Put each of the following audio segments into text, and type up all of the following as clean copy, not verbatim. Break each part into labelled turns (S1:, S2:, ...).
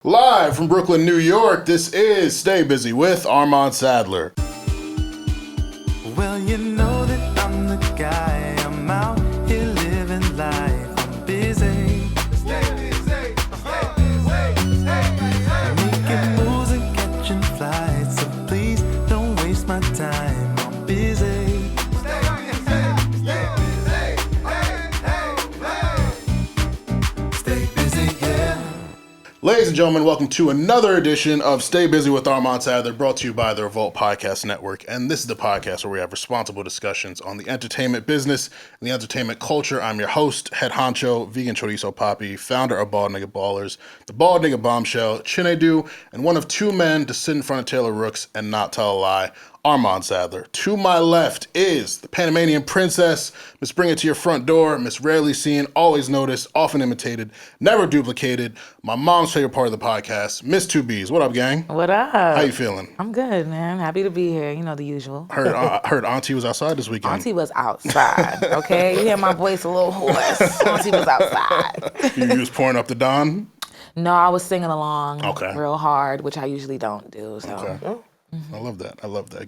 S1: Live from Brooklyn, New York, this is Stay Busy with Armon Sadler.
S2: Well, you know that I'm the guy. I'm out here living life. I'm busy. Stay busy. Stay busy. Stay busy. Making moves and catching flights. So please don't waste my time. I'm busy. Stay busy. Stay busy. Stay busy, yeah.
S1: Ladies and gentlemen, welcome to another edition of Stay Busy with Armon Sadler, brought to you by the Revolt Podcast Network. And this is the podcast where we have responsible discussions on the entertainment business and the entertainment culture. I'm your host, head honcho, vegan chorizo papi, founder of Bald Nigga Ballers, the Bald Nigga Bombshell, Chinedu, and one of two men to sit in front of Taylor Rooks and not tell a lie, Armon Sadler. To my left is the Panamanian princess, Miss Bring It to Your Front Door, Miss Rarely Seen, Always Noticed, Often Imitated, Never Duplicated, my mom's favorite part of the podcast, Miss 2Bs. What up, gang?
S3: What up?
S1: How you feeling?
S3: I'm good, man. Happy to be here. You know, the usual.
S1: Heard Auntie was outside this weekend.
S3: Auntie was outside, okay? You hear my voice a little hoarse. Auntie was outside.
S1: You was pouring up the Don?
S3: No, I was singing along
S1: Okay.
S3: real hard, which I usually don't do. So.
S1: Okay. I love that.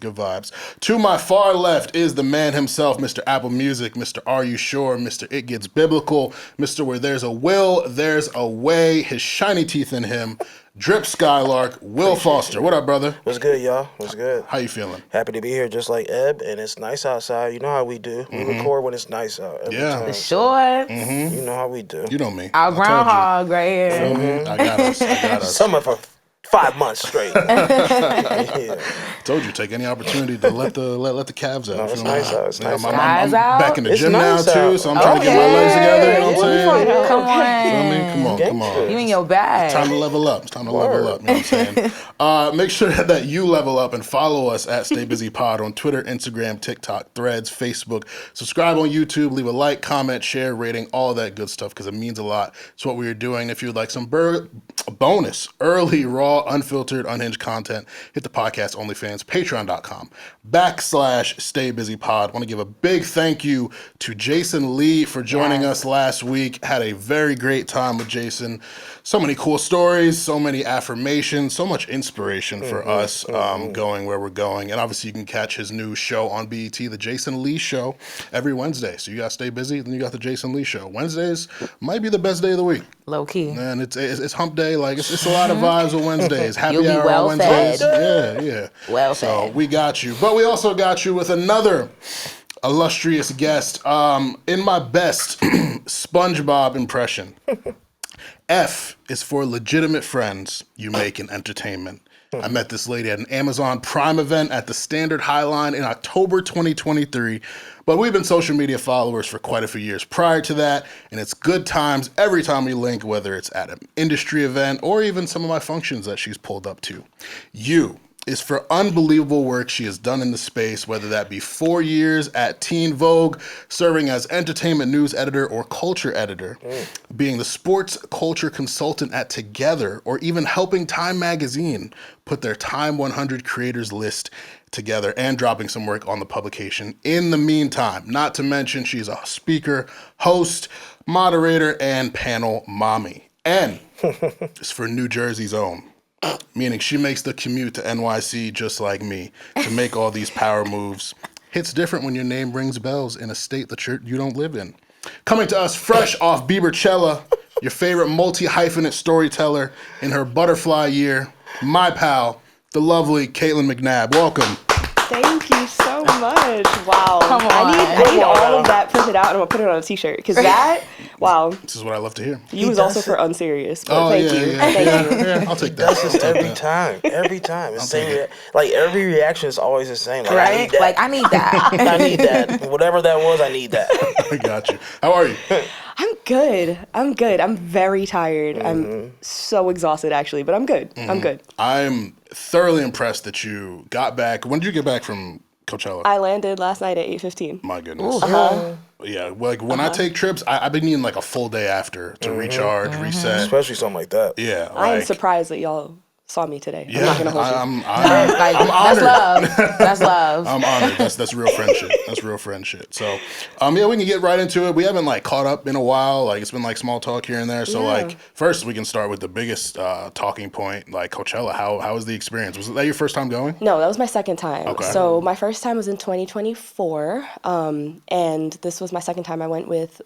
S1: Good vibes. To my far left is the man himself, Mr. Apple Music, Mr. Are You Sure, Mr. It Gets Biblical, Mr. Where There's a Will, There's a Way, his shiny teeth in him, Drip Skylark, Will Foster. What up, brother?
S4: What's good, y'all? What's good?
S1: How you feeling?
S4: Happy to be here just like Eb, and it's nice outside. You know how we do. We record when it's nice out every time.
S3: The shorts.
S4: You know how we do.
S1: You know me.
S3: Our
S1: I told
S3: groundhog right here.
S1: you. Feel me? I got us.
S4: Summer for 5 months straight. Yeah.
S1: Told you, take any opportunity to let the calves out.
S4: No, it's
S1: feel me?
S4: nice out. It's nice out.
S1: I'm
S3: Guys out?
S1: back in the
S4: It's
S1: gym
S4: nice
S1: now, too,
S4: out.
S1: so I'm trying to get my legs together. You know what I'm saying?
S3: Come on.
S1: Feel me? Come on.
S3: You in your bag.
S1: Time to level up. It's time to level up. You know what I'm saying? Make sure that you level up and follow us at Stay Busy Pod on Twitter, Instagram, TikTok, Threads, Facebook. Subscribe on YouTube. Leave a like, comment, share, rating, all that good stuff because it means a lot. It's what we are doing. If you'd like some bonus, early, raw, unfiltered, unhinged content, hit the podcast OnlyFans, patreon.com/StayBusyPod. Want to give a big thank you to Jason Lee for joining us last week. Had a very great time with Jason. So many cool stories, so many affirmations, so much inspiration for us going where we're going. And obviously you can catch his new show on BET, The Jason Lee Show, every Wednesday. So you got to stay busy, then you got The Jason Lee Show. Wednesdays might be the best day of the week.
S3: Low key.
S1: And it's hump day. Like, it's a lot of vibes on Wednesdays. Happy
S3: You'll be
S1: hour
S3: well
S1: on Wednesdays.
S3: fed.
S1: Yeah.
S3: Well
S1: So
S3: fed.
S1: we got you. But we also got you with another illustrious guest. In my best SpongeBob impression, F is for legitimate friends you make in entertainment. I met this lady at an Amazon Prime event at the Standard Highline in October 2023, but we've been social media followers for quite a few years prior to that, and it's good times every time we link, whether it's at an industry event or even some of my functions that she's pulled up to. U is for unbelievable work she has done in the space, whether that be 4 years at Teen Vogue, serving as entertainment news editor or culture editor, being the sports culture consultant at Together, or even helping Time Magazine put their Time 100 creators list together and dropping some work on the publication in the meantime. Not to mention she's a speaker, host, moderator, and panel mommy. N is for New Jersey's own. Meaning she makes the commute to NYC just like me to make all these power moves. Hits different when your name rings bells in a state that you don't live in. Coming to us fresh off Bieberchella, your favorite multi-hyphenate storyteller in her butterfly year, my pal, the lovely Kaitlyn McNab. Welcome.
S5: Thank you so much. Wow.
S3: Come on.
S5: I need all of that printed out and I'm going to put it on a t-shirt. Because that, wow.
S1: This is what I love to hear.
S5: You was also for unserious. But thank you.
S1: Yeah, I'll take that.
S4: That's just every time. It's same. Like every reaction is always the same. Like, I need that.
S3: Like, I need that.
S4: I need that. Whatever that was, I need that.
S1: I got you. How are you?
S5: I'm good. I'm very tired. I'm so exhausted, actually, but I'm good. I'm good.
S1: I'm thoroughly impressed that you got back. When did you get back from Coachella?
S5: I landed last night at 8:15.
S1: My goodness. Yeah, like when I take trips, I've been needing like a full day after to recharge, reset.
S4: Especially something like that.
S1: Yeah,
S5: I am
S1: like,
S5: surprised that y'all saw me today.
S1: Yeah,
S5: I'm not gonna hold you.
S1: I'm
S3: Like,
S1: honored.
S3: that's love. That's love.
S1: I'm honored. That's real friendship. That's real friendship. So, yeah, we can get right into it. We haven't like caught up in a while. Like it's been like small talk here and there. So like first we can start with the biggest talking point, like Coachella. How was the experience? Was that your first time going?
S5: No, that was my second time.
S1: Okay.
S5: So my first time was in 2024, and this was my second time.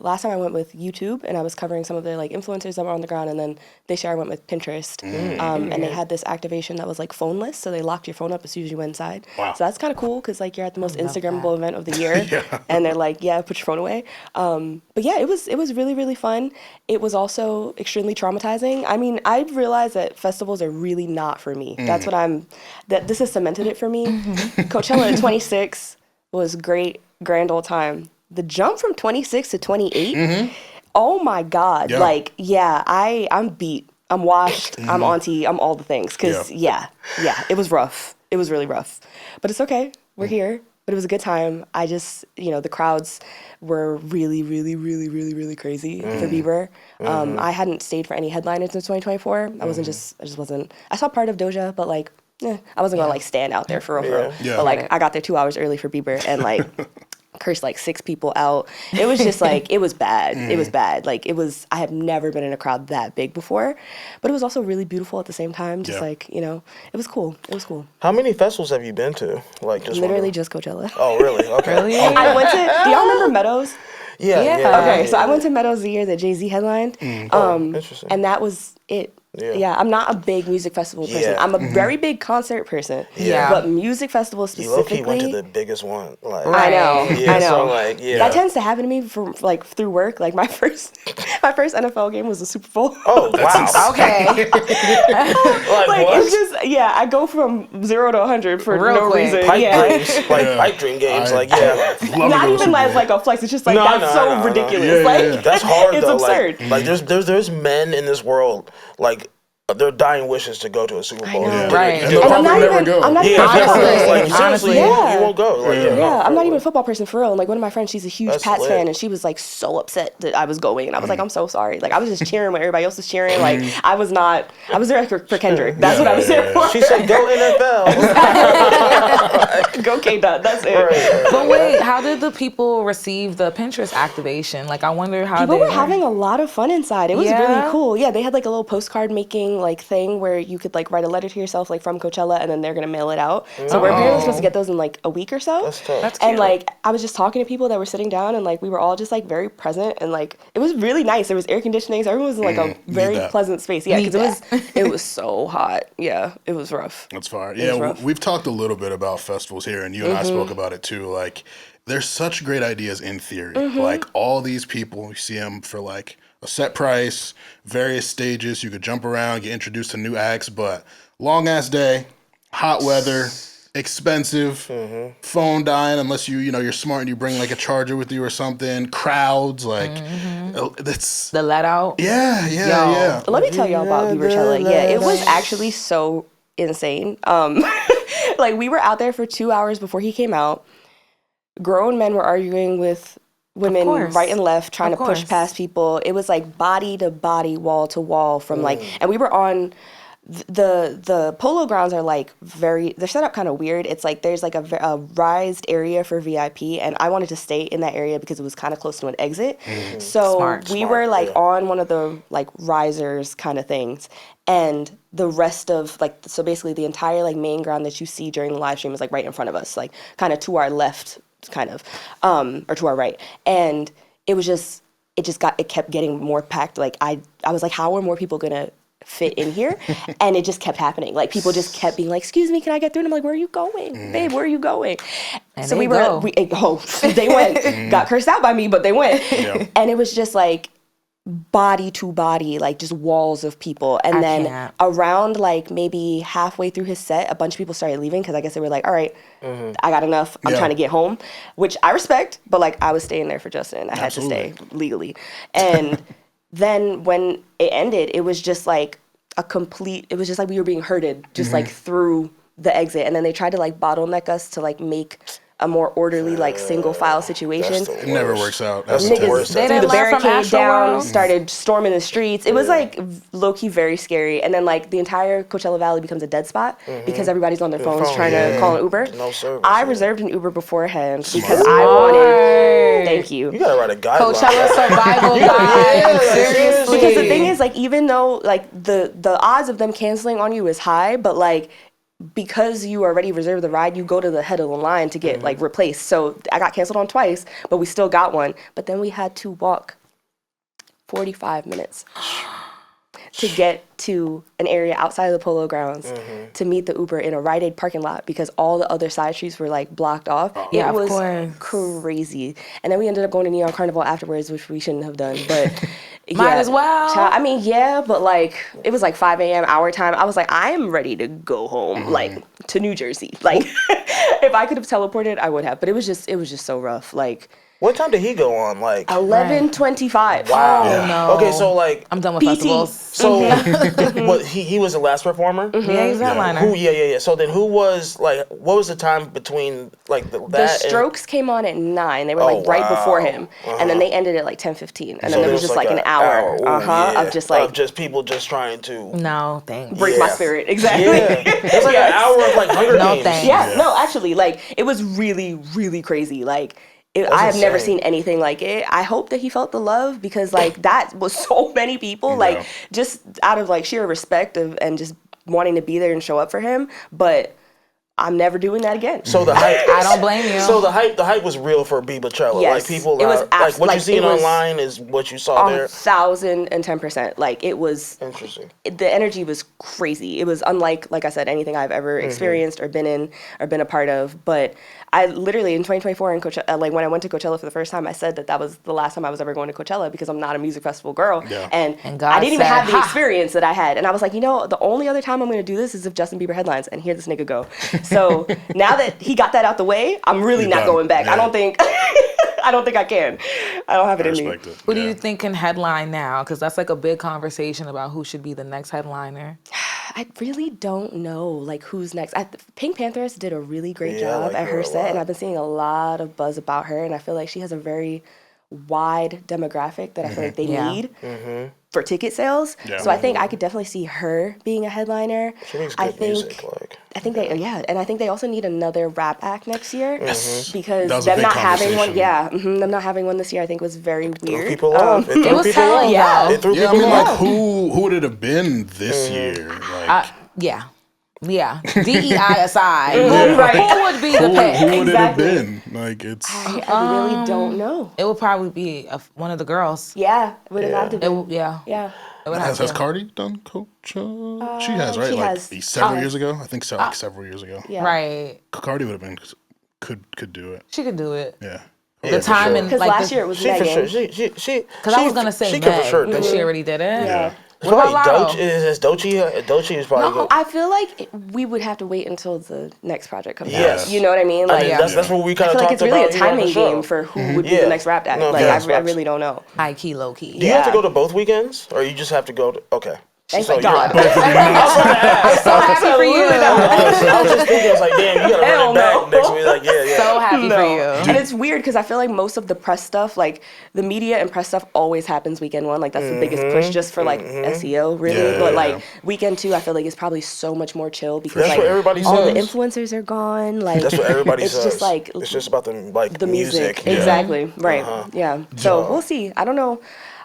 S5: Last time I went with YouTube, and I was covering some of the like influencers that were on the ground, and then this year I went with Pinterest, and they had this activation that was like phoneless, so they locked your phone up as soon as you went inside.
S1: Wow.
S5: So that's kind of cool because like you're at the most Instagrammable event of the year, and they're like, yeah, put your phone away. But yeah, it was really, really fun. It was also extremely traumatizing. I mean, I realized that festivals are really not for me. That's what this has cemented it for me. Coachella at 26 was great, grand old time. The jump from 26 to 28, oh my God.
S1: Yeah.
S5: Like, yeah, I'm beat. I'm washed. I'm auntie. I'm all the things. Because, yeah, it was rough. It was really rough. But it's okay. We're here. But it was a good time. I just, the crowds were really, really, really, really, really crazy for Bieber. I hadn't stayed for any headliners in 2024. I just wasn't. I saw part of Doja, but like, I wasn't gonna like stand out there for real.
S1: Yeah.
S5: But like, I got there 2 hours early for Bieber and like cursed like 6 people out. It was just like, it was bad. It was bad. Like I have never been in a crowd that big before, but it was also really beautiful at the same time. Just like, it was cool. It was cool.
S4: How many festivals have you been to? Like just
S5: Literally just Coachella.
S4: Oh, really? Okay.
S3: Really?
S5: I went to, do y'all remember Meadows?
S4: Yeah.
S5: Okay, so I went to Meadows the year that Jay-Z headlined.
S4: Interesting.
S5: And that was it.
S4: Yeah.
S5: I'm not a big music festival person.
S4: Yeah.
S5: I'm a very big concert person.
S3: Yeah.
S5: But music festivals
S4: You
S5: specifically.
S4: low-key went to the biggest one. Like,
S5: I know.
S4: Yeah,
S5: I know.
S4: so like, yeah.
S5: That tends to happen to me from like through work. Like my first NFL game was the Super Bowl.
S4: Oh, wow.
S3: Okay.
S4: Like,
S5: Like
S4: what?
S5: it's just I go from 0 to 100 for
S3: Real
S5: no
S3: quick.
S5: reason.
S4: Pipe
S5: Yeah.
S4: dreams. Like, pipe dream games.
S1: I-
S4: Like, yeah.
S1: Love to
S5: Not
S1: go to
S5: even
S1: Super
S5: as
S1: Bowl.
S5: like a flex. It's just like
S4: No, I
S5: that's
S4: know,
S5: so
S4: I know, I know.
S5: ridiculous.
S1: Yeah,
S5: like
S1: yeah, yeah.
S4: That's hard,
S5: it's
S4: though.
S5: absurd.
S4: Like there's men in this world, like, their dying wishes to go to a Super Bowl.
S5: know.
S4: Yeah.
S3: Right.
S1: And they'll
S5: And I'm
S1: probably
S5: not
S1: never
S5: even.
S1: go.
S5: I'm not even.
S4: Yeah,
S3: Honestly.
S4: like, seriously,
S3: Honestly.
S5: Yeah.
S4: you won't go. Like,
S5: Yeah, I'm not even a football person for real. And like one of my friends, she's a huge
S4: That's
S5: Pats
S4: lit.
S5: fan, and she was like so upset that I was going, and I was like, I'm so sorry. Like I was just cheering when everybody else was cheering. Like I was there for Kendrick. That's what I was there for.
S4: She said, "Go NFL."
S5: Go K-Dot. That's it.
S4: Right.
S3: But wait, how did the people receive the Pinterest activation? Like, I wonder how
S5: People
S3: they
S5: were having a lot of fun inside. It was
S3: Yeah?
S5: really cool. Yeah, they had like a little postcard making like thing where you could like write a letter to yourself like from Coachella, and then they're gonna mail it out. So we're apparently supposed to get those in like a week or so.
S4: That's tough.
S3: That's
S5: And
S3: cute.
S5: like I was just talking to people that were sitting down, and like we were all just like very present, and like it was really nice. There was air conditioning, so everyone was in like a very
S1: that.
S5: pleasant space. Yeah,
S3: Need
S5: because it was so hot. Yeah, it was rough.
S1: That's fire.
S5: was
S1: Yeah,
S5: rough.
S1: we've talked a little bit about festivals here, and you and I spoke about it too. Like, there's such great ideas in theory. Like, all these people, you see them for like a set price, various stages. You could jump around, get introduced to new acts, but long ass day, hot weather, expensive, phone dying unless you're smart and you bring like a charger with you or something. Crowds, like that's
S3: the let out.
S1: yeah.
S5: Let me tell y'all about Bieberchella. Yeah, it was actually so insane. Like we were out there for 2 hours before he came out. Grown men were arguing with women
S3: course.
S5: right and left, trying
S3: Of
S5: to push
S3: course.
S5: past people. It was like body to body, wall to wall from like, and we were on the polo grounds are like they're set up kind of weird. It's like there's like a rised area for VIP, and I wanted to stay in that area because it was kind of close to an exit. So we were like on one of the like risers kind of things, and the rest of like, so basically the entire like main ground that you see during the live stream is like right in front of us, like kind of to our left, kind of, or to our right. And it kept getting more packed. Like I was like, how are more people gonna fit in here? And it just kept happening. Like people just kept being like, excuse me, can I get through? And I'm like, where are you going? Babe, where are you going?
S3: And
S5: So
S3: they
S5: they went, got cursed out by me, but they went.
S1: Yeah.
S5: And it was just like body to body, like just walls of people. And
S3: I
S5: then
S3: can't.
S5: around like maybe halfway through his set, a bunch of people started leaving because I guess they were like, all right, I got enough. I'm
S1: Yeah.
S5: trying to get home, which I respect, but like I was staying there for Justin. I had to stay legally. And then when it ended, it was just like it was just like we were being herded just like through the exit. And then they tried to like bottleneck us to like make a more orderly, like single file situation.
S1: It never works out.
S4: That's
S1: That's
S4: the
S1: the
S4: worst.
S3: They
S5: Threw
S3: didn't
S5: the
S3: learn from
S5: barricade down,
S3: Astroworld?
S5: started storming the streets. It was like low-key very scary. And then like the entire Coachella Valley becomes a dead spot because everybody's on their phones trying to call an Uber.
S4: No service.
S5: I reserved an Uber beforehand because I wanted. Thank you.
S4: You gotta write a guideline.
S3: Coachella survival guide. Seriously.
S5: Because the thing is, like, even though like the odds of them canceling on you is high, but like because you already reserved the ride, you go to the head of the line to get like replaced. So I got canceled on twice, but we still got one. But then we had to walk 45 minutes to get to an area outside of the Polo Grounds to meet the Uber in a Rite Aid parking lot because all the other side streets were like blocked off.
S3: Yeah,
S5: It
S3: of
S5: was
S3: course.
S5: crazy. And then we ended up going to Neon Carnival afterwards, which we shouldn't have done. But
S3: Might as well.
S5: I mean, yeah, but like it was like 5 a.m. our time. I was like, I am ready to go home, like to New Jersey. Like if I could have teleported, I would have. But it was just so rough. Like
S4: What time did he go on? Like
S5: 11:25.
S4: wow.
S3: Oh, no.
S4: Okay, so like
S3: I'm done with
S5: PT.
S3: festivals.
S4: so what he was the last performer?
S3: Yeah, he's headliner.
S4: Who yeah. So then who was like what was the time between like
S5: The
S4: that
S5: Strokes came on at 9. They were
S4: Oh,
S5: like right
S4: wow.
S5: before him, and then they ended at like 10:15, and then there was just like an hour,
S4: Ooh,
S5: of just like
S4: people just trying to
S3: No, thanks.
S5: break my
S4: Yeah.
S5: spirit. Exactly.
S4: yeah. It's like
S5: Yes.
S4: an hour of like Hunger
S3: No
S4: Games.
S3: thanks.
S5: Yeah, no, actually, like it was really, really crazy. Like I have never
S4: insane.
S5: seen anything like it. I hope that he felt the love because like that was so many people, like just out of like sheer respect of and just wanting to be there and show up for him. But I'm never doing that again.
S4: So the hype
S3: I don't blame you.
S4: So the hype was real for Bieber.
S5: Yes.
S4: Like people
S5: It was
S4: like what you
S5: like,
S4: seen
S5: it was
S4: online is what you saw there.
S5: 1,010%. Like it was
S4: Interesting.
S5: the energy was crazy. It was unlike, like I said, anything I've ever experienced or been in or been a part of. But I literally in 2024 in Coachella, like when I went to Coachella for the first time, I said that was the last time I was ever going to Coachella because I'm not a music festival girl, and
S3: God
S5: I didn't even
S3: said,
S5: have the
S3: "Ha."
S5: experience that I had. And I was like, the only other time I'm going to do this is if Justin Bieber headlines, and here this nigga go. So now that he got that out the way, I'm really
S1: You're
S5: not
S1: done.
S5: going back.
S1: Yeah.
S5: I don't think. I don't think I can. I don't have it
S1: I
S5: in me.
S1: respect it.
S3: Who do you think can headline now? Because that's like a big conversation about who should be the next headliner.
S5: I really don't know, like, who's next. Pink Panthers did a really great
S4: Yeah, I
S5: job
S4: like
S5: at
S4: her
S5: her
S4: a
S5: set, and
S4: lot.
S5: I've been seeing a lot of buzz about her, and I feel like she has a very wide demographic that I feel like they
S3: Yeah.
S5: need for ticket sales.
S1: Yeah.
S5: So I think I could definitely see her being a headliner.
S4: She makes
S5: I
S4: good
S5: think,
S4: music. Like
S5: I think and I think they also need another rap act next year because
S1: That was a
S5: them
S1: big
S5: not having one.
S1: conversation.
S5: Yeah, them not having one this year, I think was very
S4: threw
S5: weird.
S4: people off. It threw
S3: It was
S4: people
S3: telling,
S4: off.
S5: Yeah.
S4: It threw
S1: Yeah, I
S4: people
S1: mean,
S4: off.
S1: like who would it have been this year? Like,
S3: Yeah. DEI aside,
S5: Right.
S3: who would be the pick?
S1: who would it have
S5: Exactly.
S1: been? Like, it's
S5: I really don't know.
S3: It would probably be one of the girls.
S5: Yeah, it would have had to be.
S3: It would- yeah.
S5: Yeah.
S3: It would have
S1: has
S3: to.
S1: Cardi done Coachella? She has, right?
S5: she
S1: Like
S5: has.
S1: several years ago. I think so. Like several years ago.
S5: Yeah.
S3: Right.
S1: Cardi would have been could do it.
S3: She could do it.
S1: Yeah.
S3: The time and
S5: Because
S3: like
S5: last year it was
S4: She for
S5: Megan.
S4: sure. She.
S3: Because I was gonna say
S4: she could for
S3: Meg,
S4: sure do
S3: but she
S4: it.
S3: already did it.
S5: Yeah.
S4: It's
S3: What
S4: probably
S3: about Lotto?
S4: Doechii. Is Doechii? Doechii is probably.
S3: No,
S4: go-
S5: I feel like we would have to wait until the next project comes
S4: Yes.
S5: out. You know what I mean?
S4: I
S5: Like,
S4: mean, that's what we
S5: I
S4: kind
S5: feel
S4: of
S5: like
S4: talked
S5: it's really
S4: about
S5: a
S4: here on the
S5: timing
S4: show.
S5: game for who would be
S4: Yeah.
S5: the next rap act.
S4: No,
S5: Like,
S4: facts,
S5: I
S4: facts.
S5: really don't know.
S3: High key, low key.
S4: Do you have to
S5: Yeah.
S4: go to both weekends, or you just have to go to? Okay.
S5: Thank
S4: So
S5: God.
S4: you're-
S3: I'm so happy for you.
S4: I was just thinking, I was like, damn, you gotta
S5: Hell
S4: run it back
S5: no.
S4: next week. Like, yeah.
S3: So happy for you.
S5: And it's weird because I feel like most of the press stuff, like the media and press stuff always happens weekend one. Like that's the biggest push just for like SEO really.
S1: Yeah,
S5: But
S1: yeah,
S5: like
S1: yeah.
S5: weekend two, I feel like it's probably so much more chill because
S4: That's
S5: like
S4: what everybody
S5: all the
S4: says.
S5: influencers are gone. Like
S4: That's what everybody
S5: it's
S4: says.
S5: just like
S4: it's just about the
S5: music.
S4: Yeah.
S5: Exactly. Right. Yeah. So
S1: Yeah.
S5: we'll see. I don't know.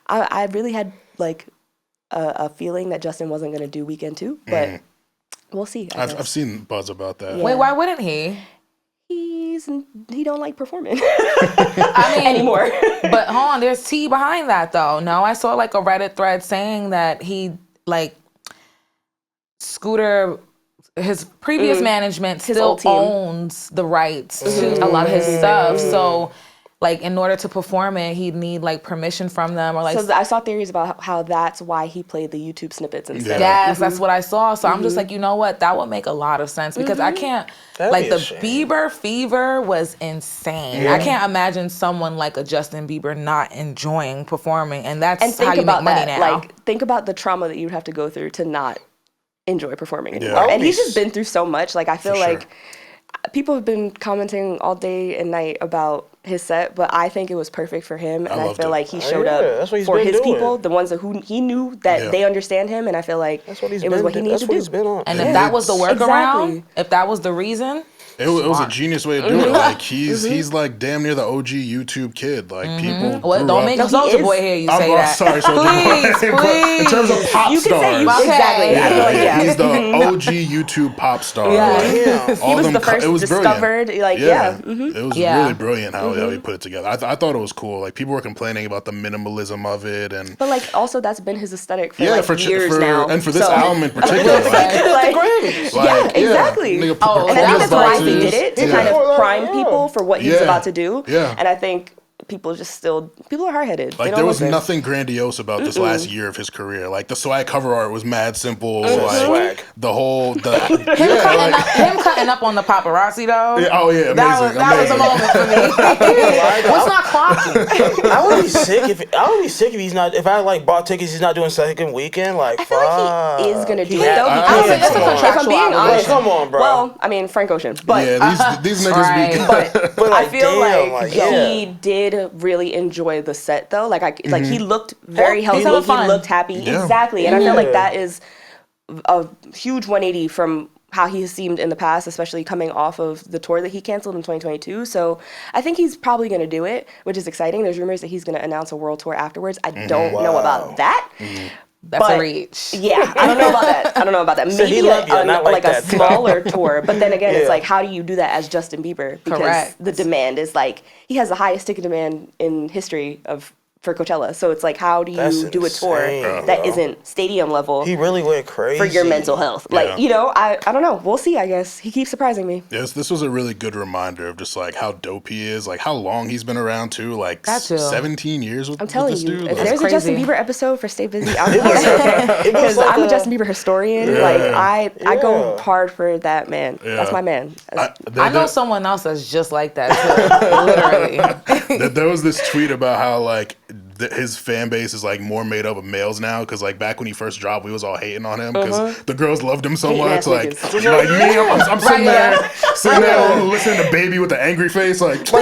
S5: I really had like a feeling that Justin wasn't going to do weekend two, but we'll see. I guess.
S1: I've seen buzz about that.
S5: Yeah.
S3: Wait, why wouldn't he?
S5: He don't like performing
S3: I mean,
S5: anymore.
S3: But hold on, there's tea behind that though. No, I saw like a Reddit thread saying that he like Scooter, his previous management
S5: His
S3: still
S5: old team.
S3: owns the rights to a lot of his stuff. So like in order to perform it, he'd need like permission from them or like
S5: So I saw theories about how that's why he played the YouTube snippets instead.
S3: yes, that's what I saw. So I'm just like, you know what? That would make a lot of sense because I can't
S4: That'd
S3: like
S4: be a
S3: the
S4: shame.
S3: Bieber fever was insane. I can't imagine someone like a Justin Bieber not enjoying performing, and that's
S5: And think
S3: how you
S5: about
S3: make money
S5: that.
S3: now.
S5: Like, think about the trauma that you'd have to go through to not enjoy performing anymore.
S1: Yeah.
S5: And he's just been through so much. Like, I feel
S1: For sure.
S5: like people have been commenting all day and night about his set, but I think it was perfect for him, and I feel like he showed up for his people, the ones that who he knew that they understand him, and I feel like it was what he needed to do.
S3: And if that was the workaround, if that was the reason.
S1: It was a genius way to do it. Like he's like damn near the OG YouTube kid. Like people.
S3: Well, don't make Soulja Boy hear you say that.
S1: Sorry, Soulja Boy.
S3: Please.
S1: In terms of pop stars,
S5: exactly. I feel like,
S1: he's the OG YouTube pop star.
S5: Yeah,
S1: like,
S5: he was the first discovered. Like,
S1: it was really brilliant how he put it together. I thought it was cool. Like people were complaining about the minimalism of it, and
S5: but like also that's been his aesthetic for years now,
S1: and for this album in particular.
S5: Exactly. And I think that's why he did it, to kind of prime people for what he was about to do.
S1: Yeah.
S5: And I think people are hard-headed.
S1: Like there was nothing grandiose about this last year of his career. Like the swag cover art was mad simple. Like the whole him
S3: cutting up on the paparazzi though.
S1: Amazing.
S3: That was a moment for me. What's not clocking?
S4: I would be sick if he's not. If I like bought tickets, he's not doing second weekend. Like
S5: I feel like he is gonna do it though.
S3: I don't think it's a contractual.
S5: If I'm being honest,
S4: come on, bro.
S5: Well, I mean Frank Ocean, but
S1: these niggas
S5: but I feel
S4: like
S5: he did really enjoy the set though. Like he looked very healthy. He looked happy.
S1: Yeah.
S5: Exactly. And I feel like that is a huge 180 from how he seemed in the past, especially coming off of the tour that he canceled in 2022. So I think he's probably going to do it, which is exciting. There's rumors that he's going to announce a world tour afterwards. I don't know about that.
S3: That's a reach.
S5: Yeah, I don't know about that. Maybe a smaller tour. But then again, it's like, how do you do that as Justin Bieber? Because the demand is like, he has the highest ticket demand in history for Coachella. So it's like, how do you do a tour that isn't stadium level?
S4: He really went crazy.
S5: For your mental health. Like, I don't know. We'll see, I guess. He keeps surprising me.
S1: Yes, this was a really good reminder of just like how dope he is, like how long he's been around too, like 17 years with this dude.
S5: I'm telling you, if
S1: like,
S5: there's a Justin Bieber episode for Stay Busy, I'm here. Because I'm a Justin Bieber historian. Like, I go hard for that man. That's my man.
S3: I know someone else that's just like that too. Literally.
S1: There was this tweet about how like his fan base is like more made up of males now, because like back when he first dropped, we was all hating on him because the girls loved him so much. Like me, I'm sitting there listening to Baby with the angry face, like
S5: you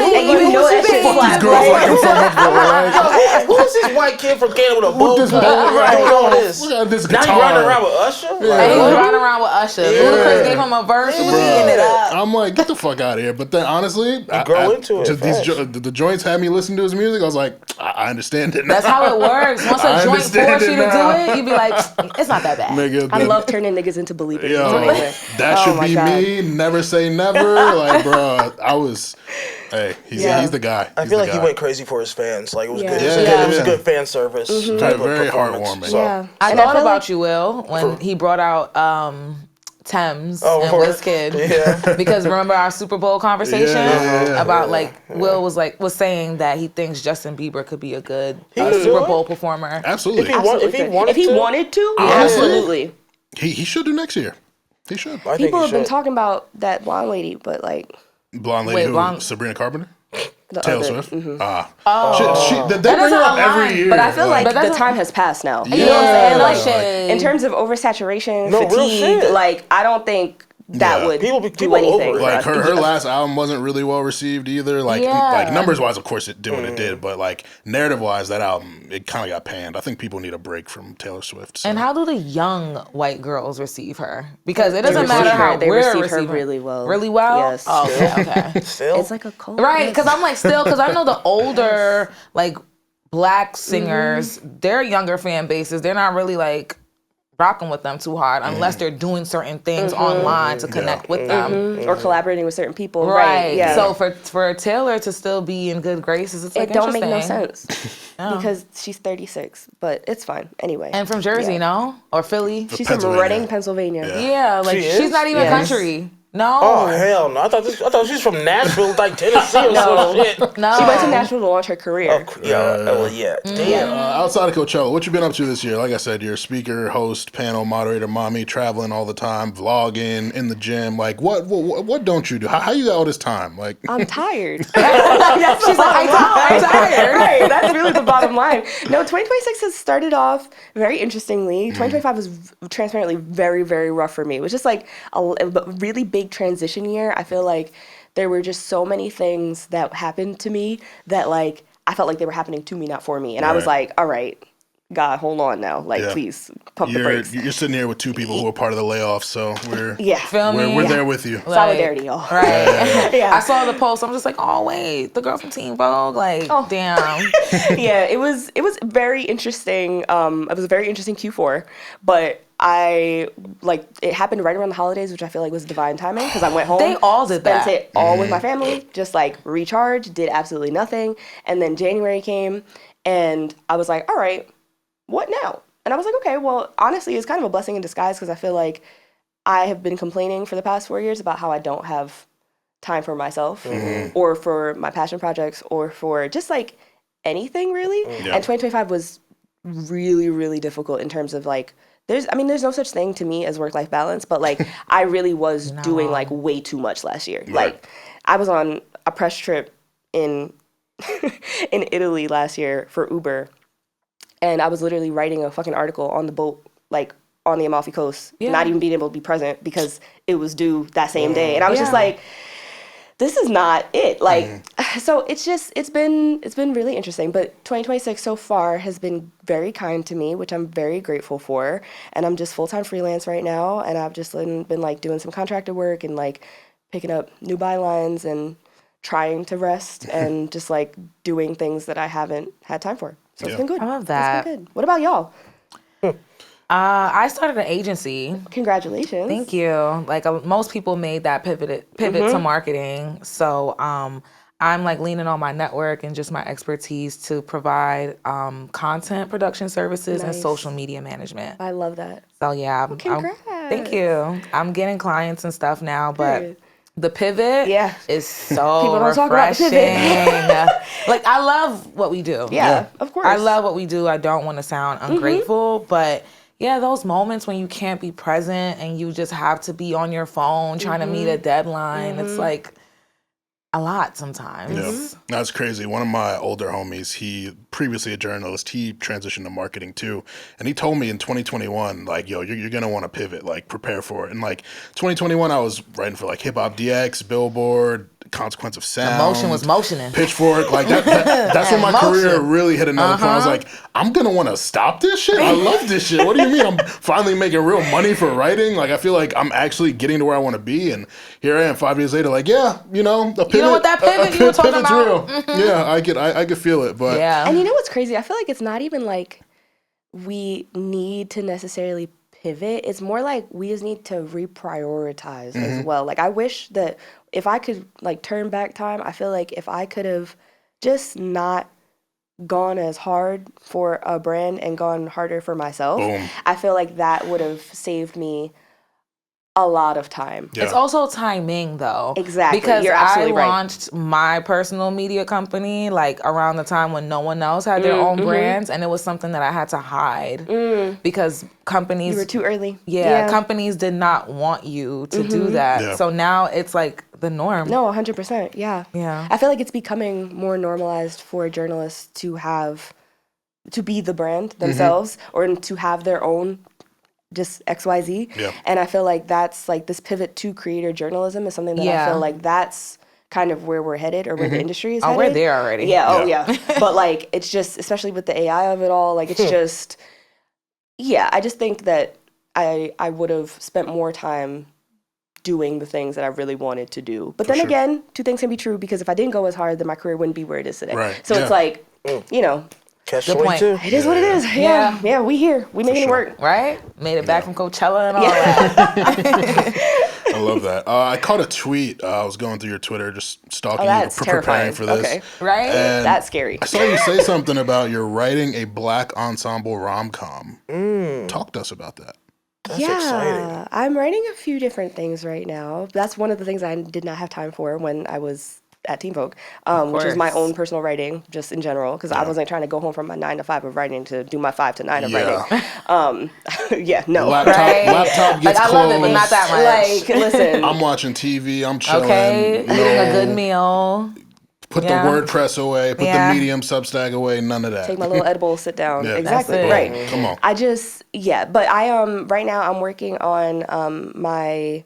S5: know that shit
S1: fuck these girls like him so much, bro. Like,
S4: who's this white kid from Canada with a bow
S1: this
S4: cut? Look at this guitar. Now you running around with Usher?
S3: And he was running around with Usher. Ludacris gave him a verse. He was eating it up.
S1: I'm like, get the fuck out of here. But then honestly, the joints had me listen to his music. I was like, I understand it now.
S3: That's how it works. Once a joint force you to do it, you be like, it's not that bad.
S1: Nigga,
S5: I love turning niggas into believers.
S1: That should be me. Never say never. Like, bro, he's the guy.
S4: I feel like he went crazy for his fans. Like, it was good. It was good fan service.
S1: Very heartwarming.
S5: Yeah.
S3: I thought about you, Will, when he brought out Thames and Wizkid, because remember our Super Bowl conversation about like Will was saying that he thinks Justin Bieber could be a good Super Bowl performer.
S1: Absolutely.
S4: If he
S5: wanted to, absolutely.
S1: He should do next year. He should.
S5: People have been talking about that blonde lady, but like
S1: blonde lady Sabrina Carpenter. Taylor Swift. They bring her up every year.
S5: But I feel like the time has passed now. You know what I'm saying? Like, in terms of oversaturation, fatigue, like I don't think that would do anything.
S1: Like her last album wasn't really well received either. Like numbers wise, of course it did what it did, but like narrative wise, that album it kind of got panned. I think people need a break from Taylor Swift. So.
S3: And how do the young white girls receive her? Because it doesn't matter how
S5: they
S3: we're
S5: receive her really well.
S3: Really well?
S5: Yes.
S3: Oh, okay.
S4: Still?
S5: It's like a cult.
S3: Right, because I'm like because I know the older like black singers, their younger fan bases, they're not really like rocking with them too hard unless they're doing certain things online to connect with them
S5: or collaborating with certain people.
S3: Right.
S5: Yeah.
S3: So for Taylor to still be in good graces, it's like
S5: it don't make no sense because she's 36, but it's fine anyway.
S3: And from Jersey, no, or Philly.
S5: She's from Reading, Pennsylvania.
S3: Yeah, like she's not even country. No.
S4: Oh hell no! I thought she was from Nashville, like Tennessee or some shit.
S3: No.
S5: She went to Nashville to launch her career.
S4: Damn.
S1: Outside of Coachella, what you been up to this year? Like I said, you're a speaker, host, panel, moderator, mommy, traveling all the time, vlogging, in the gym. Like, what don't you do? How you got all this time? Like,
S5: I'm tired. She's like, I'm tired. Right. That's really the bottom line. No, 2026 has started off very interestingly. 2025 was transparently very, very rough for me. It was just like a really big big transition year. I feel like there were just so many things that happened to me that like I felt like they were happening to me, not for me. And I was like, all right, God, hold on now. Like, please pump the brakes.
S1: You're sitting here with two people who are part of the layoff, so we're there with you.
S5: Solidarity, y'all.
S3: Right. Yeah. I saw the post. I'm just like, oh wait, the girl from Teen Vogue. Like, damn.
S5: Yeah, it was very interesting. It was a very interesting Q4, but it happened right around the holidays, which I feel like was divine timing because I went home.
S3: They all did that.
S5: Spent it all with my family, just like recharged, did absolutely nothing. And then January came and I was like, all right, what now? And I was like, okay, well, honestly, it's kind of a blessing in disguise because I feel like I have been complaining for the past 4 years about how I don't have time for myself or for my passion projects or for just like anything really. Yeah. And 2025 was really, really difficult in terms of like, there's no such thing to me as work-life balance, but like I really was doing like way too much last year. Right. Like I was on a press trip in in Italy last year for Uber, and I was literally writing a fucking article on the boat, like on the Amalfi Coast, not even being able to be present because it was due that same day. And I was just like, this is not it. Like, so it's been really interesting. But 2026 so far has been very kind to me, which I'm very grateful for. And I'm just full-time freelance right now. And I've just been like doing some contractor work and like picking up new bylines and trying to rest and just like doing things that I haven't had time for. So it's been good.
S3: I love that.
S5: It's been good. What about y'all?
S3: I started an agency.
S5: Congratulations.
S3: Thank you. Like most people made that pivot to marketing. So I'm like leaning on my network and just my expertise to provide content production services and social media management.
S5: I love that.
S3: So yeah.
S5: Congrats.
S3: Thank you. I'm getting clients and stuff now, but the pivot is so
S5: people don't
S3: refreshing.
S5: talk about the pivot.
S3: Like I love what we do.
S5: Yeah, of course.
S3: I love what we do. I don't want to sound ungrateful, but yeah, those moments when you can't be present and you just have to be on your phone trying to meet a deadline, it's like a lot sometimes.
S1: Yeah, that's crazy. One of my older homies, he previously a journalist, he transitioned to marketing too. And he told me in 2021, like, yo, you're going to want to pivot, like prepare for it. And like 2021, I was writing for like Hip Hop DX, Billboard, Consequence of Sound.
S3: The motion was motioning.
S1: Pitchfork. Like that's when my career really hit another point. I was like, I'm going to want to stop this shit? I love this shit. What do you mean? I'm finally making real money for writing? Like, I feel like I'm actually getting to where I want to be. And here I am 5 years later, like, yeah, you know, a pivot.
S3: You know what that pivot you were talking about?
S1: Real. Yeah, I could feel it. But
S5: and you know what's crazy? I feel like it's not even like we need to necessarily pivot. It's more like we just need to reprioritize as well. Like I wish that if I could like turn back time, I feel like if I could have just not gone as hard for a brand and gone harder for myself, I feel like that would have saved me a lot of time.
S3: It's also timing though.
S5: Exactly.
S3: Because
S5: You're absolutely
S3: I launched my personal media company like around the time when no one else had their own brands, and it was something that I had to hide because companies...
S5: You were too early.
S3: Yeah, companies did not want you to do that. Yeah. So now it's like the norm.
S5: No, 100%. Yeah. I feel like it's becoming more normalized for journalists to be the brand themselves or to have their own just XYZ. Yeah. And I feel like that's like this pivot to creator journalism is something that I feel like that's kind of where we're headed or where the industry is headed.
S3: We're there already.
S5: Yeah. But like, it's just, especially with the AI of it all, like it's just, I just think that I would have spent more time doing the things that I really wanted to do. But then again, two things can be true because if I didn't go as hard, then my career wouldn't be where it is today. Right. So it's like, you know,
S4: Good point.
S5: It is what it is. Yeah, we here. We making it work.
S3: Right? Made it back from Coachella and all that.
S1: I love that. I caught a tweet. I was going through your Twitter, just stalking you, preparing for this.
S5: Okay.
S3: Right?
S1: And
S5: that's scary.
S1: I saw you say something about you're writing a black ensemble rom-com. Talk to us about that.
S4: That's exciting.
S5: I'm writing a few different things right now. That's one of the things I did not have time for when I was at Teen Vogue, which is my own personal writing, just in general, because I wasn't trying to go home from my 9 to 5 of writing to do my 5 to 9 of writing.
S1: Laptop gets
S3: like, I love it, but not that much.
S5: Like, listen.
S1: I'm watching TV, I'm chilling.
S3: Okay, eating a good meal.
S1: Put the WordPress away, put the Medium Substack away, none of that.
S5: Take my little edible, sit down.
S1: Yeah.
S5: Exactly, right.
S1: Come on.
S5: I just, but I right now I'm working on my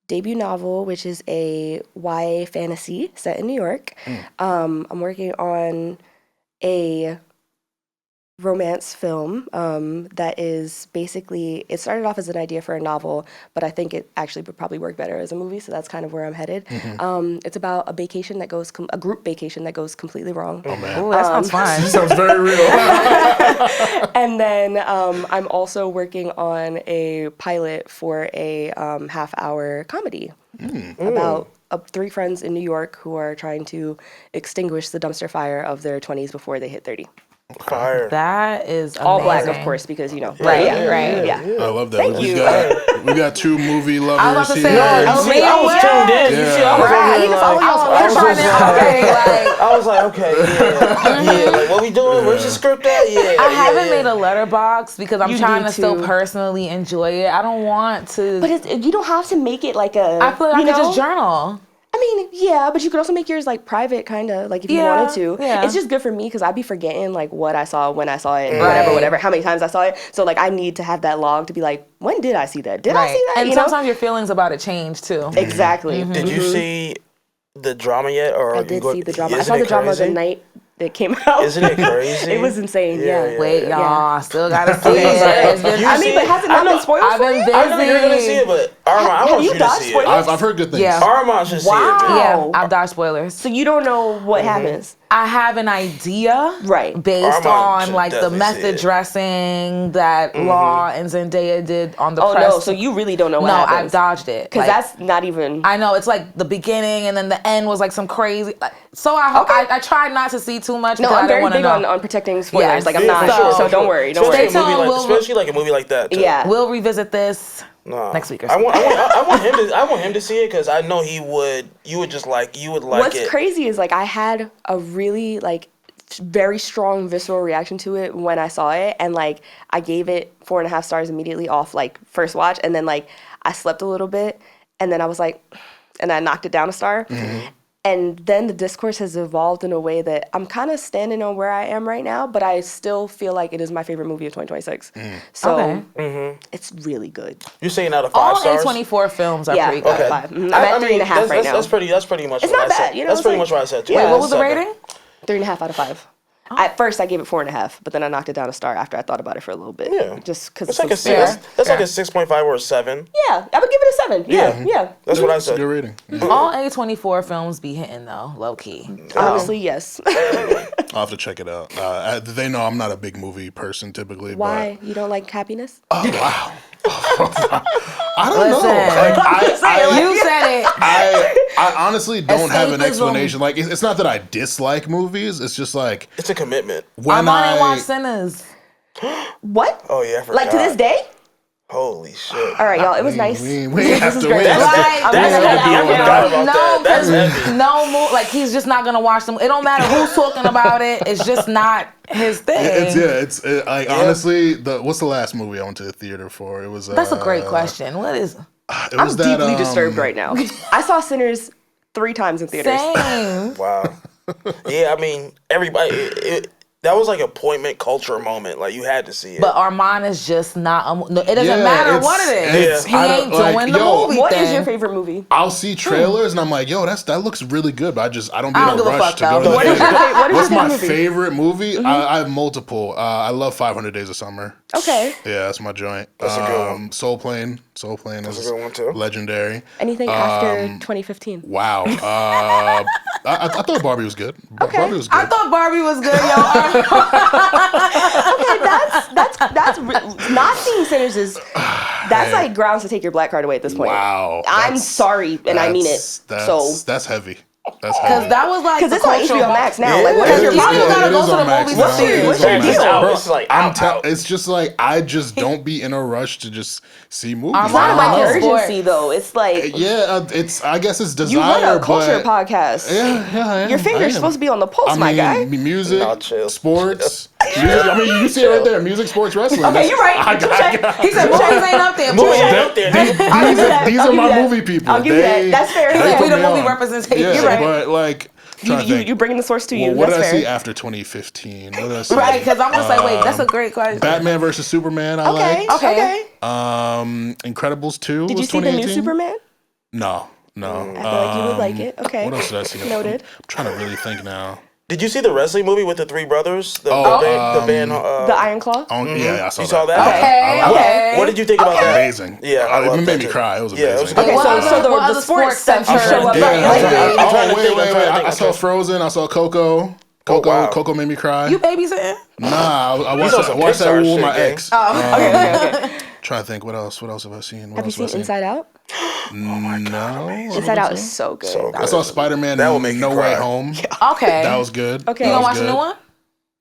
S5: debut novel, which is a YA fantasy set in New York. I'm working on a romance film that is basically, it started off as an idea for a novel, but I think it actually would probably work better as a movie, so that's kind of where I'm headed. It's about a vacation that goes, a group vacation that goes completely wrong.
S1: Oh man,
S3: Ooh, that sounds fun.
S1: sounds very real.
S5: And then I'm also working on a pilot for a half-hour comedy about 3 friends in New York who are trying to extinguish the dumpster fire of their 20s before they hit 30.
S4: Fire.
S3: That is
S5: All black,
S3: amazing.
S5: of course, because, you know.
S3: Right,
S5: yeah,
S3: right.
S5: Yeah.
S1: I love that.
S5: Thank
S1: we
S5: you.
S1: got 2 movie lovers
S3: I was about to
S1: here.
S3: say,
S4: I was tuned in. You see, I was
S5: Right, I
S4: over
S5: need
S4: here
S5: to follow
S4: like,
S5: y'all on
S4: I was
S5: Twitter.
S4: just like,
S3: Okay, like,
S4: I was like, okay, yeah, like what we doing? Where's the script at? Yeah,
S3: I haven't made a letterbox because I'm
S5: You
S3: trying
S5: need
S3: to still
S5: to.
S3: personally enjoy it. I don't want to.
S5: But you don't have to make it like a.
S3: I feel like I
S5: you
S3: could
S5: know?
S3: just journal.
S5: I mean, yeah, but you could also make yours like private, kind of like if you
S3: Yeah,
S5: wanted to.
S3: yeah.
S5: It's just good for me because I'd be forgetting like what I saw, when I saw it, and
S3: Right.
S5: whatever, how many times I saw it. So like I need to have that log to be like, when did I see that? Did I
S3: Right.
S5: see that?
S3: And
S5: You know?
S3: sometimes your feelings about it change too.
S5: Exactly.
S4: Did you see the drama yet? Or
S5: I did see the drama. I
S4: Isn't
S5: saw the
S4: it
S5: drama the
S4: crazy?
S5: night that came out.
S4: Isn't it crazy?
S5: It was insane. Yeah.
S3: Wait, y'all, I still gotta see
S4: Yeah.
S3: it. It's been,
S4: You
S5: I mean, but has it not been spoiled
S3: I've
S5: for
S3: been
S5: you?
S3: busy.
S4: I know you're gonna see it, but Armon, I
S5: Have
S4: want
S5: you
S4: you to
S5: dodged
S4: see it.
S5: spoilers?
S1: I've heard good things.
S3: Yeah.
S4: Armon should see it,
S5: Wow.
S4: dude.
S3: Yeah, I've dodged spoilers.
S5: So you don't know what happens.
S3: I have an idea,
S5: Right.
S3: based
S4: Armon
S3: on
S4: should
S3: like the
S4: definitely see
S3: method
S4: it.
S3: dressing that Law and Zendaya did on the
S5: Oh
S3: press.
S5: no, so you really don't know what
S3: no,
S5: happens.
S3: I've dodged it
S5: Because
S3: Like,
S5: that's not even.
S3: I know it's like the beginning and then the end was like some crazy. So I tried not to see too much.
S5: No,
S3: because I
S5: I'm
S3: didn't
S5: very
S3: want to
S5: big
S3: know.
S5: on protecting spoilers.
S3: Yes.
S5: Like I'm
S4: Yeah,
S5: not
S4: for
S5: sure, so
S4: for
S5: don't worry. Don't worry.
S4: Especially
S3: Stay tuned,
S4: especially like a movie like that. Too.
S5: Yeah.
S3: We'll revisit this
S4: Nah.
S3: next week or
S4: I
S3: something.
S4: want him to see it because I know he would. You would like
S5: What's
S4: it.
S5: crazy is like I had a really like very strong visceral reaction to it when I saw it, and like I gave it 4.5 stars immediately off like first watch, and then like I slept a little bit, and then I was like, and I knocked it down a star. And then the discourse has evolved in a way that I'm kind of standing on where I am right now, but I still feel like it is my favorite movie of 2026. So it's really good.
S4: You're saying out of
S3: All
S4: 5 stars?
S3: A24 films are
S5: Yeah,
S3: pretty good.
S5: okay. 5. I'm at 3.5 right now.
S4: That's pretty much.
S5: It's
S4: what
S5: not
S4: I
S5: bad,
S4: said.
S5: you know,
S4: That's
S5: it's
S4: pretty
S5: like-
S4: much what I said too.
S5: Yeah.
S3: Wait, what was the
S4: 7.
S3: rating?
S5: 3.5 out of 5. At first, I gave it 4.5, but then I knocked it down a star after I thought about it for a little bit.
S4: Yeah.
S5: Just because
S4: That's like a
S3: fair.
S4: 6. That's like a 6.5 or a 7.
S5: Yeah, I would give it a 7. Yeah.
S4: That's what I
S1: It's a
S4: said.
S1: good rating.
S3: All A24 films be hitting though, low key.
S5: Honestly, yes.
S1: I'll have to check it out. They know I'm not a big movie person typically.
S5: Why? You don't like happiness?
S1: But, oh wow. I don't know.
S3: Listen.
S1: Like,
S3: You said it.
S1: I honestly don't have an
S3: Escapism.
S1: explanation. Like it's not that I dislike movies. It's just like
S4: It's a commitment.
S1: when
S3: I ain't watch Sinners.
S5: What?
S4: Oh yeah, I forgot.
S5: Like to this day?
S4: Holy shit.
S5: All right, y'all. It was nice.
S1: we ain't
S5: This
S1: have
S5: is
S1: to.
S5: great.
S1: We ain't have to.
S3: Right.
S5: I'm
S4: That's
S5: gonna
S4: heavy. I
S5: head
S4: forgot
S5: out.
S4: about
S3: No,
S4: that. That's
S3: because
S4: heavy.
S3: no more. Like he's just not gonna watch them. It don't matter who's talking about it. It's just not his thing.
S1: Like honestly, what's the last movie I went to the theater for? It was.
S3: That's a great question. What is?
S1: It
S5: I'm
S1: was that,
S5: deeply disturbed right now. I saw Sinners 3 times in theaters.
S3: Same.
S4: Wow. Yeah, I mean, everybody. That was like appointment culture moment. Like you had to see it.
S3: But Armon is just not. No, it doesn't
S1: Yeah,
S3: matter
S1: it's-
S3: what it
S1: it's-
S3: is. He
S1: I don't-
S3: ain't
S1: like,
S3: doing the
S1: yo,
S3: movie
S5: What
S3: thing.
S5: is your favorite movie?
S1: I'll see trailers and I'm like, yo, that looks really good, but I don't be
S3: I
S1: in
S3: don't
S1: a
S3: give a
S1: rush
S3: fuck,
S1: to go to
S3: though.
S1: the
S5: What is
S1: theater.
S5: your favorite
S1: What's my
S5: movie?
S1: favorite movie? I have multiple. I love 500 Days of Summer.
S5: Okay.
S1: Yeah, that's my joint.
S4: That's a good one.
S1: Soul Plane is
S4: a good one, too.
S1: legendary.
S5: Anything after 2015?
S1: Wow. I thought Barbie was good.
S5: Okay.
S1: Barbie was good.
S3: I thought Barbie was good, yo.
S5: Okay, that's not seeing Sinners is that's like grounds to take your black card away at this point.
S1: Wow.
S5: I'm
S1: That's-
S5: sorry, and I mean it.
S1: That's heavy. That's
S3: Because
S1: heavy.
S3: that was like
S5: Because
S3: the
S5: it's on
S3: cultural
S5: HBO Max now.
S4: Yeah,
S5: Like, what
S4: it
S5: is your
S4: is.
S3: You don't even
S5: problem?
S3: gotta
S1: It
S3: go
S1: is
S3: to
S1: on
S3: the
S1: Max
S3: movies
S1: now.
S3: to see
S1: It
S3: it.
S1: is
S5: What's
S1: on
S5: your
S1: Max.
S5: deal?
S1: Bro,
S4: It's like out.
S1: it's just like I just don't be in a rush to just see movies.
S3: I'm
S5: It's not
S3: I
S5: about
S3: don't know.
S5: urgency though. It's like
S1: Yeah, it's. I guess it's
S5: you run
S1: desire,
S5: a culture
S1: but
S5: podcast.
S1: yeah, I am.
S5: Your finger's
S1: I am.
S5: supposed to be on the pulse,
S1: I
S5: my
S1: mean,
S5: guy.
S1: music,
S4: No, chill.
S1: sports. Music, I mean, you see it right there. Music, sports, wrestling.
S5: Okay, you're right.
S3: He said movies ain't up there.
S4: Movie
S3: Movies
S4: ain't
S3: ain't
S4: up there.
S5: I'll give you that.
S1: These
S5: I'll
S1: are
S5: give you
S1: my
S5: that.
S1: movie people.
S5: I'll give you that. That's fair.
S3: He
S1: they
S3: said
S1: put
S3: we the
S1: me
S3: movie
S1: on.
S3: representation.
S1: Yeah,
S5: You're right.
S1: but like, trying to think.
S5: You bringing the source to you.
S1: Well, what
S5: That's
S1: did I
S5: fair.
S1: see after 2015? What did I see?
S3: Right, because I'm just like, wait, that's a great question.
S1: Batman versus Superman. I
S5: Okay.
S1: like.
S3: Okay.
S5: Okay.
S1: Incredibles 2
S5: Did
S1: was
S5: you see the
S1: 2018.
S5: new Superman?
S1: No.
S5: I feel like you would like it. Okay.
S1: What else did I see?
S5: Noted.
S1: I'm trying to really think now.
S4: Did you see the wrestling movie with the three brothers? The band.
S5: The Iron Claw?
S1: Yeah, I saw
S4: You
S1: that.
S4: saw that?
S3: Okay.
S4: What did you think about that?
S1: Amazing.
S4: Yeah,
S1: it made me cry. It was amazing.
S4: Yeah, it was
S5: Okay, so the sports stuff show up.
S1: Wait. I saw Frozen. I saw Coco. Coco made me cry.
S3: You babysitting?
S1: Nah, I watched that with my ex.
S5: Okay.
S1: Trying to think, what else have I seen?
S5: Have you seen Inside Out?
S1: No.
S5: Inside Out is so good.
S1: I saw Spider-Man
S4: That will make
S1: No
S4: you
S1: Way
S4: cry.
S1: Home.
S3: Okay.
S1: That was good.
S5: Okay.
S3: You
S5: That
S3: gonna
S5: was
S3: watch the new one?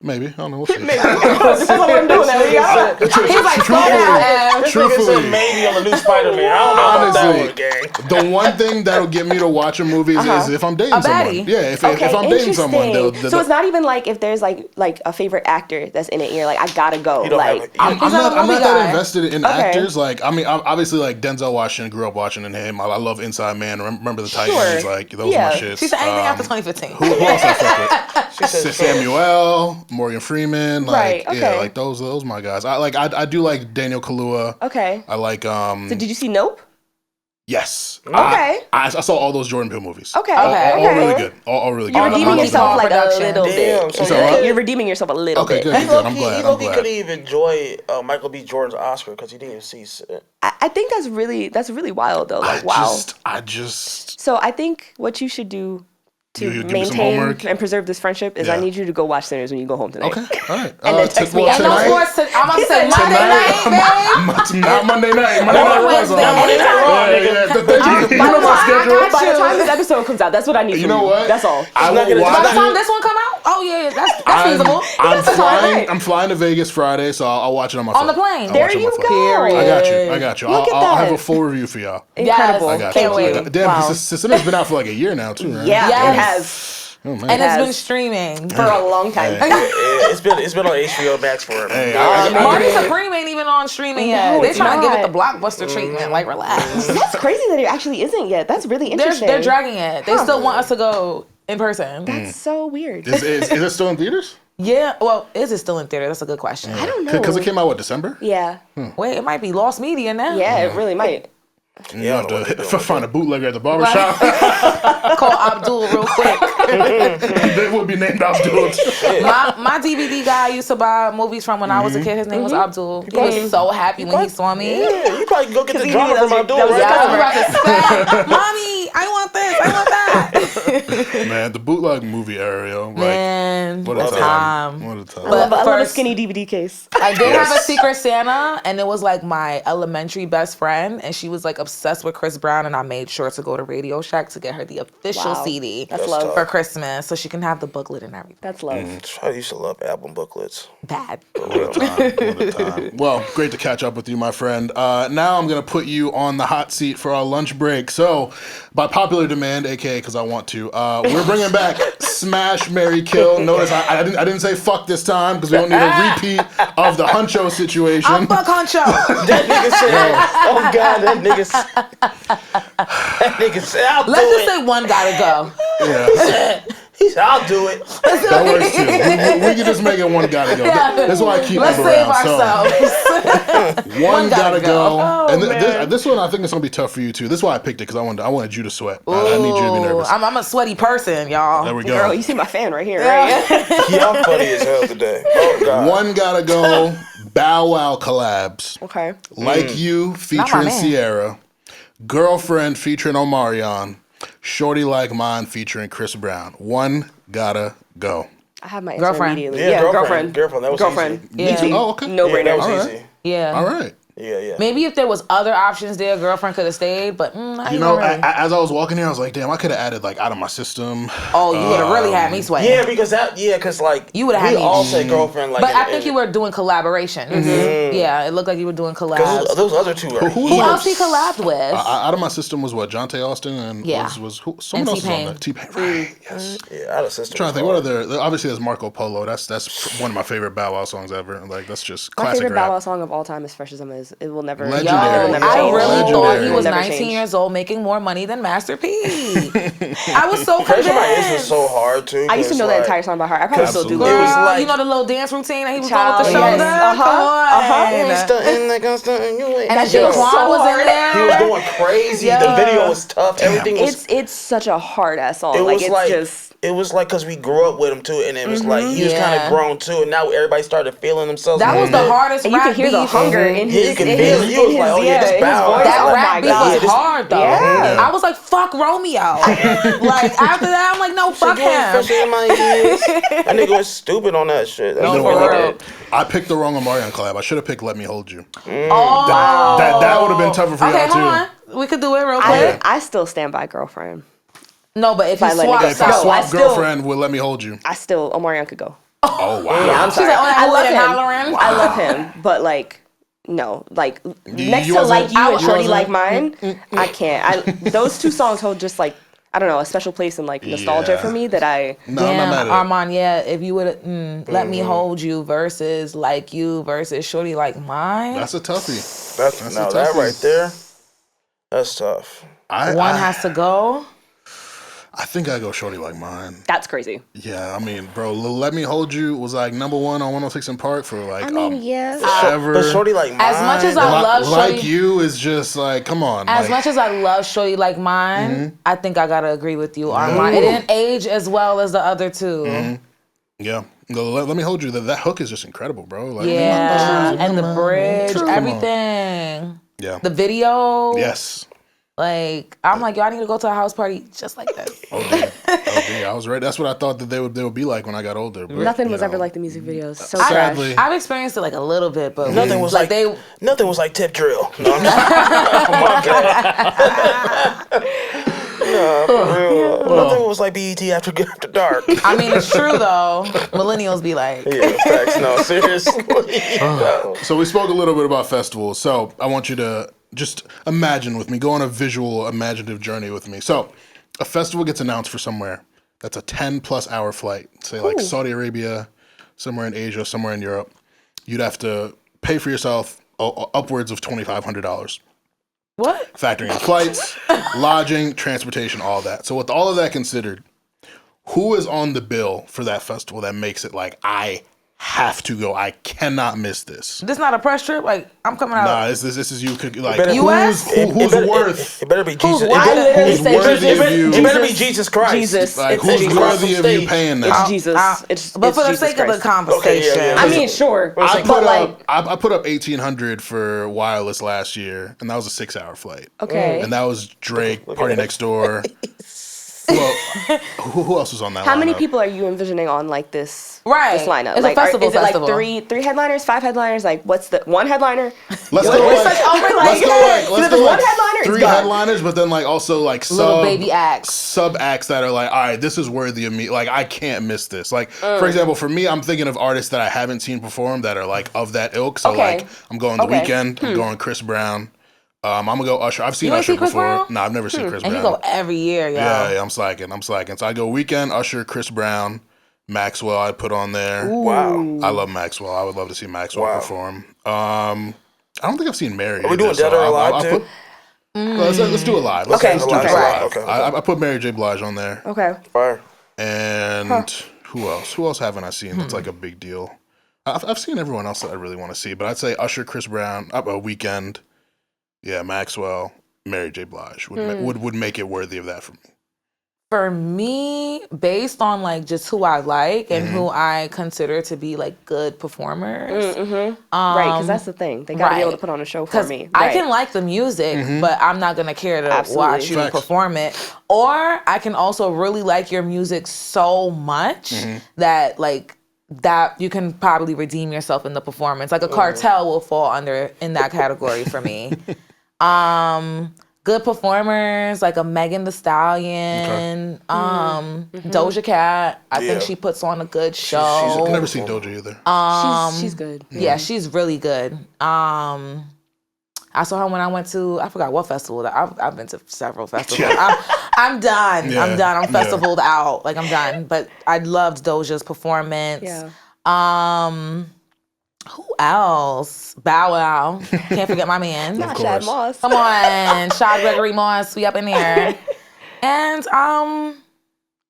S1: Maybe. I don't know. We'll see.
S5: That's what I'm doing.
S3: He's like, slow down.
S4: This nigga said maybe on the new Spider-Man. I don't know about that one, gang.
S1: The one thing that'll get me to watch a movie is if I'm dating someone.
S3: baddie.
S1: Yeah, if I'm dating someone.
S5: So it's not even like if there's like a favorite actor that's in it, and you're like, I gotta go.
S1: I'm
S3: He's not a
S1: not
S3: movie
S1: that
S3: guy.
S1: invested in actors. Like, I mean, obviously, like Denzel Washington, grew up watching him. I love Inside Man. Remember the Titans? Like, those are my shits.
S3: She said anything after 2015.
S1: Who else I fuck with? Samuel, Morgan Freeman. Like,
S5: Right, okay.
S1: Yeah, like those my guys. I do like Daniel Kaluuya.
S5: Okay.
S1: I like
S5: So did you see Nope?
S1: Yes.
S5: Okay.
S1: I saw all those Jordan Peele movies.
S5: Okay.
S1: All really good. All really good.
S5: You're redeeming yourself like
S3: production.
S5: a little
S4: Damn,
S5: bit.
S4: so
S5: You're redeeming yourself a little
S1: Okay,
S5: bit.
S1: good. I'm glad.
S4: He couldn't even enjoy Michael B. Jordan's Oscar because he didn't even see it.
S5: I think that's really wild though. Like, wow.
S1: I just.
S5: So I think what you should do to
S1: You give me some
S5: maintain
S1: homework?
S5: and preserve this friendship is I
S1: Yeah.
S5: need you to go watch Sinners when you go home tonight.
S1: Okay. All right.
S5: And then text me
S3: Ain't no sports. I'm about to say Monday night, babe.
S1: Not Monday night. Monday night Raw.
S3: Wednesday. Monday night
S4: Raw,
S1: Thank you. You know my schedule.
S5: By the time this episode comes out, that's what I need.
S1: You know what?
S5: That's all.
S1: I will
S3: By the
S1: watch
S3: time
S1: it.
S3: this one come out, oh yeah, that's feasible.
S1: I'm flying to Vegas Friday, so I'll watch it on my phone.
S3: On the plane.
S1: I'll
S5: There
S1: watch it on
S5: you
S1: my phone.
S5: go.
S1: I got you.
S5: Look at
S1: I'll have
S5: that.
S1: a full review for y'all.
S5: Incredible.
S1: I got
S3: Can't
S1: you.
S3: wait.
S1: Damn,
S5: Wow.
S1: Sinner's been out for like a year now too, right?
S5: Yeah,
S3: Yes.
S5: it has
S1: Oh, man.
S3: And it's been
S5: Yes.
S3: streaming.
S5: for a long time.
S4: It's been on HBO Max for
S1: Hey,
S3: Marty Supreme ain't even on streaming yet.
S5: No,
S3: They
S5: it's
S3: trying to give it
S5: not.
S3: the blockbuster treatment. Like, relax.
S5: That's crazy that it actually isn't yet. That's really interesting.
S3: They're dragging it. They still want us to go in person.
S5: That's so weird.
S1: Is it still in theaters?
S3: Yeah. Well, is it still in theater? That's a good question.
S5: I don't know.
S1: Because it came out, December?
S5: Yeah.
S3: Wait, it might be lost media now.
S5: Yeah, it really might.
S1: You have to find a bootlegger at the barbershop.
S3: Call Abdul real quick.
S1: They would be named Abdul.
S3: My DVD guy I used to buy movies from when I was a kid. His name was Abdul. He was so happy when he saw me.
S4: Yeah, you probably go get the
S5: he
S4: drama
S5: knew
S4: from
S5: that
S4: Abdul
S5: was-
S4: right
S3: Yeah,
S4: now.
S3: we about to smack. Mommy, I want this. I want that.
S1: Man, the bootleg movie era, yo. Like,
S3: Man,
S1: what a
S3: time.
S1: What a time.
S5: I love a
S3: first-
S5: skinny DVD case.
S3: I did have a Secret Santa, and it was like my elementary best friend, and she was like obsessed with Chris Brown, and I made sure to go to Radio Shack to get her the official
S5: Wow.
S3: CD
S5: That's love.
S3: for Christmas, so she can have the booklet and everything.
S5: That's love.
S4: I used to love album booklets.
S3: Bad.
S1: What a time. Well, great to catch up with you, my friend. Now I'm going to put you on the hot seat for our lunch break. So, by popular demand, aka because I want to, we're bringing back Smash, Marry, Kill. Notice I didn't say fuck this time because we don't need a repeat of the Huncho situation.
S3: I'm fuck Huncho.
S4: That nigga said, oh God, that nigga said, I'll do
S3: Let's just
S4: it.
S3: say one gotta go.
S1: Yeah,
S4: He said, I'll do it.
S1: that works too. We can just make it one gotta go. That's why I keep
S3: Let's
S1: them
S3: save
S1: around.
S3: ourselves.
S1: So, one gotta go.
S5: Oh,
S1: And
S5: man.
S1: this one I think is gonna be tough for you too. This is why I picked it because I wanted you to sweat. I need you to be nervous.
S3: I'm a sweaty person, y'all.
S1: There we go.
S5: Girl, you see my fan right here, right?
S4: Yeah, I'm funny as hell today. Oh God.
S1: One gotta go. Bow Wow collabs.
S5: Okay.
S1: Like You featuring
S3: man.
S1: Sierra. Girlfriend featuring Omarion. Shorty Like Mine featuring Chris Brown. One gotta go.
S5: I have my answer
S3: Girlfriend.
S5: immediately.
S4: Yeah,
S5: girlfriend.
S4: girlfriend, that was
S5: girlfriend.
S3: Yeah.
S5: Easy.
S1: Oh, okay.
S5: No
S4: Yeah,
S5: brainer.
S4: that was
S1: All right.
S4: easy.
S3: Yeah.
S1: All right.
S4: Yeah.
S3: Maybe if there was other options there, girlfriend could have stayed, but I
S1: You know,
S3: really.
S1: as I was walking here, I was like, damn, I could have added like Out of My System.
S3: Oh, you would have really had me sweating.
S4: Yeah, because like
S3: You would've had
S4: we
S3: me-
S4: all said girlfriend like.
S3: But I think you were doing collaboration. Yeah, it looked like you were doing collabs.
S4: Those other two are.
S1: Who
S3: Who else he collabed with?
S1: Out of My System was what? Jonte Austin and
S3: Yeah.
S1: was who? Someone
S3: And
S1: else was on
S3: T-Pain.
S1: that. T-Pain. Right. Yes.
S4: Yeah, out of system.
S1: I'm trying to think. What other? Obviously, there's Marco Polo. That's one of my favorite Bow Wow songs ever. Like that's just
S5: My
S1: classic
S5: favorite
S1: rap.
S5: Bow Wow song of all time is Fresh as I'm It will never.
S1: Legendary.
S5: It will never
S3: I
S5: change.
S3: really
S1: Legendary.
S3: thought he was
S5: Never
S3: 19
S5: change.
S3: years old making more money than Master P. I was so
S4: Crazy My Age was
S3: convinced.
S4: so hard too.
S5: I used to know that entire song by heart. I probably still do.
S1: Absolutely.
S3: Girl,
S4: It was like-
S3: you know the little dance routine that he was
S5: Child,
S3: doing with the shoulder?
S5: yes.
S3: Come on. And
S5: That
S3: then
S5: shit was
S3: Jaquan
S5: so
S3: was in
S5: hard.
S3: there.
S4: He was going crazy.
S3: Yeah.
S4: The video was tough. Everything was.
S5: It's such a hard ass song.
S4: It
S5: Like
S4: was
S5: it's
S4: like
S5: just.
S4: it was like because we grew up with him too, and it was like he was kind
S3: Yeah.
S4: of grown too, and now everybody started feeling themselves.
S3: That
S4: a
S3: was
S4: little
S3: the
S4: bit.
S3: hardest
S5: And you
S3: rap
S5: can hear the
S3: beef.
S5: hunger in
S4: Yeah,
S5: his.
S4: you can
S5: in
S4: feel
S5: his-
S4: it. You was
S5: in
S4: like,
S5: his-
S4: oh, yeah, this
S5: his
S4: bow.
S5: voice.
S3: That
S5: Oh
S3: rap
S5: my
S3: beat
S5: God.
S3: was hard though.
S5: Yeah.
S3: I was like, fuck Romeo. Like after that, I'm like, no, fuck
S4: Going
S3: him.
S4: fresh in my ears. That nigga was stupid on that shit. That's
S3: No,
S4: what
S3: for
S4: he
S3: real.
S4: did.
S1: I picked the wrong Omarion collab. I should have picked Let Me Hold You.
S3: Oh,
S1: That would have been tougher for
S3: okay,
S1: y'all too.
S3: hold on. We could do it real quick.
S5: I still stand by girlfriend.
S3: No, but if you
S5: By letting
S3: swap
S5: go.
S1: If I
S5: No,
S3: sides.
S1: swap
S5: I still-
S1: girlfriend with Let Me Hold You.
S5: I still Omarion could go.
S1: Oh wow.
S5: Yeah, I'm
S3: She's
S5: sorry.
S3: like, oh, that
S5: I love
S3: hood and
S5: him.
S3: hollering.
S5: I love him, but like, no, like next to
S1: wasn't-
S5: Like You
S3: I
S5: and Shorty
S1: wasn't-
S5: Like Mine, I can't. Those two songs hold just like I don't know a special place in like nostalgia
S1: Yeah.
S5: for me that I.
S1: No, I'm not mad
S3: Damn,
S1: at it.
S3: Armon, yeah, if you would Let Me Hold You versus Like You versus Shorty Like Mine,
S1: That's a toughie.
S4: That's
S1: a
S4: now
S1: toughie.
S4: that right there. That's tough.
S3: one has to go.
S1: I think I go Shorty Like Mine.
S5: That's crazy.
S1: Yeah, I mean, bro, Let Me Hold You was like #1 on 106 in Park for like
S5: yeah.
S1: forever.
S4: But Shorty Like Mine.
S3: As much as I love
S1: Like
S3: Shorty,
S1: You is just like, come on.
S3: as
S1: like,
S3: much as I love Shorty Like Mine, I think I gotta agree with you, Armon. It didn't age as well as the other two.
S1: yeah. Let Me Hold You. That hook is just incredible, bro. Like,
S3: Yeah, and the bridge,
S1: Come on.
S3: everything,
S1: Yeah.
S3: the video.
S1: Yes.
S3: Like I'm like, y'all need to go to a house party just like this.
S1: OD. I was right. That's what I thought that they would be like when I got older. But,
S5: Nothing
S1: you
S5: was
S1: know.
S5: ever like the music videos. So
S1: Sadly.
S5: trash.
S3: I've experienced it like a little bit, but
S4: Nothing was like
S3: they.
S4: Nothing was like Tip Drill. No, I'm just, oh my god. No, for real. Nothing was like BET after dark.
S3: I mean, it's true though. Millennials be like,
S4: Yeah, facts. No, seriously. No.
S1: So we spoke a little bit about festivals. So I want you to just imagine with me, go on a visual, imaginative journey with me. So a festival gets announced for somewhere. That's a 10+ hour flight. Say like Saudi Arabia, somewhere in Asia, somewhere in Europe. You'd have to pay for yourself upwards of $2,500.
S3: what?
S1: Factoring in flights, lodging, transportation, all that. So with all of that considered, who is on the bill for that festival that makes it like, I have to go. I cannot miss this.
S3: This not a press trip. Like I'm coming out.
S1: Nah, this is you could like
S4: better-
S3: US?
S1: who's worth
S4: It better be Jesus. It
S5: I
S4: better,
S5: literally
S1: who's
S5: said
S1: worthy
S5: Jesus.
S1: of you?
S4: it better be Jesus Christ.
S5: Jesus.
S1: like
S5: It's
S1: who's
S5: Jesus.
S1: worthy of you paying that?
S5: It's Jesus.
S3: But for the
S5: Jesus
S3: sake of the
S5: Christ.
S3: conversation,
S4: Okay, yeah.
S5: I mean, sure,
S1: I
S5: but like,
S1: I put up $1,800 for wireless last year, and that was a 6-hour flight.
S5: okay.
S1: And that was Drake, Party Next Door. Well, who else was on that?
S5: How many
S1: lineup?
S5: people are you envisioning on like this?
S3: Right.
S5: This lineup.
S3: It's a
S5: like,
S3: festival
S5: is it
S3: festival.
S5: like three headliners, 5 headliners? Like, what's the one headliner?
S1: Let's
S5: We're
S1: go like,
S5: such over,
S1: let's go like, let's
S5: there's
S1: go
S5: one
S1: like
S5: headliner, it's
S1: 3
S5: gone.
S1: headliners, but then like also like
S3: little baby acts.
S1: sub acts that are like, all right, this is worthy of me. Like I can't miss this. Like for example, for me, I'm thinking of artists that I haven't seen perform that are like of that ilk. So
S5: Okay.
S1: like I'm going The
S5: Okay.
S1: Weeknd, I'm going Chris Brown. I'm gonna go Usher. I've seen
S3: You ain't
S1: Usher
S3: see Chris
S1: before.
S3: Brown?
S1: No, I've never seen Chris
S3: And
S1: Brown.
S3: he go every year, yo.
S1: Yeah, I'm slacking. So I go Weeknd, Usher, Chris Brown, Maxwell. I put on there.
S4: Wow.
S1: I love Maxwell. I would love to see Maxwell
S4: Wow.
S1: perform. I don't think I've seen Mary.
S4: Are we doing Dead or Alive too?
S1: Let's do it live. Let's
S5: Okay,
S1: do it
S5: okay.
S1: live.
S4: Okay.
S1: I put Mary J. Blige on there.
S5: Okay.
S4: Fire.
S1: And who else? Who else haven't I seen that's like a big deal? I've seen everyone else that I really want to see, but I'd say Usher, Chris Brown, Weeknd, yeah, Maxwell, Mary J. Blige would make it worthy of that for me.
S3: For me, based on like just who I like and who I consider to be like good performers,
S5: Right, because that's the thing. They got to be able to
S3: right.
S5: put on a show for
S3: because
S5: me.
S3: I
S5: Right.
S3: can like the music, but I'm not gonna care to
S5: Absolutely.
S3: watch you
S1: Facts.
S3: perform it. Or I can also really like your music so much that like that you can probably redeem yourself in the performance. Like a Cartel will fall under in that category for me. Good performers like a Megan Thee Stallion, Doja Cat. I think
S4: Yeah.
S3: she puts on a good show.
S1: I've never seen Doja either.
S5: She's good.
S3: Yeah, she's really good. I saw her when I went to, I forgot what festival. I've been to several festivals. I'm done.
S1: Yeah.
S3: I'm done. I'm festivaled out. Like I'm done. But I loved Doja's performance.
S5: Yeah.
S3: Who else? Bow Wow. Can't forget my man.
S5: Not Shad
S1: course.
S5: Moss.
S3: Come on, Shad Gregory Moss. We up in here. And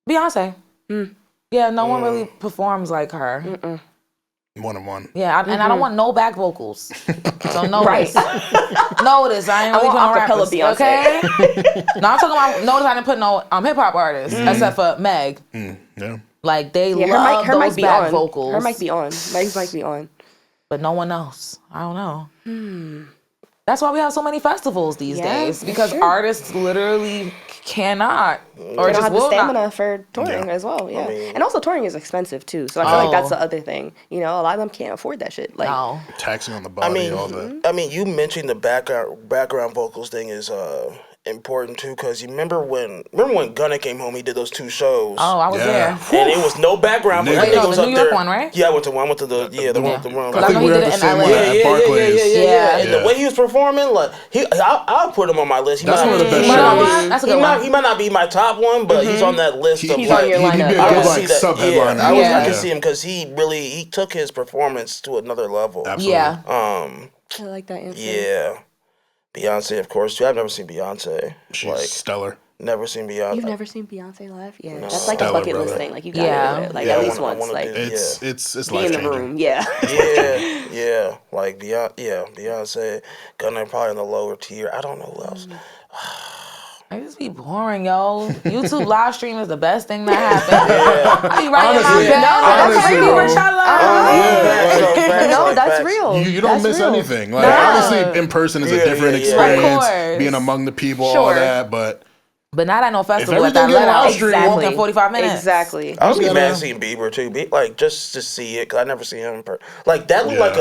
S3: Beyonce. Yeah, no one really performs like her.
S1: One.
S3: Yeah, and I don't want no back vocals. So notice.
S5: Right.
S3: Notice, I ain't really putting
S5: want
S3: rappers.
S5: acapella Beyonce.
S3: Okay? No, I'm talking about, notice I didn't put no hip hop artists, except for Meg.
S1: Yeah.
S3: Like, they
S5: Yeah,
S3: love
S5: her
S3: those
S5: mic be
S3: back
S5: on.
S3: vocals.
S5: Her mic be on. Meg's mic be on.
S3: But no one else. I don't know. That's why we have so many festivals these days, because artists literally cannot or
S5: They don't
S3: just
S5: have the
S3: will
S5: stamina
S3: not.
S5: for touring as well. Yeah,
S4: I mean-
S5: and also touring is expensive too. So I feel like that's the other thing. You know, a lot of them can't afford that shit. Like,
S3: No.
S1: Taxing on the body, all that.
S4: You mentioned the background vocals thing is important too, because you remember when Gunna came home, he did those 2 shows.
S3: Oh, I was
S1: Yeah.
S3: there.
S4: And it was no background.
S1: Wait,
S4: But
S3: no,
S4: was
S3: the
S4: up
S3: New York
S4: there.
S3: one, right?
S4: Yeah, I went to the one. The room.
S3: Because
S1: I think
S3: know
S1: we
S3: he
S1: were
S3: did
S1: at the
S3: it in
S1: same
S3: LA.
S1: one at Barclays.
S3: Yeah.
S4: And the way he was performing, like I'll put him on my list.
S1: That's one of the best
S3: You know
S1: shows.
S3: what? That's a good one.
S4: He might not be my top one, but he's on that list of
S5: He's
S4: like,
S5: on your
S1: He'd be
S5: lineup.
S1: a
S4: I
S1: good
S4: can
S1: like
S4: see that.
S1: sub-headliner.
S4: I
S3: Yeah.
S4: can see him because he took his performance to another level.
S1: Absolutely.
S3: Yeah.
S5: I like that answer.
S4: Yeah. Beyonce, of course. I've never seen Beyonce.
S1: She's stellar.
S4: Never seen Beyonce.
S5: You've never seen Beyonce live? Yeah, that's like a
S1: Stellar,
S5: bucket list
S1: brother.
S5: thing. Like you gotta do it. Like
S1: Yeah,
S5: at
S1: I
S5: least
S4: wanna- I
S5: once.
S4: wanna
S5: Like
S4: do-
S1: It's
S5: be in the
S1: life-changing.
S5: room. Yeah.
S4: Yeah. Like Beyonce, Gunna probably in the lower tier. I don't know who else.
S3: I just be boring, yo. YouTube live stream is the best thing that happened. I be writing my
S1: Honestly,
S3: bed.
S1: honestly,
S3: Like,
S1: bro.
S3: Coachella.
S5: No, that's real.
S1: You don't
S5: That's
S1: miss
S5: real.
S1: anything. Like
S3: No.
S1: obviously, in person is a different
S4: yeah.
S1: experience.
S3: Of course.
S1: Being among the people, all
S5: Sure.
S1: that. But
S3: But not at no festival at
S1: everything
S3: that
S1: get
S3: let out.
S1: live streamed-
S3: Walking 45 minutes.
S5: Exactly.
S4: I would be
S1: gotta-
S4: mad seeing Bieber too. Like just to see it, because I never see him in person. Like that looked
S1: Yeah.
S4: like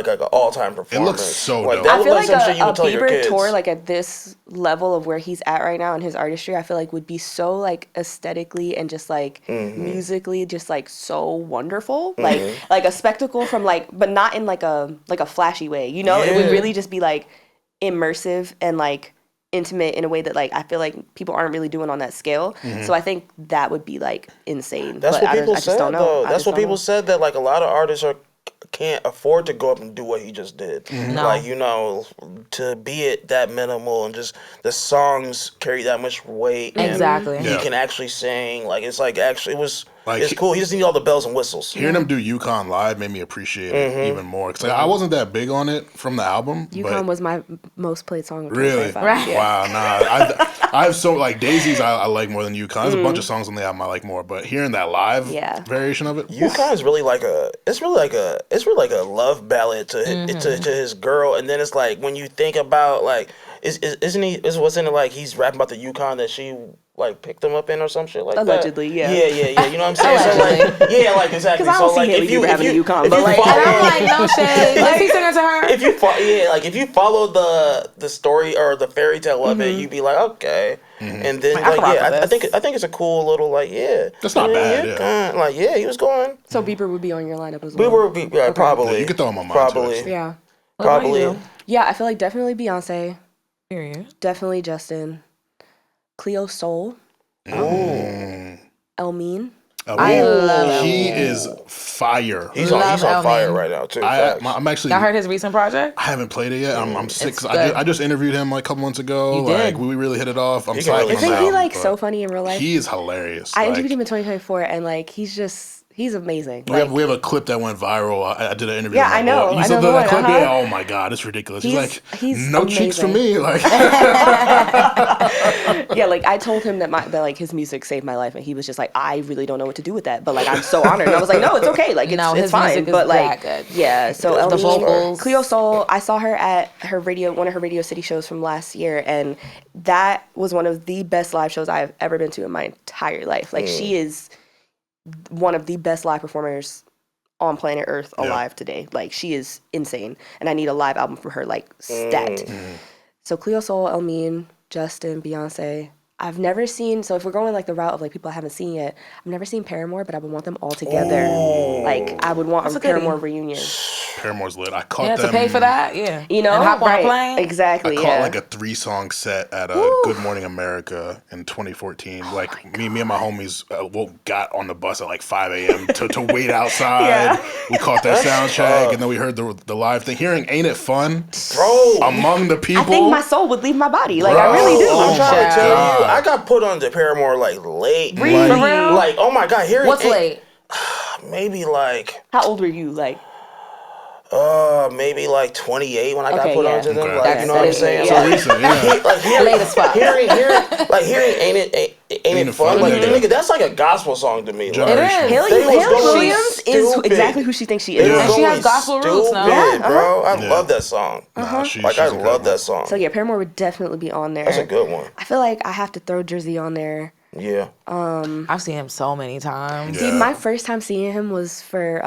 S4: an all-time performance.
S1: looks so
S4: like,
S1: dope.
S4: That
S5: I
S4: looked
S5: feel
S4: like
S5: like
S4: some shit you
S5: a
S4: would tell your
S5: Bieber
S4: kids.
S5: tour, like at this level of where he's at right now in his artistry, I feel like would be so like aesthetically and just like musically, just like so wonderful, like a spectacle from like, but not in like a flashy way. You know, it would
S4: Yeah.
S5: really just be like immersive and like intimate in a way that like I feel like people aren't really doing on that scale. So I think that would be like insane.
S4: That's
S5: but
S4: what people
S5: I just
S4: said
S5: don't know.
S4: though.
S5: I
S4: That's
S5: just
S4: what
S5: don't
S4: people
S5: know.
S4: said, that like a lot of artists can't afford to go up and do what he just did.
S3: No.
S4: Like, to be it that minimal and just the songs carry that much weight. and
S3: Exactly.
S4: He
S1: Yeah.
S4: can actually sing. Like it's like actually it's
S1: Like,
S4: cool. He just needs all the bells and whistles.
S1: hearing him do UConn live made me appreciate it even more. Because I wasn't that big on it from the album.
S5: UConn
S1: but
S5: was my most played song of
S1: really,
S5: 2025.
S3: Right.
S5: Yeah.
S1: wow, nah. I have so like Daisies. I like more than UConn. There's a bunch of songs on the album I like more, but hearing that live variation of it,
S4: UConn is really like a love ballad to his girl, and then it's like when you think about like wasn't it like he's rapping about the UConn that she like picked him up in or some shit like
S5: Allegedly,
S4: that?
S5: yeah.
S4: You know what I'm saying? So like, yeah, like exactly.
S5: 'Cause I
S4: So
S5: don't see
S4: like
S5: Haley Bieber having a UConn, but like,
S3: And I'm like, no shade. Is he singing to her?
S4: if you follow the story or the fairy tale of it, you'd be like, okay. And then
S3: Like, I can rock with
S4: I
S3: this.
S4: think it's a cool little
S1: That's not bad, yeah.
S4: UConn. Like he was going.
S5: So Bieber would be on your lineup as
S4: We
S5: well.
S4: were probably.
S1: Yeah, you could throw him on mine,
S4: probably.
S1: too.
S5: Yeah.
S3: What about
S4: Probably.
S3: you?
S5: Yeah, I feel like definitely Beyonce,
S3: Period.
S5: definitely Justin, Cleo Soul, Elmine.
S3: I love
S1: he
S3: him.
S1: is fire.
S4: He's
S3: Love
S4: on fire
S3: Elmine.
S4: right now too.
S1: I'm actually.
S3: I heard his recent project.
S1: I haven't played it yet. I'm sick. 'Cause
S3: good.
S1: I just interviewed him like a couple months ago.
S3: You
S1: Like
S3: did.
S1: we really hit it off. I'm
S4: He can
S1: psyched
S4: really
S1: on
S4: sing.
S1: the
S5: Isn't he
S1: album,
S5: like
S1: but
S5: so funny in real life?
S1: He is hilarious.
S5: I
S1: Like,
S5: interviewed him in 2024 and like he's amazing.
S1: We have a clip that went viral. I did an interview.
S5: Yeah,
S1: with my
S5: I know.
S1: boy. You
S5: I
S1: saw
S5: know
S1: the
S5: the one,
S1: clip?
S5: uh-huh.
S1: Yeah. Oh my god, it's ridiculous. He's no cheeks for
S5: amazing.
S1: me. Like
S5: Yeah, like I told him that like his music saved my life and he was just like, I really don't know what to do with that. But like I'm so honored. And I was like, no, it's okay. Like
S3: No,
S5: it's
S3: his
S5: fine.
S3: music is
S5: But like
S3: that good.
S5: yeah, so
S3: The
S5: Elmine,
S3: vocals.
S5: Cleo Soul, I saw her at one of her Radio City shows from last year, and that was one of the best live shows I've ever been to in my entire life. Like she is one of the best live performers on planet Earth alive today. Like she is insane, and I need a live album from her like stat. So Cleo Soul, Elmine, Justin, Beyonce. I've never seen, so if we're going like the route of like people I haven't seen yet, I've never seen Paramore, but I would want them all together. Like I would want
S3: That's
S5: a
S3: a goodie.
S5: Paramore reunion.
S1: Paramore's lit. I caught them.
S3: To pay for that, yeah.
S5: You know,
S3: and hop on a
S5: right.
S3: plane.
S5: Exactly,
S1: I caught like a 3-song set at Good Morning America in 2014. Like me and my homies got on the bus at like 5 a.m. to wait outside. We caught that sound check, and then we heard the live thing. Hearing "Ain't It Fun,"
S4: Bro,
S1: among the people.
S5: I think my soul would leave my body. Like, I really do.
S4: I'm trying to tell you,
S1: God.
S4: I got put on to Paramore like late.
S5: Really?
S3: For real?
S4: Like, oh my God, hearing
S3: What's late?
S4: Maybe like
S5: How old were you? Like,
S4: maybe like 28 when I got
S5: Okay,
S4: put
S5: yeah.
S4: onto them.
S1: Okay.
S4: Like, you know what I'm
S5: That is
S4: saying?
S5: late, yeah.
S4: Like,
S1: Recent, yeah.
S4: like hearing,
S3: Late as fuck.
S4: hearing, ain't it fun? Like, nigga, that's like a gospel song to me. Like,
S3: It is.
S5: Haley
S4: They was going
S5: Williams is
S4: stupid.
S5: exactly who she thinks she
S4: They
S5: is.
S4: was
S3: And she
S4: going
S3: has gospel roots now.
S4: stupid,
S5: Yeah,
S4: bro. I
S1: Yeah.
S4: love that song.
S1: Nah,
S4: Like, I
S1: she's
S4: love
S1: incredible.
S4: that song.
S5: So yeah, Paramore would definitely be on there.
S4: That's a good one.
S5: I feel like I have to throw Jersey on there.
S4: Yeah.
S3: I've seen him so many times.
S1: Yeah.
S5: See, my first time seeing him was for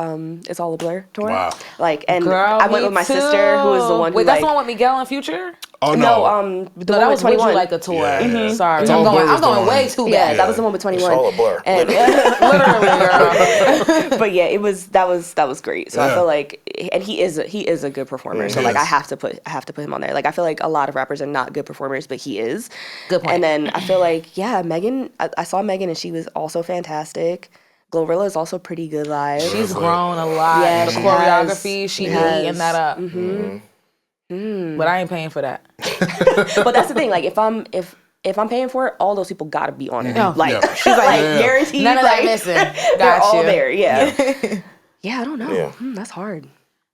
S5: It's All a Blur tour.
S1: Wow.
S5: Like, and
S3: Girl,
S5: I went
S3: me
S5: with my
S3: too.
S5: sister, who was the one who
S3: Wait,
S5: like.
S3: that's the one with Miguel and Future?
S1: Oh no.
S5: No, the
S3: No,
S5: one
S3: that
S5: with
S3: was Would
S5: 21.
S3: You Like a Tour.
S1: Yeah.
S3: Sorry,
S1: It's
S3: I'm
S1: All Blur
S3: going
S1: was the
S3: way
S1: one.
S3: too
S5: Yeah,
S3: bad.
S5: that was the one with 21.
S4: It's all a blur.
S5: And,
S3: Literally, girl.
S5: but yeah, that was great. So I
S1: Yeah.
S5: feel like, and he is a good performer. So
S1: He
S5: like
S1: is.
S5: I have to put him on there. Like I feel like a lot of rappers are not good performers, but he is.
S3: Good point.
S5: And then I feel like Megan. I saw Megan and she was also fantastic. Glorilla is also pretty good live.
S3: She's grown a lot.
S5: Yeah,
S3: The
S5: she
S3: choreography,
S5: has.
S3: she
S5: She has.
S3: eating that up. But I ain't paying for that.
S5: But that's the thing. Like if I'm paying for it, all those people gotta be on it.
S3: Yeah.
S5: Like
S1: Yeah.
S5: she's like
S1: Yeah.
S5: guaranteed.
S3: None of
S5: like,
S3: that missing.
S5: they're
S3: Got
S5: all
S3: you.
S5: there. Yeah. Yeah, I don't know.
S4: Yeah.
S5: That's hard.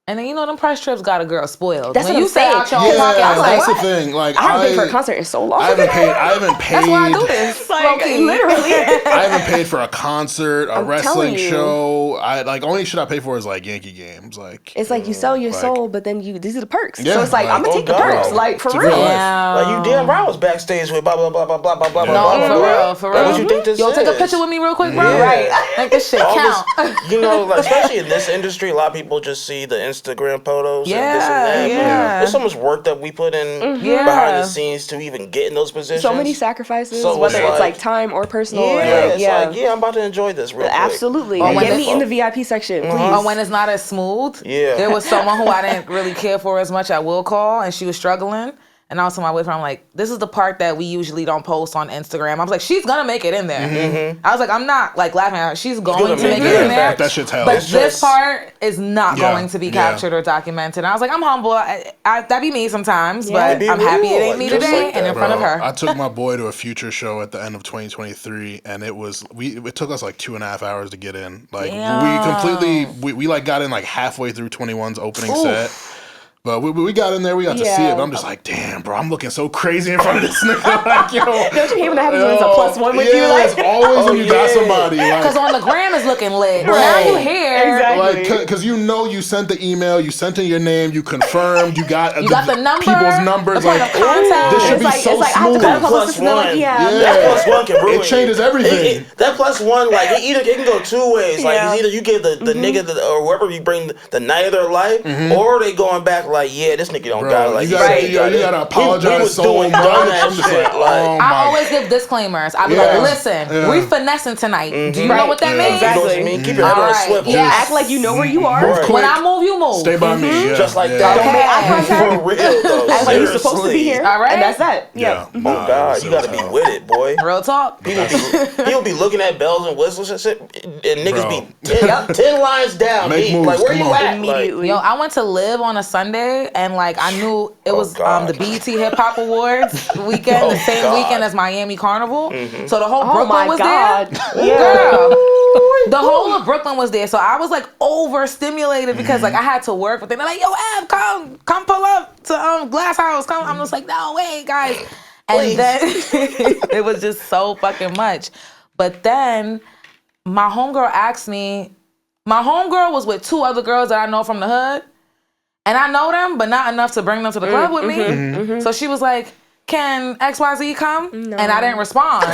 S3: And then, them price trips got a girl spoiled.
S5: That's
S3: when
S5: what
S3: you
S5: I'm
S3: say
S5: saying.
S3: out your
S1: Yeah,
S3: own pocket, I'm like,
S1: that's
S3: what?
S1: the thing. Like
S5: I haven't paid for a concert in so long.
S1: I haven't paid.
S3: That's why I do this.
S5: Like,
S3: Low-key.
S5: literally.
S1: I haven't paid for a concert, a wrestling
S5: telling you.
S1: show. Only shit I pay for is like Yankee games. Like
S5: It's like you sell your
S1: Like-
S5: soul, but then these are the perks.
S1: Yeah,
S5: So it's like
S1: like,
S5: I'm gonna take the
S4: oh, God.
S5: perks, like for
S1: It's a
S5: real.
S1: real life.
S3: Yeah.
S4: Like you damn right was backstage with blah blah blah blah blah blah blah
S1: No,
S4: blah.
S3: No,
S4: blah,
S3: for
S4: blah.
S3: real.
S4: Like, what you think this
S3: Yo,
S4: is?
S3: take a picture with me real quick, bro.
S4: Yeah.
S3: Right. Like this shit
S4: All
S3: count.
S4: this, like especially in this industry, a lot of people just see the Instagram photos and this and that.
S3: Yeah.
S4: There's so much work that we put in
S3: Yeah.
S4: behind the scenes to even get in those positions.
S5: So many sacrifices,
S4: So
S5: whether
S4: it's
S5: it's
S4: like-
S5: like time or personal.
S4: Yeah,
S5: or like,
S4: it's like, I'm about to enjoy this real quick.
S5: Absolutely.
S3: Or
S5: And
S3: when
S5: get
S3: they-
S5: me in the VIP section, please.
S3: Or when it's not as smooth.
S4: Yeah.
S3: There was someone who I didn't really care for as much at will call, and she was struggling. And I was telling my boyfriend, I'm like, this is the part that we usually don't post on Instagram. I was like, she's gonna make it in there. I was like, I'm not like laughing at her. She's going
S4: gonna
S3: to make
S4: make
S3: it
S4: it
S3: in
S4: in
S3: there.
S4: fact.
S1: that shit's hell.
S3: But
S4: It's
S3: this
S4: just-
S3: part is not
S1: Yeah,
S3: going to be
S1: yeah.
S3: captured or documented. And I was like, I'm humble. That be me sometimes,
S5: Yeah.
S3: but
S4: Be
S3: I'm happy it
S4: real,
S3: ain't
S4: like,
S3: me
S4: just
S3: today
S4: like
S3: and
S4: that,
S3: in front of her.
S1: I took my boy to a Future show at the end of 2023, and it took us like 2.5 hours to get in. Like we like got in like halfway through 21's opening set. But we got in there, we got to see it, but I'm just like, damn, bro, I'm looking so crazy in front of this nigga. Like, yo.
S5: Don't you hate when that happens when it's a plus one with you?
S1: Yes,
S5: Like,
S1: always when you got
S4: yeah.
S1: somebody.
S3: Because
S1: Like,
S3: on the gram is looking lit. Now
S5: Right.
S3: you here.
S5: Exactly.
S1: because you sent the email, you sent in your name, you confirmed, you got
S3: You got the number,
S1: people's numbers.
S3: the point
S1: Like,
S3: of contact.
S1: this should
S5: it's
S1: be
S5: like,
S1: so
S5: it's like I have to
S1: smooth.
S5: call the
S4: Plus
S5: publicist and they're like,
S4: one.
S5: yeah.
S1: Yeah.
S4: That plus one can ruin
S1: It changes everything.
S4: That plus one, like it can go two ways. Like
S5: Yeah.
S4: it's either you give the nigga or whoever you bring the night of their life, or they going back like, yeah, this nigga don't
S1: Bro,
S4: got it. Like
S1: you gotta,
S5: Right.
S1: you gotta apologize
S4: was
S1: so
S4: doing
S1: much.
S4: dumbass
S1: I'm just
S4: shit,
S1: like,
S4: like-
S1: oh
S3: I
S1: my.
S3: always give disclaimers. I be
S1: Yeah.
S3: like, listen,
S1: Yeah.
S3: we finessing tonight. Do you know
S5: Right.
S3: what that
S1: Yeah.
S3: means?
S4: You know what I
S5: Exactly.
S4: mean? Keep your head on a
S3: Alright.
S4: swivel.
S3: Yeah.
S5: Act like you know where you are.
S4: Right.
S3: When I move, you move.
S1: Stay by me. Yeah,
S4: Just like
S1: yeah.
S4: that.
S5: Don't make eye contact.
S4: For real though.
S5: Act like you're supposed to be
S4: Seriously.
S5: here.
S3: All right.
S5: And that's that.
S1: Yeah.
S5: Yeah.
S4: Oh God, you gotta be with it, boy.
S3: Real talk.
S4: He'll be looking at bells and whistles and shit, and niggas
S1: Bro.
S4: be 10 lines down.
S1: Make
S4: deep.
S1: moves,
S4: Like, where
S1: come
S4: you
S1: on.
S4: at?
S5: Immediately.
S3: Yo, I went to Live on a Sunday, and like I knew it was
S4: God.
S3: the BET Hip Hop Awards weekend, the same
S4: God.
S3: weekend as Miami Carnival. So the whole
S5: Oh
S3: Brooklyn
S5: my
S3: was
S5: God.
S3: there.
S5: Yeah.
S3: Girl, the whole of Brooklyn was there. So I was like overstimulated because like I had to work, but then they're like, "Yo, Ab, come pull up to Glass House." Come. I'm just like, "No way, guys." And then it was just so fucking much. But then my homegirl asked me. My homegirl was with two other girls that I know from the hood. And I know them, but not enough to bring them to the club with me. So she was like, can XYZ come?
S5: No.
S3: And I didn't respond.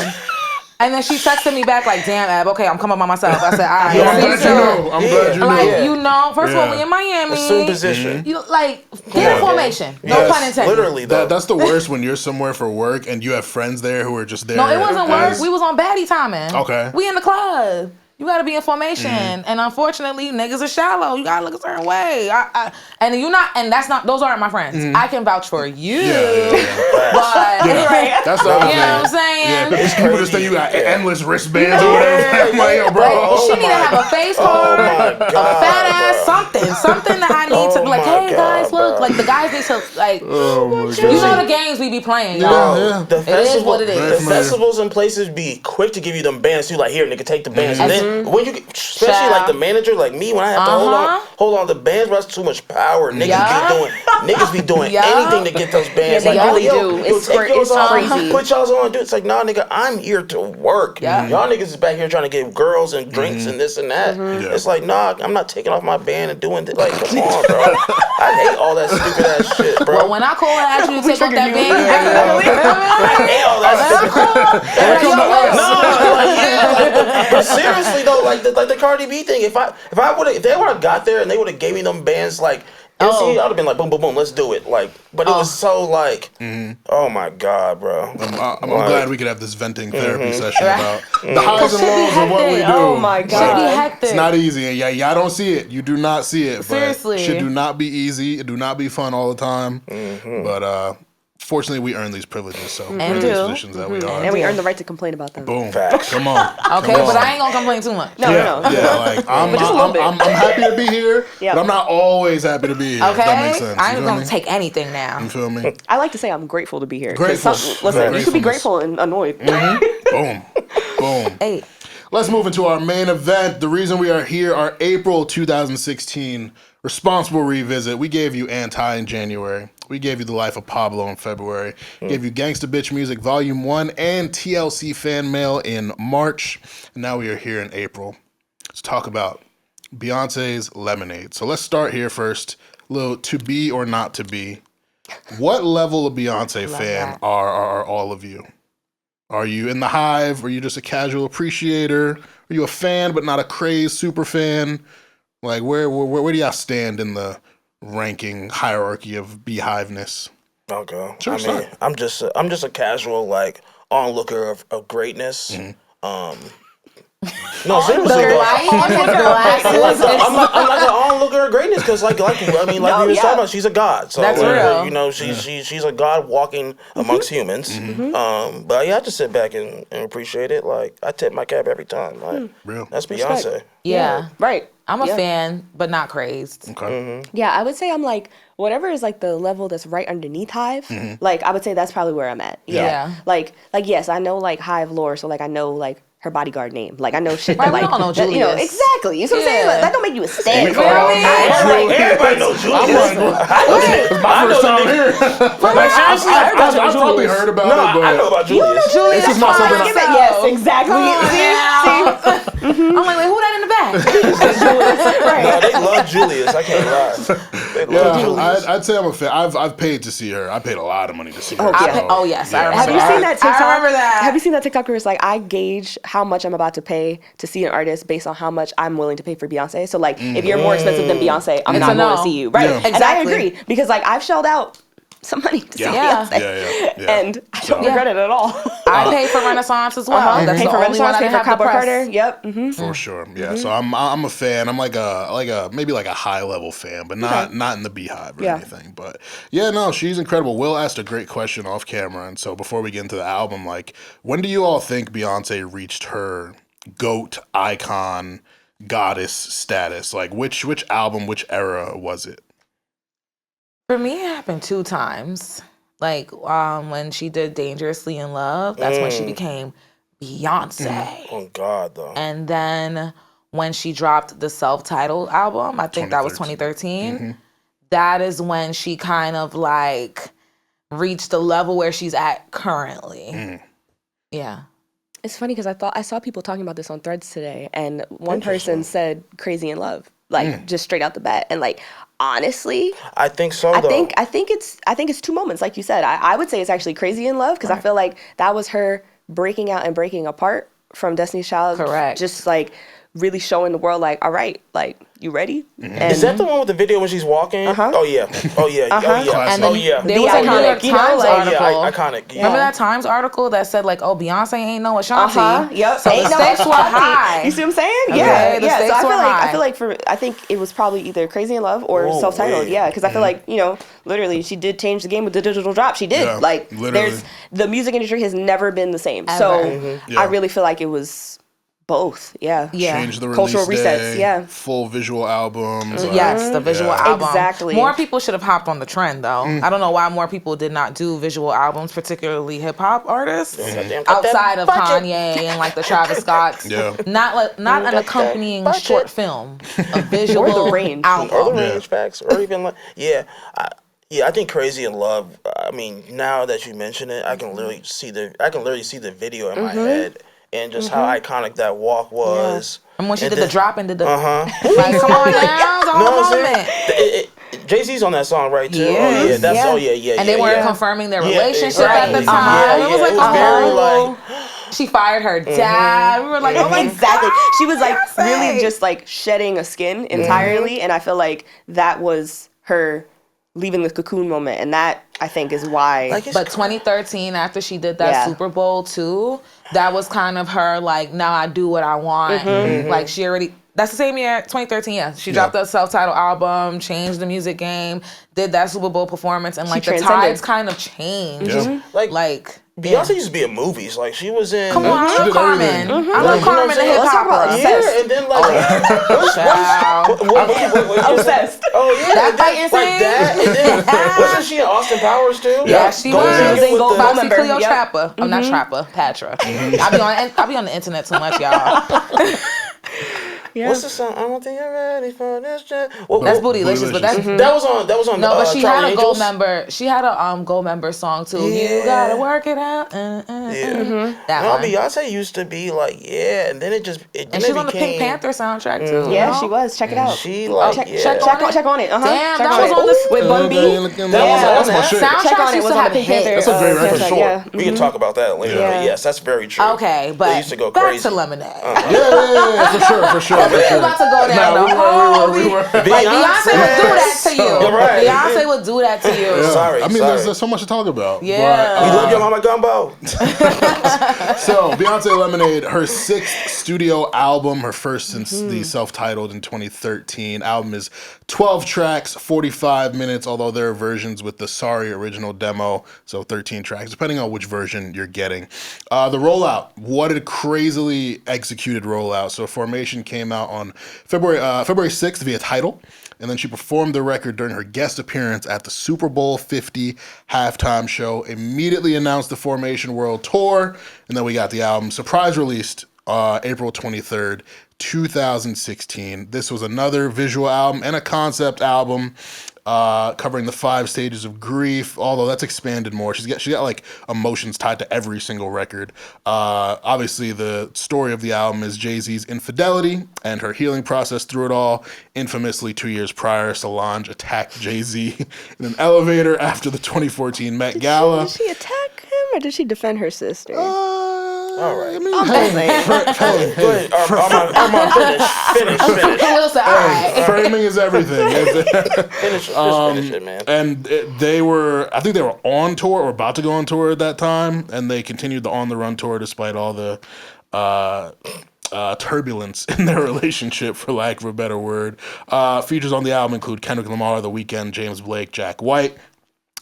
S3: And then she texted me back like, damn, Ab, okay, I'm coming by myself. I said, all right.
S1: I'm
S3: see you
S1: glad you
S3: soon."
S1: know. I'm glad you
S3: Like,
S1: know.
S3: you know, first of all,
S1: Yeah.
S3: we in Miami.
S4: Assume position.
S3: You like, get in
S4: on,
S3: formation. No
S1: Yes.
S3: pun intended.
S4: Literally though.
S1: That's the worst when you're somewhere for work and you have friends there who are just there.
S3: No, it wasn't work.
S1: as-
S3: We was on baddie timing.
S1: Okay.
S3: We in the club. You gotta be in formation, and unfortunately, niggas are shallow. You gotta look a certain way, and you not, and that's not. Those aren't my friends. I can vouch for you, but
S1: that's the other thing.
S3: You know what I'm saying?
S1: Yeah, people just think you got endless wristbands or whatever. I'm like, yo, bro.
S3: She need to have a face card, a fat ass, something that I need to be like, hey guys, look, like the guys need to like. You know the games we be playing, y'all.
S4: The
S3: It is what it is.
S4: The festivals and places be quick to give you them bands. You like, here, nigga, take the bands, and then when you, especially like the manager, like me, when I have to hold on to bands, that's too much power. Niggas be doing anything to get those bands.
S5: They
S4: like,
S5: really do. It's crazy.
S4: Put y'all's on, dude. It's like, nah, nigga, I'm here to work. Y'all niggas is back here trying to get girls and drinks and this and that. It's like, nah, I'm not taking off my band and doing like, come on, bro. I hate all that stupid ass shit, bro.
S3: Well, when I call and ask you to take off that band,
S4: I hate all that shit. But seriously though, like the Cardi B thing, if they would have got there and they would have gave me them bands like I'd have been like boom boom boom, let's do it. Like, but it was so like, oh my god, bro.
S1: I'm glad we could have this venting therapy session about the highs and lows of what we do.
S5: Oh my god,
S1: it's not easy. Y'all don't see it. You do not see it.
S3: Seriously,
S1: but shit do not be easy. It do not be fun all the time. But fortunately, we earn these privileges, so we're in these positions that we are.
S5: And we earn the right to complain about them.
S1: Boom. Come on.
S3: Okay, but I ain't gonna complain too much.
S5: No.
S1: Yeah, like I'm happy to be here, but I'm not always happy to be here.
S3: Okay,
S1: If that makes sense.
S3: I ain't gonna take anything now.
S1: You feel me?
S5: I like to say I'm grateful to be here.
S1: Grateful.
S5: Listen, you could be grateful and annoyed.
S1: Boom.
S3: Hey.
S1: Let's move into our main event. The reason we are here, our April 2016 Responsible Revisit. We gave you Anti in January. We gave you The Life of Pablo in February. Gave you Gangsta Bitch Music Volume 1 and TLC Fan Mail in March. And now we are here in April. Let's talk about Beyonce's Lemonade. So let's start here first. A little to be or not to be. What level of Beyonce fan are all of you? Are you in the hive? Are you just a casual appreciator? Are you a fan but not a crazed super fan? Like where do y'all stand in the ranking hierarchy of beehiveness?
S4: Okay.
S1: Sure,
S4: I mean, I'm just a casual like onlooker of greatness. No, seriously though. I'm like an onlooker of greatness because like we were talking about, she's a god. So
S3: that's real.
S4: You know, she's a god walking amongst humans. But yeah, I just sit back and appreciate it. Like I tip my cap every time. Like
S1: real.
S4: That's Beyonce.
S5: Respect.
S3: Yeah.
S5: Right.
S3: I'm a fan, but not crazed.
S1: Okay.
S5: Yeah, I would say I'm like, whatever is like the level that's right underneath Hive, like I would say that's probably where I'm at.
S3: Yeah.
S5: Like yes, I know like Hive lore, so like I know like her bodyguard name. Like I know shit
S3: Right,
S5: that like
S3: we all know
S5: that,
S3: Julius.
S5: exactly. You know what I'm saying? Like, that don't make you a stan.
S4: Everybody knows Julius.
S1: It's my first time here. I've probably heard about it, but
S4: I know about Julius.
S3: Julius,
S1: it's just not something
S5: Yes, exactly. See?
S3: I'm like, wait, who that in the back?
S4: No, they love Julius. I can't lie. They love Julius.
S1: I'd say I'm a fan. I've paid to see her. I paid a lot of money to see her.
S5: Oh,
S3: Yes, I remember
S5: Have you seen that TikTok?
S3: I remember that.
S5: Have you seen that TikTok where it's like, I gauge how much I'm about to pay to see an artist based on how much I'm willing to pay for Beyonce. So like, if you're more expensive than Beyonce, I'm not going to see you. Right.
S1: Yeah.
S5: And I agree because like I've shelled out some money to see Beyonce.
S1: Yeah.
S5: And I don't regret it at all.
S3: I paid for Renaissance as well. That's
S5: Pay
S3: the
S5: for
S3: only one
S5: Renaissance,
S3: I
S5: pay
S3: didn't
S5: for
S3: have the
S5: Cowboy
S3: press.
S5: Carter. Yep.
S1: For sure. Yeah. So I'm a fan. I'm like a maybe like a high level fan, but not in the beehive or anything. But yeah, no, she's incredible. Will asked a great question off camera, and so before we get into the album, like, when do you all think Beyonce reached her GOAT icon goddess status? Like which album, which era was it?
S3: For me, it happened 2 times. Like when she did Dangerously in Love, that's when she became Beyonce.
S4: Oh God, though.
S3: And then when she dropped the self-titled album, I think that was 2013. That is when she kind of like reached the level where she's at currently. Yeah.
S5: It's funny because I saw people talking about this on Threads today, and one person said "Crazy in Love," like just straight out the bat, and like honestly,
S4: I think so.
S5: I think it's 2 moments, like you said. I would say it's actually "Crazy in Love" because I feel like that was her breaking out and breaking apart from Destiny's Child.
S3: Correct.
S5: Just like really showing the world like, all right, like, you ready? And
S4: Is that the one with the video when she's walking? Oh yeah. Oh yeah. Oh yeah.
S3: And
S4: Oh
S3: then
S4: yeah.
S3: there was a New York Times article.
S4: Iconic. Yeah.
S3: Remember that Times article that said like, "Oh, Beyonce ain't no Ashanti."
S5: Yep.
S3: So the stakes were high.
S5: You see what I'm saying?
S3: Okay,
S5: Yeah.
S3: the
S5: Yeah.
S3: stakes
S5: So
S3: were high.
S5: I think it was probably either Crazy in Love or Self-Titled.
S4: wait.
S5: Yeah. Because I feel like, you know, literally she did change the game with the digital drop. She did.
S1: Yeah,
S5: Like,
S1: literally.
S5: the music industry has never been the same.
S3: Ever.
S5: So
S1: Yeah.
S5: I really feel like it was both. Yeah.
S3: Yeah.
S1: Change the release
S5: Cultural resets,
S1: day,
S5: yeah.
S1: full visual albums.
S3: Yes, the visual album.
S5: Exactly.
S3: More people should have hopped on the trend, though. I don't know why more people did not do visual albums, particularly hip hop artists, outside of Kanye and like the Travis Scotts.
S1: Yeah.
S3: Not an accompanying short film, a visual
S5: Or the range.
S3: album.
S4: Or the range facts, or even like I think Crazy in Love. I mean, now that you mention it, I can literally see the video in my head and just how iconic that walk was.
S3: And when she did the drop and did the
S4: like,
S3: come on now, the whole moment.
S4: Jay-Z's on that song, right? Too.
S3: Yes. And they weren't confirming their relationship at the time. It was like
S4: very like.
S3: She fired her dad. We were like, oh my
S5: Exactly.
S3: God,
S5: She was like
S3: Beyonce.
S5: really just like shedding a skin entirely. And I feel like that was her leaving the cocoon moment. And that, I think, is why.
S3: But 2013, after she did that Super Bowl too, that was kind of her like, now I do what I want. Like she already, that's the same year, 2013, yeah. She dropped that self-titled album, changed the music game, did that Super Bowl performance, and like the tides kind of changed.
S1: Yeah.
S3: Like
S4: Beyonce used to be in movies. Like she was in.
S3: Come on, I love Carmen. I love Carmen the hip
S5: Let's talk about
S3: hop.
S5: Obsessed.
S4: and then like.
S3: Child.
S5: Obsessed.
S4: Oh yeah,
S3: That
S4: and then,
S3: fighting
S4: like
S3: scene?
S4: that. And then wasn't she in Austin Powers too?
S3: Yeah, she was.
S5: She was in Gold
S3: Foxy
S5: Member.
S3: Cleo
S5: Yep.
S3: Trapper. I'm not Trapper, Patra. I be on the internet too much, y'all.
S4: What's the song? I don't think I'm ready for this.
S3: That's Bootylicious, but that's
S4: That was on.
S3: no, but she
S4: Charlie
S3: had a gold
S4: Angels.
S3: member. She had a gold member song too. You gotta work it out. That
S4: No,
S3: one.
S4: Beyonce used to be like, and then it
S3: And she's on the Pink Panther soundtrack too.
S5: Yeah,
S3: you know?
S5: she was. Check it out.
S4: She like
S5: check on it.
S3: Damn,
S5: check
S3: that
S5: on
S3: was
S5: it.
S3: on the
S5: With Bun B.
S1: That's my shit.
S5: Check on
S3: Soundtracks
S5: it.
S3: used
S5: Was
S3: to
S5: on
S3: have
S5: the Pink
S3: hits.
S5: Panther.
S1: That's a great record.
S5: soundtrack,
S1: Sure.
S5: yeah.
S4: We can talk about that later.
S5: Yeah.
S4: But yes, that's very true.
S3: Okay, but
S4: They used to go
S3: back
S4: crazy.
S3: to Lemonade.
S1: Yeah, for sure.
S3: We ain't about to go down the whole.
S1: we were.
S3: Like Beyonce would do that to you.
S4: Right.
S3: Beyonce would do that to you.
S4: Sorry.
S1: I mean, there's so much to talk about.
S3: Yeah.
S4: We love your mama gumbo.
S1: So, Beyonce Lemonade, her 6th studio album, her first since the self-titled in 2013. Album is 12 tracks, 45 minutes, although there are versions with the Sorry original demo, so 13 tracks, depending on which version you're getting. The rollout, what a crazily executed rollout. So, Formation came out on February 6th via Tidal. And then she performed the record during her guest appearance at the Super Bowl 50 halftime show, immediately announced the Formation World Tour, and then we got the album surprise released April 23rd, 2016. This was another visual album and a concept album covering the 5 stages of grief, although that's expanded more. She got like emotions tied to every single record. Obviously, the story of the album is Jay-Z's infidelity and her healing process through it all. Infamously, 2 years prior, Solange attacked Jay-Z in an elevator after the 2014 Met Gala.
S5: Did she attack him or did she defend her sister?
S4: All right.
S1: I mean,
S4: Go ahead. Armon, finish.
S3: Will said, all right.
S1: framing is everything.
S4: Finish it, man.
S1: And I think they were on tour or about to go on tour at that time, and they continued the On the Run tour despite all the turbulence in their relationship, for lack of a better word. Features on the album include Kendrick Lamar, The Weeknd, James Blake, Jack White.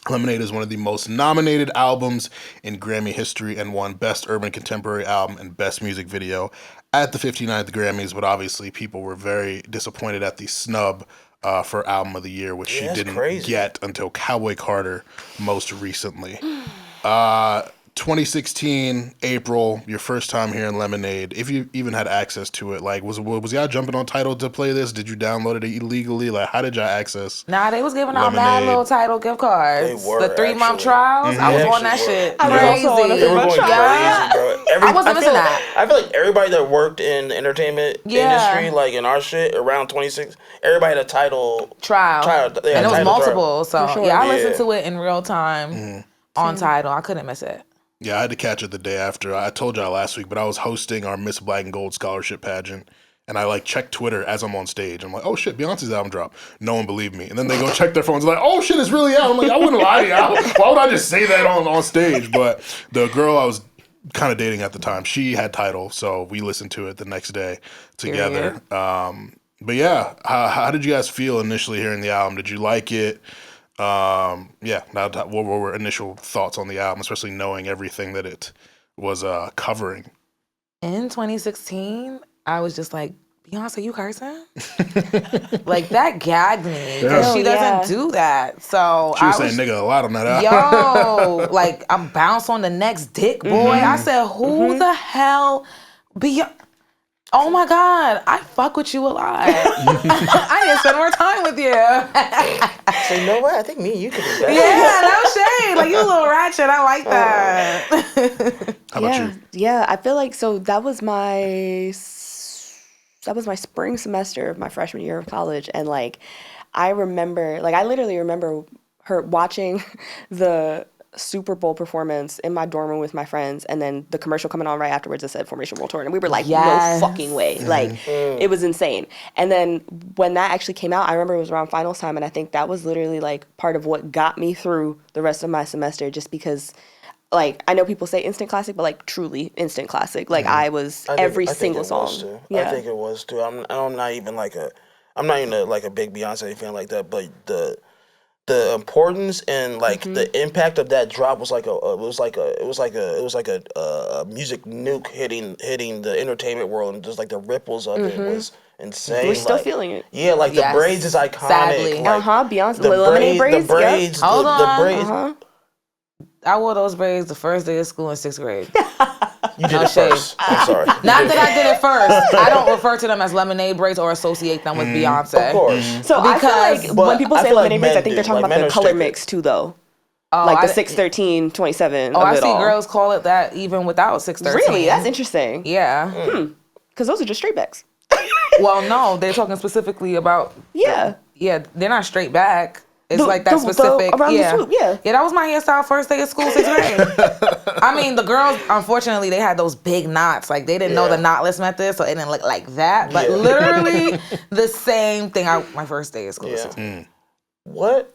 S1: Lemonade is one of the most nominated albums in Grammy history and won Best Urban Contemporary Album and Best Music Video at the 59th Grammys, but obviously people were very disappointed at the snub for Album of the Year, which she didn't get until Cowboy Carter most recently. 2016, April, your first time hearing Lemonade, if you even had access to it, like, was y'all jumping on Tidal to play this? Did you download it illegally? Like, how did y'all access
S3: Nah, they was giving out
S1: Lemonade?
S3: mad little Tidal gift cards.
S4: They were,
S3: the 3-month
S4: actually.
S3: trials. I was on that
S4: Actually
S3: shit.
S5: I was
S3: Crazy.
S5: also on a
S4: They were going crazy,
S3: Yeah.
S4: bro.
S3: I wasn't missing that.
S4: I feel like everybody that worked in the entertainment industry, like in our shit, around 26, everybody had a Tidal
S3: Trial.
S4: and
S3: And it was multiple. So,
S5: sure.
S3: yeah, I listened to it in real time on Tidal. I couldn't miss it.
S1: Yeah, I had to catch it the day after. I told y'all last week, but I was hosting our Miss Black and Gold scholarship pageant And I like check Twitter as I'm on stage. I'm like, oh shit, Beyonce's album dropped. No one believed me. And then they go check their phones, like, oh shit, it's really out. I'm like, I wouldn't lie to you. Why would I just say that on stage? But the girl I was kind of dating at the time, she had Tidal, so we listened to it the next day together. But yeah, how did you guys feel initially hearing the album? Did you like it? What were initial thoughts on the album, especially knowing everything that it was covering?
S3: In 2016, I was just like, Beyonce, you cursing? Like, that gagged me because she doesn't do that. So
S1: she was saying nigga a lot on that album.
S3: Yo, like, I'm bounce on the next dick, boy. I said, who the hell oh my God, I fuck with you a lot. I need to spend more time with you.
S4: So you know what? I think me and you could be better.
S3: Yeah, no shade. Like, you a little ratchet. I like that.
S1: How about you?
S5: Yeah, I feel like that was my spring semester of my freshman year of college, and like I literally remember her watching the Super Bowl performance in my dorm room with my friends, and then the commercial coming on right afterwards that said Formation World Tour, and we were like, no fucking way. Like, it was insane. And then when that actually came out, I remember it was around finals time, and I think that was literally like part of what got me through the rest of my semester, just because like, I know people say instant classic, but like truly instant classic. Like, every single song.
S4: I think it was too. I'm not even a big Beyonce fan like that, but the importance and like the impact of that drop was like a music nuke hitting the entertainment world, and just like the ripples of it was insane.
S5: We're still feeling it.
S4: Yeah, like the braids is iconic.
S3: Sadly.
S4: Like,
S5: Beyonce, the lemonade braids.
S4: The braids.
S3: Yep. Hold on.
S4: The braids.
S3: I wore those braids the first day of school in 6th grade.
S4: You did it first. I'm sorry.
S3: Not that I did it first. I don't refer to them as lemonade braids or associate them with Beyonce.
S4: Of course.
S5: So I feel like when people say lemonade braids, I think they're talking about the color mix too, though. Like the 613, 27.
S3: Oh, I see girls call it that even without 613.
S5: Really? That's interesting.
S3: Yeah.
S5: Because those are just straight backs.
S3: Well, no, they're talking specifically about. Yeah, they're not straight back. It's like that specific.
S5: Around the swoop,
S3: Yeah, that was my hairstyle first day of school, 6th grade. I mean, the girls, unfortunately, they had those big knots. Like, they didn't know the knotless method, so it didn't look like that. But literally the same thing my first day of school.
S4: Yeah. What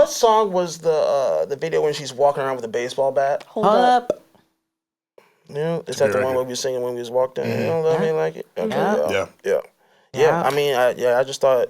S4: song was the video when she's walking around with a baseball bat?
S3: Hold up.
S4: You know, is that the one where we were singing when we was walking? You know what I mean? Like it? Okay, yeah. I mean, I just thought,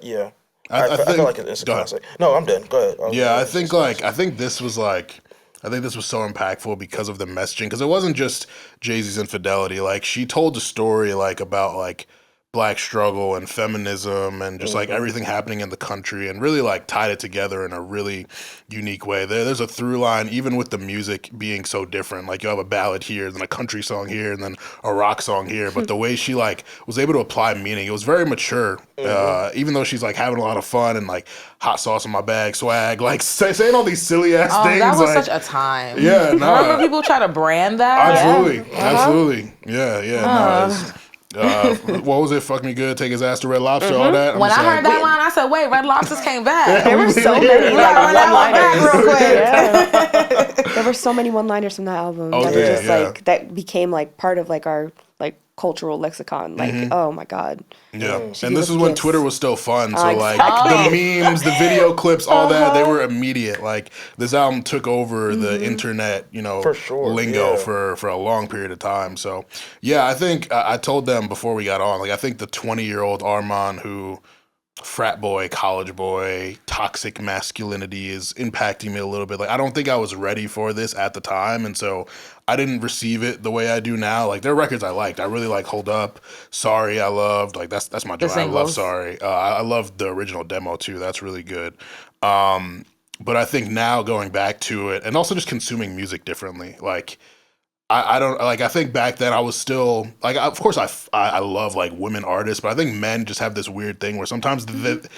S4: I feel like it's a classic. No, I'm done. Go ahead.
S1: I think this was so impactful because of the messaging. Because it wasn't just Jay-Z's infidelity. Like, she told the story like about like Black struggle and feminism and just like everything happening in the country, and really like tied it together in a really unique way. There's a through line even with the music being so different. Like, you have a ballad here, then a country song here, and then a rock song here. But the way she like was able to apply meaning, it was very mature. Even though she's like having a lot of fun and like hot sauce in my bag swag, like saying all these silly ass things.
S3: That was
S1: like,
S3: such a time.
S1: Yeah,
S3: remember people try to brand that?
S1: Absolutely. What was it? Fuck me good, take his ass to Red Lobster, all that.
S3: When I heard that line, I said, wait, Red Lobsters came back.
S5: There were so many
S3: one-liners.
S5: There were so many one-liners from that album that became like part of like our like cultural lexicon. Like, oh my God.
S1: Yeah. And this is when Twitter was still fun. So like the memes, the video clips, all that, they were immediate. Like, this album took over the internet, for sure, lingo for a long period of time. So yeah, I think I told them before we got on, like, I think the 20-year-old Armon who frat boy, college boy, toxic masculinity is impacting me a little bit. Like, I don't think I was ready for this at the time, and so I didn't receive it the way I do now. Like, there are records I liked. I really like Hold Up, Sorry I loved. Like, that's my joint. I love Sorry. I love the original demo too. That's really good. But I think now going back to it, and also just consuming music differently, like, I don't, like, I think back then I was still, like, of course I love, like, women artists, but I think men just have this weird thing where sometimes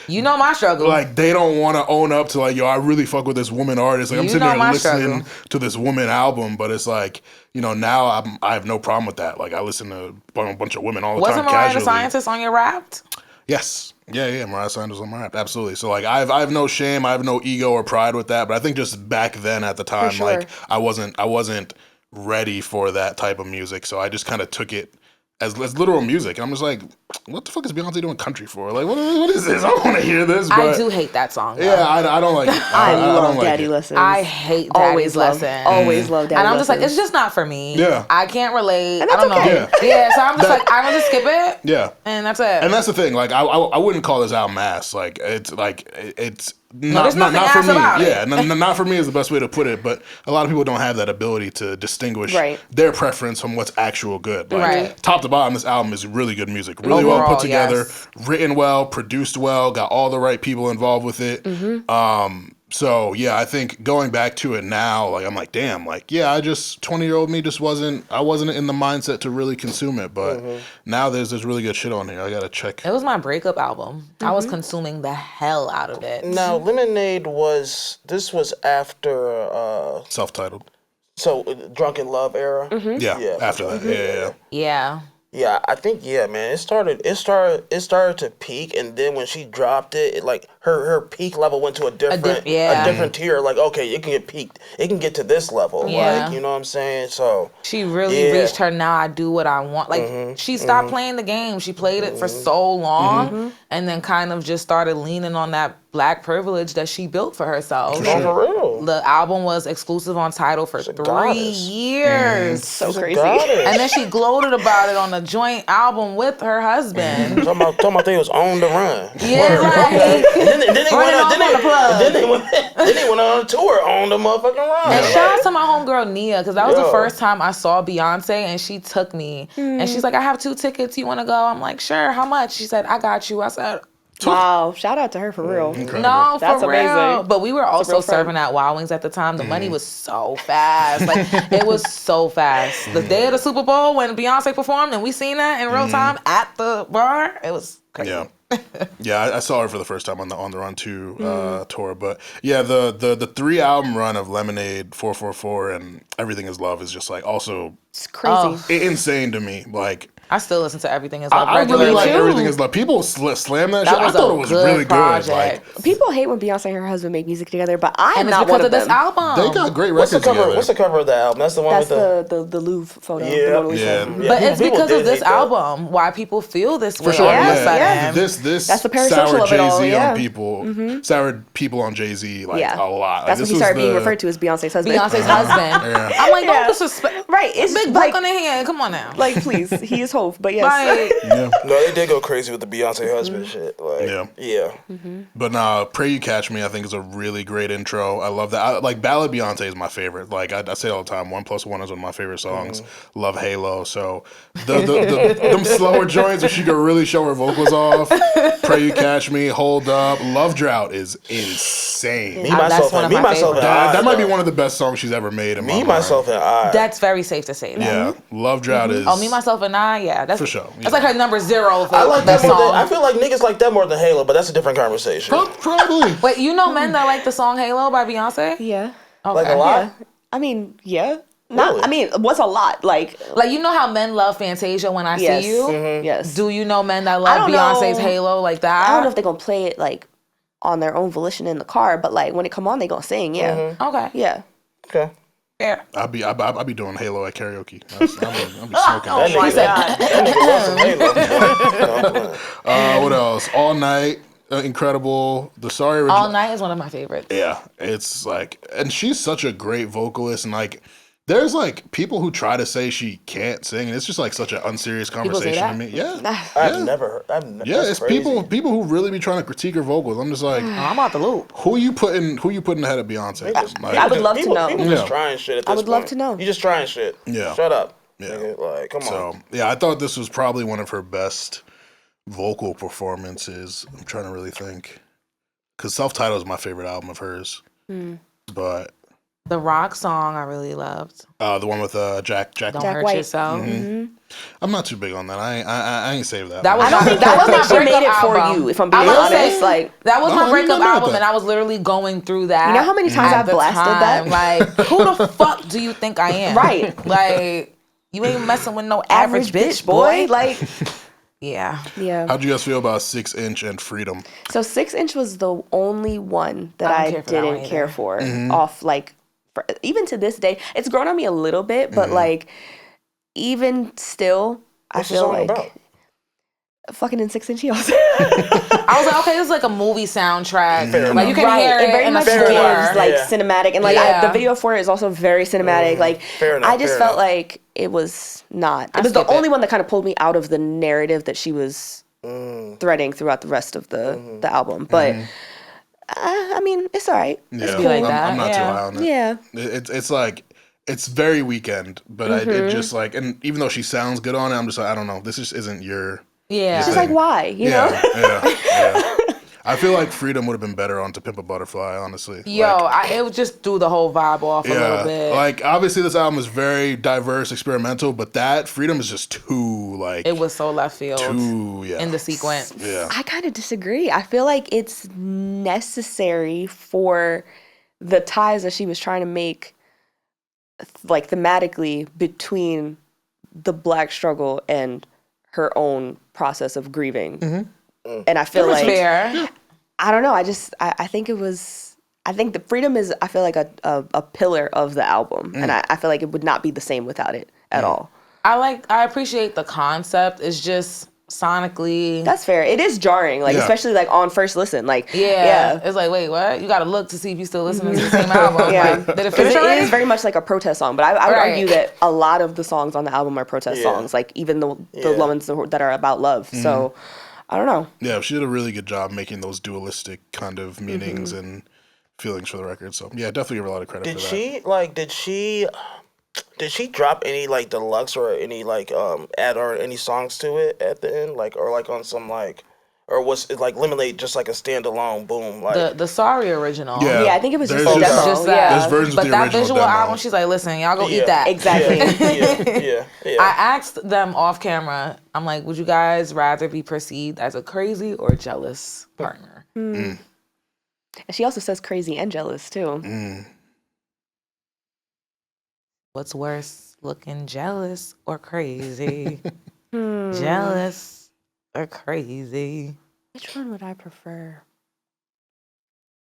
S3: you know my struggle.
S1: Like, they don't want to own up to, like, yo, I really fuck with this woman artist. Like, I'm sitting there listening to this woman album, but it's like, now I have no problem with that. Like, I listen to a bunch of women all the time.
S3: Wasn't Mariah the Scientist on your Wrapped?
S1: Yes. Yeah, Mariah Sanders on my rap, absolutely. So like, I have no shame, I have no ego or pride with that, but I think just back then at the time, like, I wasn't ready for that type of music, so I just kind of took it as literal music. And I'm just like, what the fuck is Beyonce doing country for? Like, what is this? I want to hear this. But
S3: I do hate that song, though.
S1: Yeah, I don't like it.
S5: I
S1: don't
S5: love
S1: like
S5: Daddy
S1: it.
S5: Listens.
S3: I hate Daddy's Lesson.
S5: Always love Daddy
S3: And I'm just like,
S5: Listens.
S3: it's just not for me.
S1: Yeah.
S3: I can't relate.
S5: And
S3: I don't
S5: that's
S3: know.
S5: okay.
S3: Yeah, so I'm just like, I'm going to skip it.
S1: Yeah.
S3: And that's it.
S1: And that's the thing. Like, I wouldn't call this album ass. Like, it's
S3: there's
S1: not
S3: nothing
S1: for
S3: ass
S1: me.
S3: about it.
S1: Yeah, not for me is the best way to put it. But a lot of people don't have that ability to distinguish their preference from what's actual good. Like,
S3: Right.
S1: top to bottom, this album is really good music. Really well
S3: Overall,
S1: put together,
S3: yes.
S1: written well, produced well, got all the right people involved with it. So yeah, I think going back to it now, like I'm like, damn, like yeah, 20-year-old me I wasn't in the mindset to really consume it, but now there's really good shit on here. I gotta check.
S3: It was my breakup album. I was consuming the hell out of it.
S4: Now, Lemonade was after
S1: Self-titled.
S4: so Drunk in Love era.
S1: Yeah, after that. Yeah.
S3: Yeah.
S4: I think man, it started to peak, and then when she dropped it like her peak level went to a different tier. Like, okay, it can get peaked, it can get to this level.
S3: Yeah.
S4: Like, you know what I'm saying? So
S3: She really reached her now I do what I want. Like she stopped playing the game. She played it for so long and then kind of just started leaning on that black privilege that she built for herself.
S4: for real.
S3: The album was exclusive on Tidal for 3
S4: goddess.
S3: years.
S5: So
S4: She's a
S5: crazy.
S4: goddess.
S3: And then she gloated about it on a joint album with her husband.
S4: talking about they was on the run.
S3: Yeah, like,
S4: And then they
S3: Running off on the plug.
S4: then they went on a tour on the motherfucking run.
S3: and shout out to my homegirl Nia, because that was the
S4: Yo.
S3: first time I saw Beyonce, and she took me. And she's like, I have 2 tickets. You want to go? I'm like, sure. How much? She said, I got you. I said,
S5: Wow, shout out to her for real.
S3: no,
S5: That's
S3: for real.
S5: amazing.
S3: But we were also
S5: real friend.
S3: serving at Wild Wings at the time. The money was so fast. Like, it was so fast. The day of the Super Bowl when Beyonce performed and we seen that in real time at the bar, it was crazy.
S1: Yeah. Yeah, I saw her for the first time on the Run 2 tour. But yeah, the 3 album run of Lemonade, 444, and Everything Is Love is just like also
S5: It's crazy.
S1: insane to me. Like,
S3: I still listen to Everything Is Love
S1: I really
S3: regularly.
S1: like Everything Is Love. People slam that shit. I
S3: was
S1: thought
S3: a
S1: it was
S3: good
S1: really
S3: project.
S1: good. Like,
S5: People hate when Beyonce and her husband make music together, but I'm
S3: And it's
S5: not
S3: because
S5: one
S3: of
S5: of
S3: this
S5: them.
S3: album.
S1: they got great
S4: What's
S1: records
S4: the cover?
S1: together.
S4: What's the cover of the album? That's the one
S5: That's
S4: with
S5: the Louvre photo.
S4: Yeah.
S5: the Mona Lisa.
S1: Yeah.
S3: But it's
S4: People
S3: because
S4: did
S3: of this
S4: hate that.
S3: album why people feel this way
S1: For sure,
S3: all of a
S5: Yeah,
S3: sudden.
S5: yeah.
S1: This
S5: That's the parasocial
S1: soured
S5: of it all,
S1: Jay-Z
S5: yeah.
S1: on people, soured people on Jay-Z like
S5: Yeah.
S1: a lot. Like,
S5: That's
S1: this
S5: when he
S1: was
S5: started being referred to as Beyonce's husband.
S3: Beyonce's husband.
S1: Yeah.
S3: I'm like, don't
S5: Yeah.
S3: disrespect.
S5: Right. It's
S3: Big
S5: like,
S3: book on the hand. Come on now.
S5: like, please, he is Hov, but yes.
S3: Like,
S1: Yeah.
S4: No, they did go crazy with the Beyonce husband shit. Like, yeah.
S1: But Pray You Catch Me, I think is a really great intro. I love that. Like Ballad Beyonce is my favorite. Like I say all the time, 1+1 is one of my favorite songs. Love Halo. So them slower joints where she could really show her vocals off. Pray You Catch Me, Hold Up, Love Drought is insane.
S4: Me,
S3: That's
S4: myself,
S3: one of
S4: and me,
S3: my
S4: myself, and
S3: favorites.
S4: I.
S1: That might be
S4: though.
S1: one of the best songs she's ever made. In my
S4: Me,
S1: mind.
S4: myself, and I.
S3: that's very safe to say that.
S1: Yeah, Love Drought is.
S3: Oh, Me, Myself, and I, yeah. That's
S1: For sure,
S3: That's like her number 0 for
S4: I like that more
S3: song.
S4: than, I feel like niggas like that more than Halo, but that's a different conversation.
S1: Probably.
S3: Wait, you know men that like the song Halo by Beyonce?
S5: Yeah.
S3: Okay.
S4: Like a lot?
S5: Yeah. I mean, yeah. Not.
S4: Really?
S5: I mean, what's a lot? Like,
S3: Like, you know how men love Fantasia When I
S5: yes.
S3: See You?
S5: Yes.
S3: Do you know men that
S5: I
S3: love
S5: don't know.
S3: Beyonce's Halo like that?
S5: I don't know if they're gonna play it like on their own volition in the car, but like when it come on, they gonna sing. Yeah.
S3: Okay.
S5: Yeah.
S4: Okay.
S3: Fair.
S1: I'll be doing Halo at karaoke. I'll be smoking that
S4: That
S1: shit.
S4: nigga loves some Halo. No, I'm playing.
S1: What else? All Night, incredible. The Sorry Original.
S3: All Night is one of my favorites.
S1: Yeah, it's like, and she's such a great vocalist, and like, there's like people who try to say she can't sing, and it's just like such an unserious
S3: say
S1: conversation to
S3: that?
S1: me. Yeah,
S4: I've never heard.
S1: yeah,
S4: that's
S1: it's
S4: crazy.
S1: people who really be trying to critique her vocals. I'm just like,
S3: I'm out the loop.
S1: who you putting ahead of Beyonce? Like,
S5: I would love to
S4: people,
S5: know.
S4: People
S1: Yeah.
S4: just trying shit at this
S5: I would love
S4: point.
S5: to know.
S4: You just trying shit.
S1: Yeah.
S4: Shut up.
S1: Yeah.
S4: Nigga. Like, come on.
S1: So yeah, I thought this was probably one of her best vocal performances. I'm trying to really think, because Self-Titled is my favorite album of hers, but
S3: The Rock song I really loved.
S1: the one with Jack.
S3: Don't
S5: Jack
S3: Hurt
S5: White.
S3: Yourself.
S1: I'm not too big on that. I ain't saved that.
S3: That was
S5: I don't
S3: my,
S5: think
S3: that was my
S5: she made
S3: breakup
S5: it for
S3: album.
S5: you, if I'm
S3: I
S5: being
S3: will
S5: honest.
S3: say,
S5: Like,
S3: that was
S1: I
S3: my
S1: don't
S3: breakup
S1: remember
S3: album,
S1: that.
S3: and I was literally going through that.
S5: You know how many times
S3: at
S5: I've
S3: the
S5: blasted
S3: time.
S5: that?
S3: Like, who the fuck do you think I am?
S5: Right.
S3: Like, you ain't messing with no average bitch, boy.
S5: Like,
S3: Yeah.
S5: yeah.
S1: How'd you guys feel about 6 Inch and Freedom?
S5: So 6 Inch was the only one that
S3: I
S5: I
S3: don't care for that one
S5: didn't care
S3: either.
S5: for.
S1: Mm-hmm.
S5: Off like, even to this day, it's grown on me a little bit, but
S1: Mm-hmm.
S5: like, even still,
S4: What's the song about?
S5: Fucking in 6 inch heels.
S3: I was like, okay, this is like a movie soundtrack.
S1: Fair
S3: Like you can hear it
S5: very
S3: in
S5: much
S3: the
S5: gives
S3: store.
S5: like cinematic, and like the video for it is also very cinematic. Like I just felt like it was not. It was the only one that kind of pulled me out of the narrative that she was threading throughout the rest of the album. But I mean, it's all right.
S1: Yeah,
S5: it's cool.
S3: like that.
S1: I'm not too high on it.
S5: Yeah.
S1: It's like, it's very Weekend, but I did just like, and even though she sounds good on it, I'm just like, I don't know, this just isn't your.
S3: Yeah.
S5: It's just like, why? You know?
S1: Yeah. I feel like Freedom would have been better on To Pimp a Butterfly, honestly.
S3: Yo, it would just threw the whole vibe off a little bit.
S1: Like, obviously this album is very diverse, experimental, but that Freedom is just too, like...
S3: It was so left field
S1: in
S3: the sequence.
S1: Yeah.
S5: I kind of disagree. I feel like it's necessary for the ties that she was trying to make, like, thematically between the Black struggle and her own process of grieving. And I feel like...
S3: fair.
S5: I don't know. I think it was... I think the Freedom is, I feel like, a pillar of the album. And I feel like it would not be the same without it at all.
S3: I appreciate the concept. It's just sonically...
S5: That's fair. It is jarring, like, especially, like, on first listen. Like,
S3: It's like, wait, what? You got to look to see if you still listening to the same album. Like, did it finish already?
S5: It is very much like a protest song, but I would argue that a lot of the songs on the album are protest songs, like, even the ones that are about love. So... I don't know. Yeah,
S1: she did a really good job making those dualistic kind of meanings and feelings for the record. So yeah, definitely give her a lot of credit for that.
S4: Did she drop any like deluxe or any like add or any songs to it at the end, like, or like on some like, or was it like Lemonade just like a standalone boom? Like
S3: the Sorry original.
S5: Yeah, I think it was just
S3: just
S5: that.
S1: There's versions
S3: but
S1: of the
S3: that
S1: original
S3: visual
S1: demo.
S3: album, she's like, listen, y'all go eat that.
S5: Exactly.
S3: I asked them off camera, I'm like, would you guys rather be perceived as a crazy or jealous partner?
S5: And she also says crazy and jealous too.
S3: What's worse, looking jealous or crazy? Jealous or crazy?
S5: Which one would I prefer?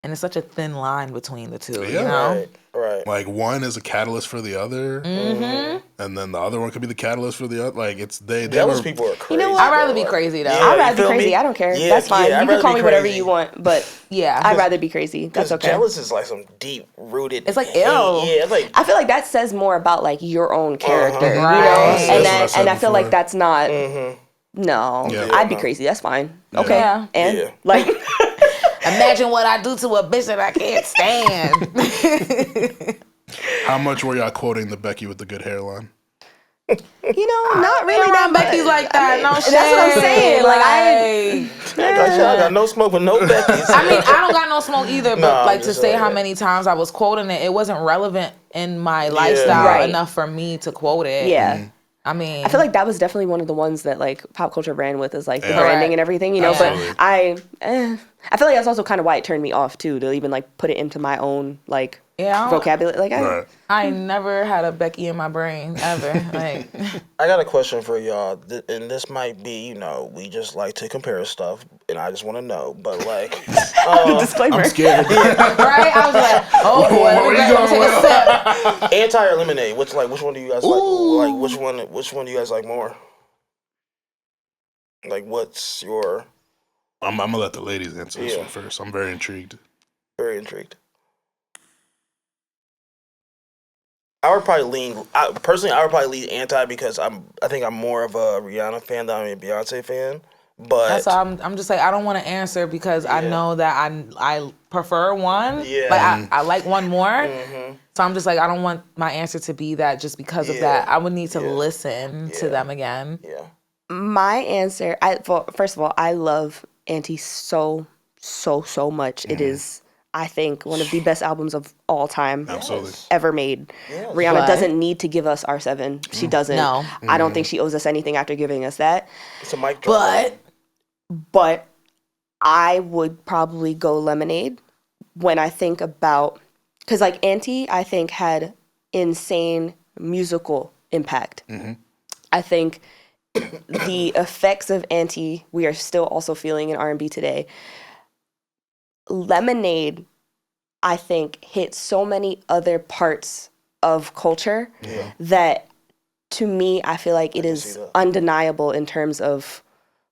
S3: And it's such a thin line between the two,
S1: Yeah.
S3: you know?
S4: Right.
S1: Like one is a catalyst for the other, and then the other one could be the catalyst for the other. Like it's
S4: jealous people are crazy.
S5: You know what?
S3: I'd rather be crazy though.
S5: I'd rather be crazy. I don't care. That's fine. You can call me whatever you want, but I'd rather be crazy. That's okay.
S4: Jealous is like some deep rooted.
S3: It's like
S4: hate.
S3: ew.
S4: Yeah, it's like
S5: I feel like that says more about like your own character, you know,
S3: Right.
S5: and I feel like that's not. No,
S1: Yeah.
S5: I'd be crazy. That's fine. Okay,
S3: Yeah.
S5: and like.
S3: Imagine what I do to a bitch that I can't stand.
S1: How much were y'all quoting the Becky with the good hairline?
S5: You know, not really that much.
S3: Becky's like that. No shit.
S5: That's what I'm saying. Like
S4: I got no smoke with no Becky's.
S3: I mean, I don't got no smoke either, but
S4: Nah,
S3: like
S4: I'm
S3: to
S4: just
S3: say
S4: saying.
S3: how many times I was quoting it, it wasn't relevant in my lifestyle
S5: Right.
S3: enough for me to quote it.
S5: Yeah.
S3: I mean,
S5: I feel like that was definitely one of the ones that like pop culture ran with is like the
S1: Yeah.
S5: branding and everything, you know.
S1: Absolutely.
S5: But I feel like that's also kind of why it turned me off too, to even like put it into my own like vocabulary. Like
S3: I never had a Becky in my brain ever. Like,
S4: I got a question for y'all, and this might be, you know, we just like to compare stuff, and I just want to know, but like,
S5: disclaimer.
S1: I'm scared.
S3: right? I was like, oh boy, let me take a sip.
S4: Anti or Lemonade? Which one do you guys like? Like which one do you guys like more? Like, what's your?
S1: I'm gonna let the ladies answer this
S4: Yeah.
S1: one first. I'm very intrigued.
S4: Very intrigued. I would probably lean. I would probably lean anti because I think I'm more of a Rihanna fan than I'm a Beyonce fan. But
S3: That's why I'm just like, I don't want to answer because I know that I prefer one.
S4: Yeah.
S3: Like I like one more. So I'm just like, I don't want my answer to be that just because of that. I would need to listen to them again.
S4: Yeah.
S5: My answer, first of all, I love Auntie so much. It is, I think, one of the best albums of all time ever made. Yes. Rihanna doesn't need to give us R7. She doesn't.
S3: No.
S5: I don't think she owes us anything after giving us that.
S4: It's a mic drop.
S5: But I would probably go Lemonade when I think about, because like Auntie, I think had insane musical impact. I think the effects of Auntie we are still also feeling in R&B today. Lemonade, I think, hit so many other parts of culture that to me, I feel like it is undeniable in terms of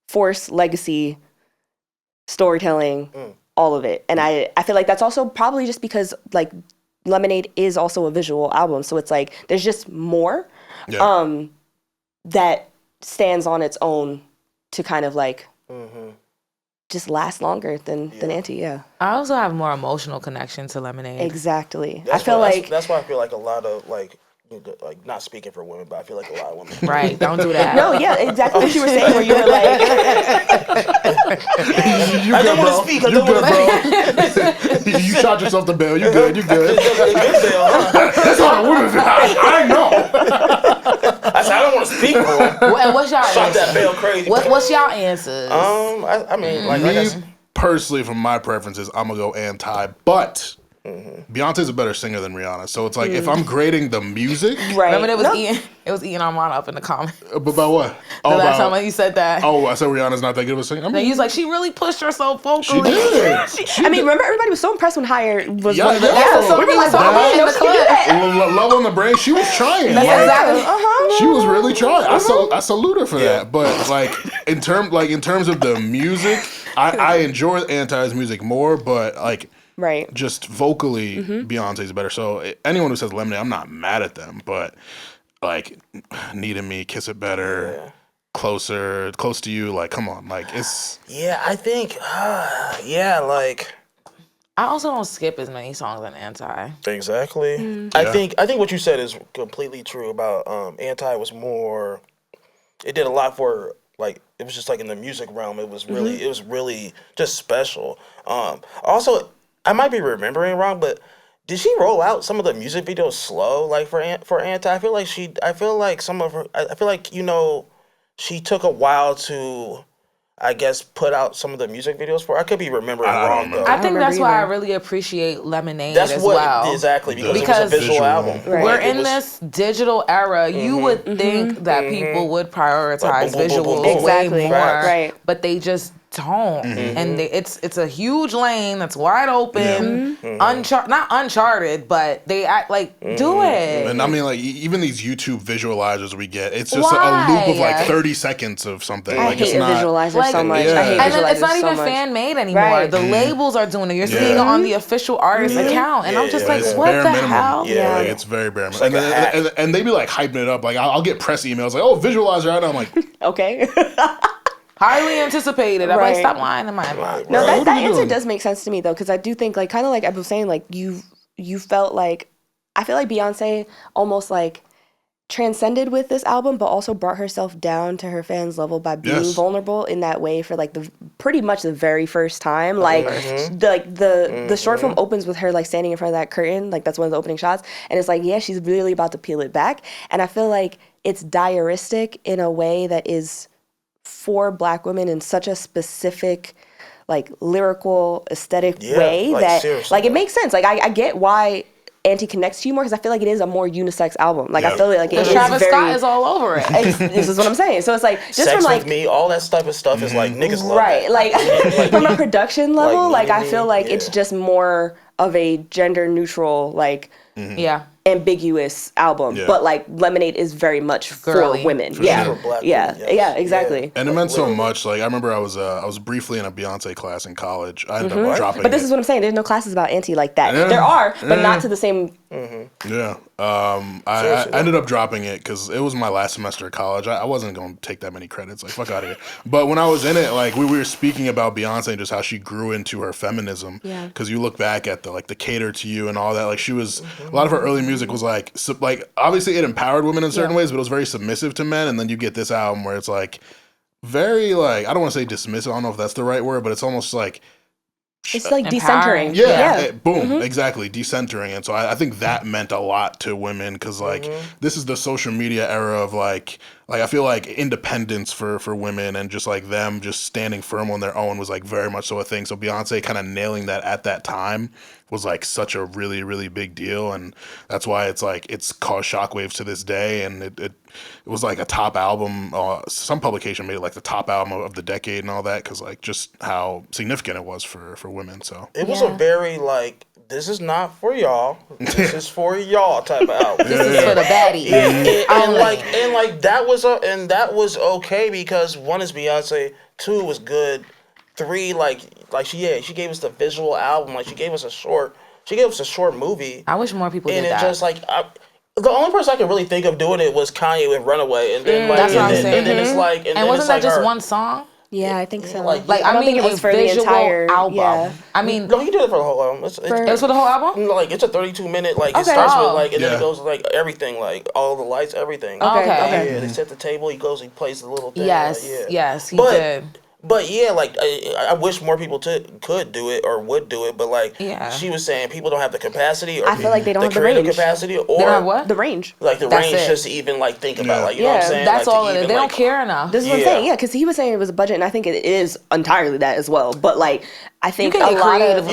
S5: force, legacy, storytelling, all of it. And I feel like that's also probably just because like Lemonade is also a visual album. So it's like there's just more that stands on its own to kind of like just last longer than Anti,
S3: I also have more emotional connection to Lemonade.
S5: Exactly.
S4: That's why I feel like a lot of like not speaking for women, but I feel like a lot of women.
S3: Right, don't do that.
S5: No, yeah, exactly what you were saying, where you were like,
S1: I don't want to speak. You good, bro? You shot yourself the bell. You good? You good? That's all women. I know.
S4: I said I don't want to speak.
S3: And what's y'all
S4: shot
S3: answer?
S4: that bell crazy.
S3: What's y'all answers?
S4: I mean,
S1: me personally, from my preferences, I'm gonna go Anti, but. Beyonce's a better singer than Rihanna, so it's like if I'm grading the music,
S5: right?
S3: Remember it was eating Armon up in the comments.
S1: About what?
S3: The last time you said that.
S1: Oh, I said Rihanna's not that good of a singer. I mean,
S3: he was like, she really pushed herself vocally.
S1: She did.
S5: I mean, remember everybody was so impressed when Higher was one of the.
S3: We were like,
S1: Love on the Brain. She was trying.
S3: Exactly.
S1: She was really trying. I salute her for that. But like in terms of the music, I enjoy Anti's music more, but like.
S5: Right.
S1: Just vocally, Beyonce's better. So anyone who says Lemonade, I'm not mad at them. But like, Needing Me, Kiss It Better, Closer, Close to You. Like, come on, like it's.
S4: Yeah, I think. Like.
S3: I also don't skip as many songs on Anti.
S4: Exactly. I think what you said is completely true about Anti was more. It did a lot for like it was just like in the music realm. It was really just special. Also. I might be remembering wrong, but did she roll out some of the music videos slow, like for Anti? I feel like she took a while to, I guess, put out some of the music videos for. I could be remembering wrong though.
S3: I think that's why I really appreciate Lemonade well.
S4: Exactly, because it was a visual album.
S3: Right. We're in this digital era. You would think that people would prioritize visuals way more,
S5: right.
S3: But they just don't, and it's a huge lane that's wide open, not uncharted, but they act like do it.
S1: And I mean, like even these YouTube visualizers we get, it's just a loop of like 30 seconds of something.
S5: I
S1: like
S5: hate
S1: it's not
S5: visualizers so much.
S1: Yeah.
S5: I hate
S3: and
S5: visualizers
S3: it's not even
S5: so much.
S3: fan made anymore.
S5: Right.
S3: The labels are doing it. You're seeing it on the official artist account, and I'm just like,
S1: it's
S3: what
S1: bare
S3: the
S1: minimum.
S3: hell?
S1: Yeah, like, it's very bare minimum. And they be like hyping it up. Like I'll get press emails like, oh, visualizer out. And I'm like,
S5: okay.
S3: Highly anticipated. I'm like, stop lying in my mind.
S5: No, that answer does make sense to me though, because I do think like kind of like I was saying, like you felt like I feel like Beyonce almost like transcended with this album, but also brought herself down to her fans' level by being vulnerable in that way for like pretty much the very first time. Like the short film opens with her like standing in front of that curtain, like that's one of the opening shots, and it's like she's really about to peel it back, and I feel like it's diaristic in a way that is for Black women in such a specific, like lyrical, aesthetic way that
S4: seriously,
S5: like it makes sense. Like I get why Anti connects to you more because I feel like it is a more unisex album. Like I feel like it is
S3: Travis
S5: very,
S3: Scott is all over it.
S5: This is what I'm saying. So it's like just
S4: Sex
S5: from like
S4: with Me, all that type of stuff is like niggas love
S5: right.
S4: that.
S5: Like from a production level, like I
S4: me,
S5: feel like it's just more of a gender neutral, like ambiguous album, but like Lemonade is very much
S3: Girly.
S5: for women.
S1: For
S5: Yeah.
S1: sure.
S4: For Black
S5: Yeah.
S4: women, yes.
S5: Yeah, exactly.
S1: and it meant so much. Like I remember I was briefly in a Beyonce class in college. I ended up dropping
S5: But this
S1: it.
S5: is what I'm saying. There's no classes about Anti like that. There are, but not to the same.
S1: Yeah. I ended up dropping it because it was my last semester of college. I wasn't going to take that many credits. Like, fuck out of here. But when I was in it, like, we were speaking about Beyonce and just how she grew into her feminism.
S5: Yeah.
S1: Because you look back at the Cater to You and all that. Like, she was, a lot of her early music was like obviously it empowered women in certain ways, but it was very submissive to men. And then you get this album where it's like, very, like, I don't want to say dismissive. I don't know if that's the right word, but it's almost like,
S5: It's like
S3: Empowering.
S5: decentering.
S1: yeah. Boom, exactly, decentering. And so I think that meant a lot to women because like this is the social media era of like I feel like independence for women and just like them just standing firm on their own was like very much so a thing. So Beyonce kind of nailing that at that time was like such a really, really big deal. And that's why it's like it's caused shockwaves to this day. And it was like a top album. Some publication made it like the top album of the decade and all that because like just how significant it was for women. So
S4: it was a very like this is not for y'all. This is for y'all type of album.
S3: This is for the baddies.
S4: And that was okay because one is Beyonce, two was good, three she gave us the visual album, like she gave us a short movie.
S3: I wish more people did that.
S4: And it's just the only person I could really think of doing it was Kanye with Runaway, and then
S3: that's what I'm saying.
S4: And then it's like,
S3: and wasn't that just one song?
S5: Yeah, I think so.
S3: I don't think it was for the entire album. Yeah. I mean,
S4: no, he did it for the whole album. It's
S3: for the whole album.
S4: Like it's a 32-minute. Like it starts with and then it goes like everything, like all the lights, everything.
S3: Okay.
S4: Yeah, they set the table. He goes, he plays the little thing.
S3: Yes, yes, he did.
S4: But yeah, like I wish more people could do it or would do it. But she was saying people don't have the capacity, or
S5: I feel like they don't have the
S4: creative
S5: range.
S4: Capacity, or
S3: they don't have what?
S5: The range.
S4: Like the range just to even think about, you know what I'm saying?
S3: That's all it is. They don't care enough.
S5: This is what I'm saying. Yeah, because he was saying it was a budget, and I think it is entirely that as well. But I think a lot of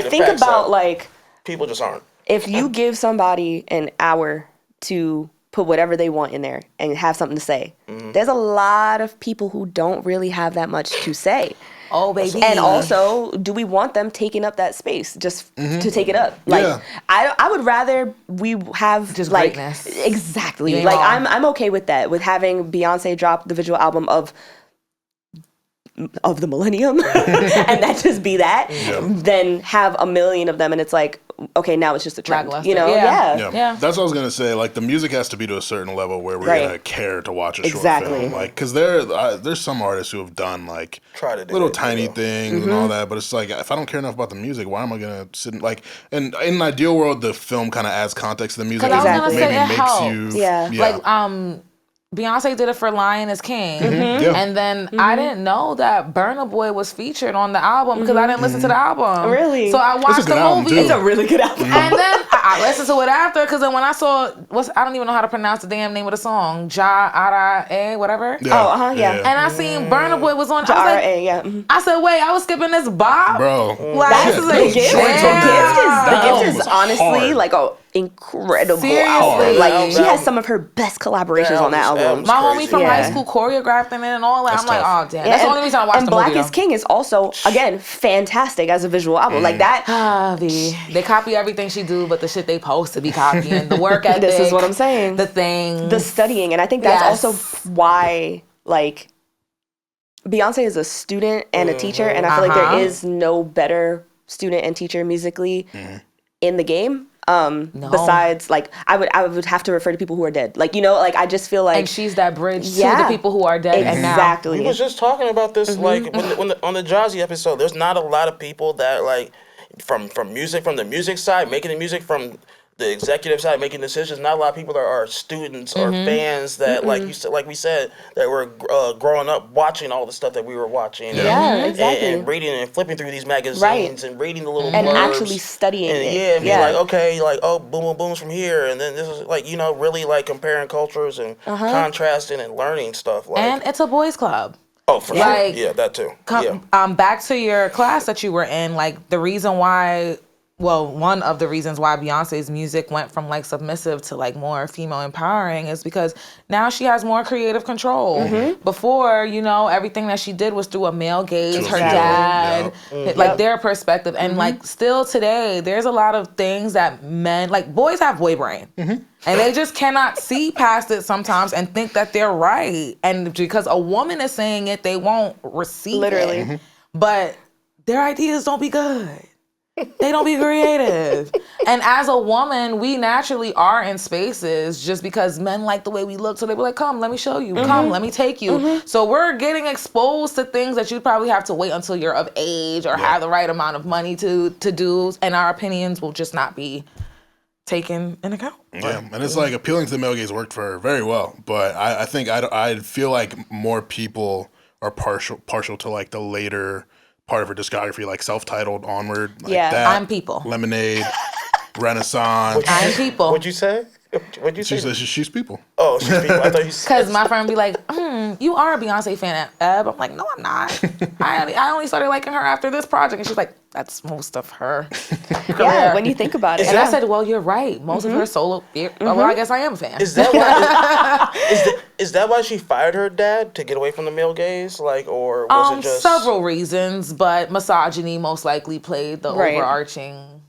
S5: think about
S4: people just aren't.
S5: If you give somebody an hour to put whatever they want in there and have something to say. There's a lot of people who don't really have that much to say.
S3: Oh, baby.
S5: And also, do we want them taking up that space just to take it up? I would rather we have
S3: just greatness.
S5: Exactly. I'm okay with that, with having Beyonce drop the visual album of the millennium and that just be that, then have a million of them and it's okay, now it's just a trend. Yeah.
S1: That's what I was gonna say. The music has to be to a certain level where we're gonna care to watch a short film. Because there's some artists who have done
S4: try to do
S1: little tiny things and all that, but it's if I don't care enough about the music, why am I gonna sit and in an ideal world, the film kind of adds context to the music.
S3: Exactly.
S1: Maybe makes you
S3: Beyonce did it for Lion is King. And then I didn't know that Burna Boy was featured on the album because I didn't listen to the album.
S5: Really?
S3: So I watched the movie.
S5: It's a really good album.
S3: And then I listened to it after because then when I saw, I don't even know how to pronounce the damn name of the song, Ja Ara A, whatever.
S5: Yeah.
S3: And I seen Burna Boy was on.
S5: Ja Ara A,
S3: I said, wait, I was skipping this bop?
S1: Bro.
S3: This is
S5: The Gift is honestly incredible album. She has some of her best collaborations on that album.
S3: My homie from high school choreographed in it and all that. I'm like, oh damn. That's the only reason I watched the movie.
S5: And Black is King is also, again, fantastic as a visual album. Like that.
S3: They copy everything she do, but the shit they supposed to be copying. The work ethic.
S5: This is what I'm saying.
S3: The thing.
S5: The studying. And I think that's also why, Beyonce is a student and a teacher. And I feel like there is no better student and teacher musically in the game. Besides, I would have to refer to people who are dead. I just feel like,
S3: and she's that bridge to the people who are dead.
S5: Exactly.
S4: And now. We was just talking about this on the Jazzy episode. There's not a lot of people that from the music side, making the music, from the executive side, making decisions. Not a lot of people are students or fans that, like we said, that were growing up watching all the stuff that we were watching.
S5: Exactly.
S4: And reading and flipping through these magazines and reading the little
S5: and
S4: blurbs.
S5: Actually studying it.
S4: Okay, oh, boom, boom, boom's from here, and then this is really comparing cultures and contrasting and learning stuff.
S3: And it's a boys' club.
S4: Oh, for sure. Yeah, that too.
S3: Back to your class that you were in, the reason why. Well, one of the reasons why Beyonce's music went from submissive to more female empowering is because now she has more creative control. Before, everything that she did was through a male gaze, her dad, their perspective. And still today, there's a lot of things that men, boys have boy brain. And they just cannot see past it sometimes and think that they're right. And because a woman is saying it, they won't receive it. But their ideas don't be good. They don't be creative. And as a woman, we naturally are in spaces just because men like the way we look. So they be like, come, let me show you. Come, let me take you. So we're getting exposed to things that you'd probably have to wait until you're of age or have the right amount of money to do. And our opinions will just not be taken into account.
S1: Yeah, and it's appealing to the male gaze worked for her very well. But I think I feel like more people are partial to the later part of her discography, self-titled onward, that.
S3: I'm People.
S1: Lemonade, Renaissance.
S3: I'm People.
S4: What'd you say? What'd you say?
S1: She says she's People.
S4: Oh, she's People. I thought you said.
S3: Because my friend be like, you are a Beyonce fan, Eb. I'm like, no, I'm not. I only started liking her after this project. And she's like, that's most of her career.
S5: Yeah, when you think about it.
S3: And I said, well, you're right. Most of her solo, well, I guess I am a fan.
S4: Is that why? Is that why she fired her dad, to get away from the male gaze? Or was it just
S3: several reasons, but misogyny most likely played the overarching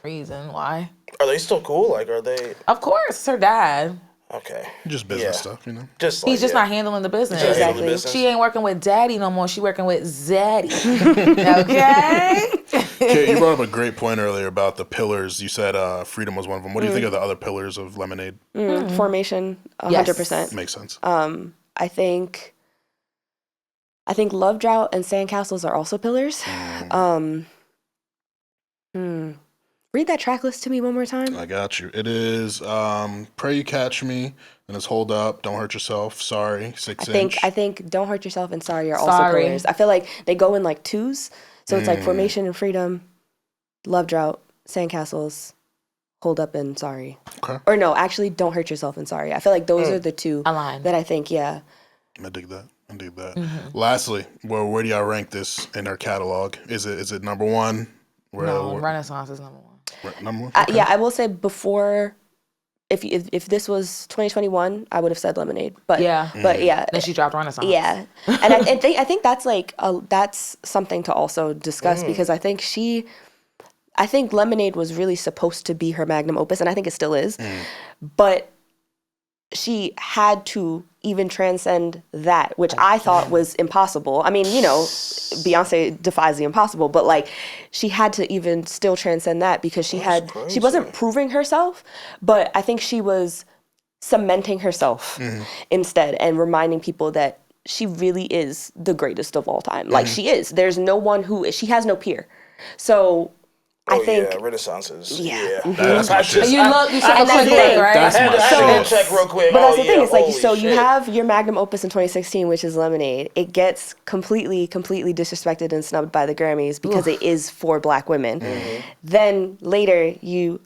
S3: reason why.
S4: Are they still cool? Like, are they?
S3: Of course, it's her dad.
S4: Okay.
S1: Just business stuff, you know?
S3: He's just not handling the business.
S4: Exactly. The business.
S3: She ain't working with daddy no more. She working with Zaddy. Okay?
S1: Kait, you brought up a great point earlier about the pillars. You said freedom was one of them. What do you think of the other pillars of Lemonade?
S5: Formation, 100%.
S1: Makes sense.
S5: I think Love Drought and Sandcastles are also pillars. Read that track list to me one more time.
S1: I got you. It is Pray You Catch Me, and it's Hold Up, Don't Hurt Yourself, Sorry, 6-inch.
S5: I think Don't Hurt Yourself and Sorry are also pillars. I feel like they go in like twos. So it's like Formation and Freedom, Love Drought, Sandcastles, Hold Up and Sorry.
S1: Okay.
S5: Or no, actually Don't Hurt Yourself and Sorry. I feel like those are the two that I think, I
S1: dig that. Lastly, where do y'all rank this in our catalog? Is it number one?
S3: Renaissance is number one.
S1: Number one? Okay.
S5: Yeah, I will say before, if this was 2021, I would have said Lemonade. But
S3: then she dropped Renaissance.
S5: Yeah, and I think that's like that's something to also discuss because I think Lemonade was really supposed to be her magnum opus, and I think it still is, but she had to even transcend that, which I thought was impossible. I mean, you know, Beyonce defies the impossible, but like she had to even still transcend that because she wasn't proving herself, but I think she was cementing herself instead and reminding people that she really is the greatest of all time. Like she is. There's no one she has no peer. So I think
S4: Renaissance is
S1: That's my shit.
S3: You took a quick look, right?
S1: That's my shit.
S4: check real quick.
S5: But that's the thing. It's like, so you have your magnum opus in 2016, which is Lemonade. It gets completely disrespected and snubbed by the Grammys because it is for Black women. Then later you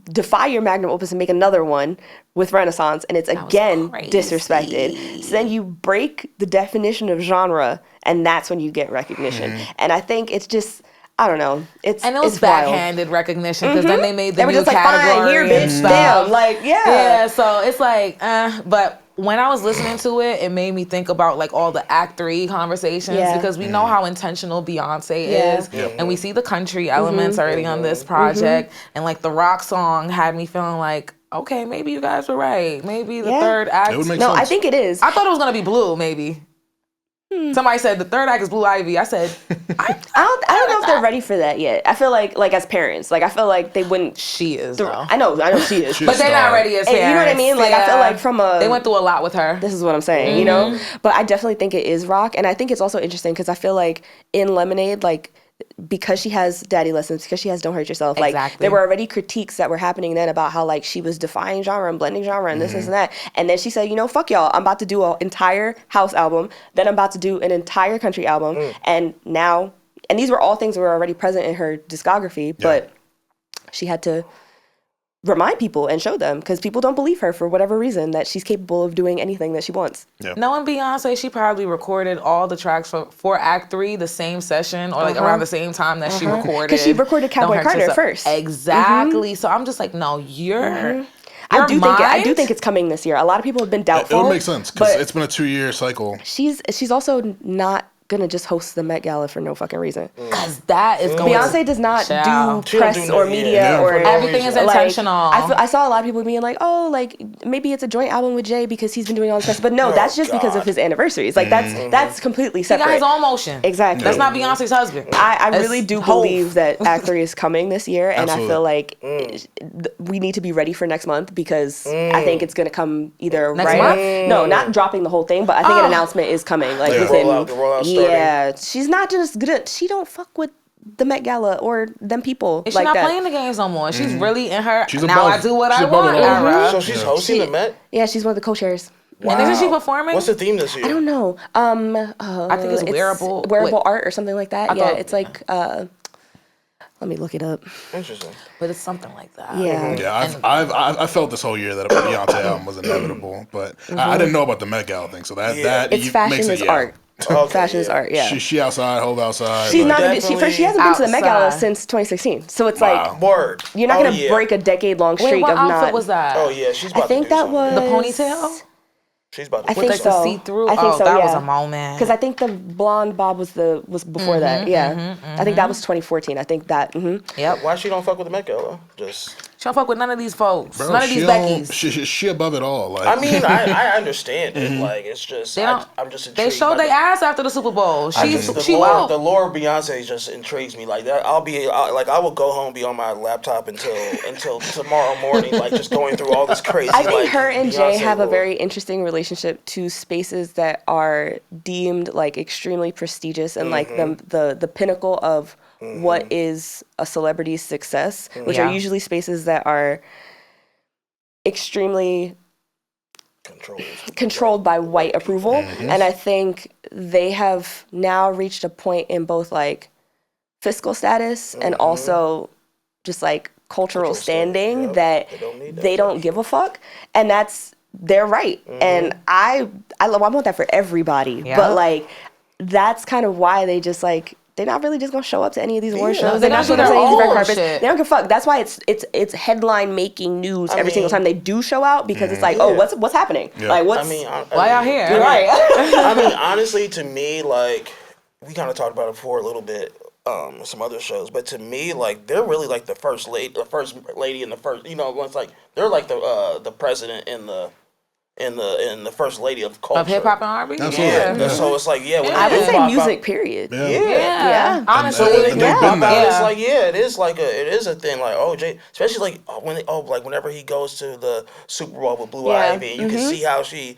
S5: defy your magnum opus and make another one with Renaissance, and it's again disrespected. So then you break the definition of genre, and that's when you get recognition. And I think it's just, I don't know. It was
S3: backhanded recognition because then they made the new
S5: just like,
S3: category.
S5: Fine, here, bitch, damn, like,
S3: yeah. So it's like, but when I was listening to it, it made me think about like all the Act 3 conversations because we know how intentional Beyonce is, and we see the country elements already on this project, and like the rock song had me feeling like, okay, maybe you guys were right. Maybe the third act.
S1: It would make
S5: no,
S1: sense.
S5: I think it is.
S3: I thought it was gonna be Blue, maybe. Somebody said the third act is Blue Ivy. I said, I
S5: don't know if they're ready for that yet. I feel like as parents, like I feel like they wouldn't.
S3: She is. Though.
S5: I know she is.
S3: But they're not ready as parents.
S5: You know what I mean? Like I feel like
S3: they went through a lot with her.
S5: This is what I'm saying, you know. But I definitely think it is rock, and I think it's also interesting because I feel like in Lemonade, like, because she has Daddy Lessons, because she has Don't Hurt Yourself, like there were already critiques that were happening then about how like she was defying genre and blending genre and this and that, and then she said, you know, fuck y'all, I'm about to do an entire house album, then I'm about to do an entire country album, and these were all things that were already present in her discography, but she had to remind people and show them because people don't believe her for whatever reason that she's capable of doing anything that she wants.
S3: Knowing Beyonce, she probably recorded all the tracks for Act 3 the same session or like around the same time that she recorded.
S5: Because she recorded Cowboy Carter first.
S3: Exactly. So I'm just like, no, you're
S5: I do think it's coming this year. A lot of people have been doubtful.
S1: It would make sense because it's been a 2-year cycle.
S5: She's also not gonna just host the Met Gala for no fucking reason.
S3: Because that is going.
S5: Beyonce does not do press or media or
S3: everything is intentional.
S5: I saw a lot of people being like, oh, like maybe it's a joint album with Jay because he's been doing all this press, but no, that's just because of his anniversaries. Like that's completely separate.
S3: He got his own motion.
S5: Exactly.
S3: That's not Beyonce's husband.
S5: I really do believe that Act 3 is coming this year, and I feel like we need to be ready for next month because I think it's gonna come either
S3: next month.
S5: No, not dropping the whole thing, but I think an announcement is coming. Like within.
S4: The rollout
S5: yeah, she's not just good. She don't fuck with the Met Gala or them people.
S3: She's
S5: like
S3: not
S5: that.
S3: playing the games no more. She's really in her.
S1: She's
S3: now
S1: above,
S3: I do what
S1: she's
S3: I want.
S1: above
S4: So she's hosting the Met?
S5: Yeah, she's one of the co-chairs.
S3: Wow. And isn't she performing?
S4: What's the theme this year?
S5: I don't know.
S3: I think it's wearable
S5: art or something like that. Yeah, it's like. Let me look it up.
S4: Interesting.
S3: But it's something like that.
S5: Yeah.
S1: Yeah, I felt this whole year that a Beyonce album was inevitable, but I didn't know about the Met Gala thing. So that
S5: it's fashion
S1: makes
S5: is art.
S4: Okay,
S5: fashion is art. Yeah.
S1: She outside, hold outside.
S5: She's
S1: like,
S5: not. She hasn't been to the Met Gala since 2016. So it's like
S4: word.
S5: You're not gonna break a decade-long streak
S3: what
S5: of
S3: outfit
S5: not.
S3: was that?
S4: Oh yeah, she's about
S5: I think
S4: to do
S5: that
S4: something.
S5: was
S3: The ponytail.
S4: She's about to.
S5: I think
S3: like
S5: so.
S3: the see-through.
S5: I think so.
S3: That
S5: yeah.
S3: was a moment.
S5: Because I think the blonde bob was before that. Yeah, I think that was 2014. I think that.
S3: Yep.
S4: Why she don't fuck with the Met Gala? Just.
S3: She don't fuck with none of these folks.
S1: Bro,
S3: none of these Beckys.
S1: She above it all. Like,
S4: I mean, I understand it. Like, it's just I'm just intrigued.
S3: They showed their ass after the Super Bowl. She
S4: the
S3: woke.
S4: lore of Beyonce just intrigues me. Like that, I will go home, be on my laptop until tomorrow morning, like just going through all this crazy.
S5: I think
S4: like,
S5: her and
S4: Beyonce
S5: Jay have a
S4: lore.
S5: very interesting relationship to spaces that are deemed like extremely prestigious and like the pinnacle of what is a celebrity's success, which are usually spaces that are extremely controlled by white approval. And I think they have now reached a point in both like fiscal status and also just like cultural standing that they don't give a fuck, and that's their right. And I want that for everybody, but like that's kind of why they just like they're not really just gonna show up to any of these award shows. They're not showing up to any of these red carpets. They don't give a fuck. That's why it's headline making news every single time they do show out, because it's like, oh, what's happening? Like what's
S3: why y'all here?
S5: Right.
S4: I mean, honestly, to me, like we kind of talked about it before a little bit. Some other shows, but to me, like they're really like the first lady, and the first, it's like they're like the president and the first lady of culture
S3: Of hip hop and R&B.
S1: Absolutely.
S4: Yeah. So it's like when
S5: I would
S4: you
S5: say
S4: pop
S5: music,
S4: out-
S5: period.
S3: Yeah. Honestly,
S1: And they've been there.
S4: It's like it is a thing. Like Jay, especially like whenever he goes to the Super Bowl with Blue Ivy, and you can see how she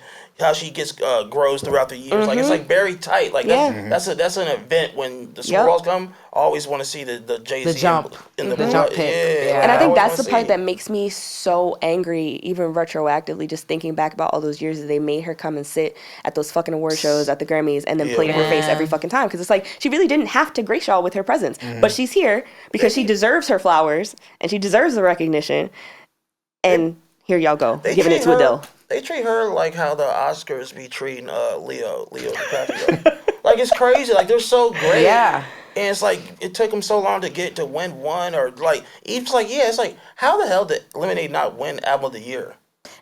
S4: gets grows throughout the years. Like it's like very tight. Like that's an event when the Super Bowls come. I always want to see the Jay-Z
S3: The jump.
S4: in
S3: The jump pick. Yeah.
S5: And I think
S4: always
S5: that's the
S4: wanna
S5: part
S4: see.
S5: that makes me so angry, even retroactively, just thinking back about all those years that they made her come and sit at those fucking award shows at the Grammys and then play to her face every fucking time. Because it's like, she really didn't have to grace y'all with her presence. But she's here because she deserves her flowers and she deserves the recognition. And here y'all go, giving it to Adele.
S4: They treat her like how the Oscars be treating Leo DiCaprio. Like it's crazy. Like they're so great.
S3: Yeah.
S4: And it's like it took them so long to win one, or like it's like how the hell did Lemonade not win Album of the Year?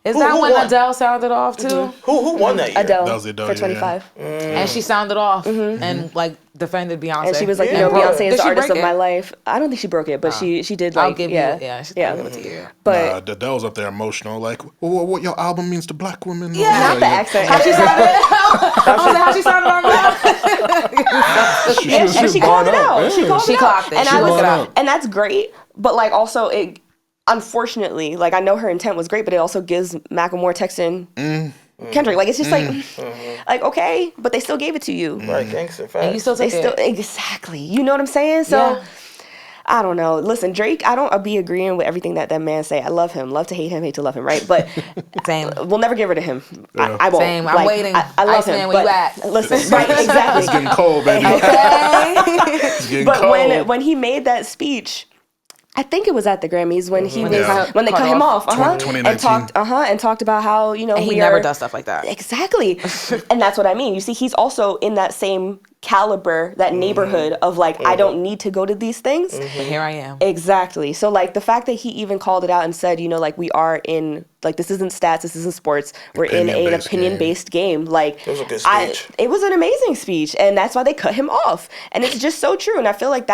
S3: Is
S4: Who
S3: that when
S4: won?
S3: Adele sounded off too?
S4: Who won that year?
S5: Adele,
S1: That was Adele,
S5: for
S1: yeah.
S5: 25.
S3: And she sounded off and like defended Beyonce.
S5: And she was like,
S4: Yeah.
S5: Beyonce
S3: Did
S5: is the
S3: she
S5: artist
S3: break
S5: of
S3: it?
S5: my life. I don't think she broke it, but she did like,
S3: I'll give you, I'll give it to you.
S5: But
S1: Adele's up there emotional, like, what your album means to black women.
S3: Yeah.
S5: not the accent.
S3: How she sounded? I was like, how she sounded on that?
S5: She called it out. She
S3: clocked it.
S5: And
S3: She
S5: I was,
S3: looked it up.
S5: and that's great. But like also it, unfortunately, like I know her intent was great, but it also gives Macklemore texting Kendrick. Like it's just like okay, but they still gave it to you.
S4: Right, gangster
S3: And
S4: facts.
S3: you still
S5: They
S3: took
S5: still
S3: it.
S5: exactly. You know what I'm saying? So.
S3: Yeah.
S5: I don't know. Listen, Drake, I don't be agreeing with everything that man say. I love him. Love to hate him, hate to love him, right? But
S3: Same.
S5: we'll never get rid of him. I won't.
S3: Same. I'm
S5: Like,
S3: waiting.
S5: I love
S3: Iceman,
S5: him.
S3: where you
S5: but
S3: at?
S5: listen, right, exactly.
S1: It's getting cold, baby.
S3: Okay.
S1: It's getting
S5: But
S1: cold.
S5: when he made that speech, I think it was at the Grammys when he was
S1: Yeah.
S5: when they cut him off,
S1: 2019.
S5: and talked about how
S3: And he
S5: we
S3: never
S5: are,
S3: does stuff like that.
S5: exactly, and that's what I mean. You see, he's also in that same caliber, that neighborhood of like I don't need to go to these things.
S3: But here I am.
S5: Exactly. So like the fact that he even called it out and said, like we are in like this isn't stats, this isn't sports. We're in an
S1: Opinion-based
S5: opinion-based game. Like
S4: It was a good speech.
S5: it was an amazing speech, and that's why they cut him off. And it's just so true. And I feel like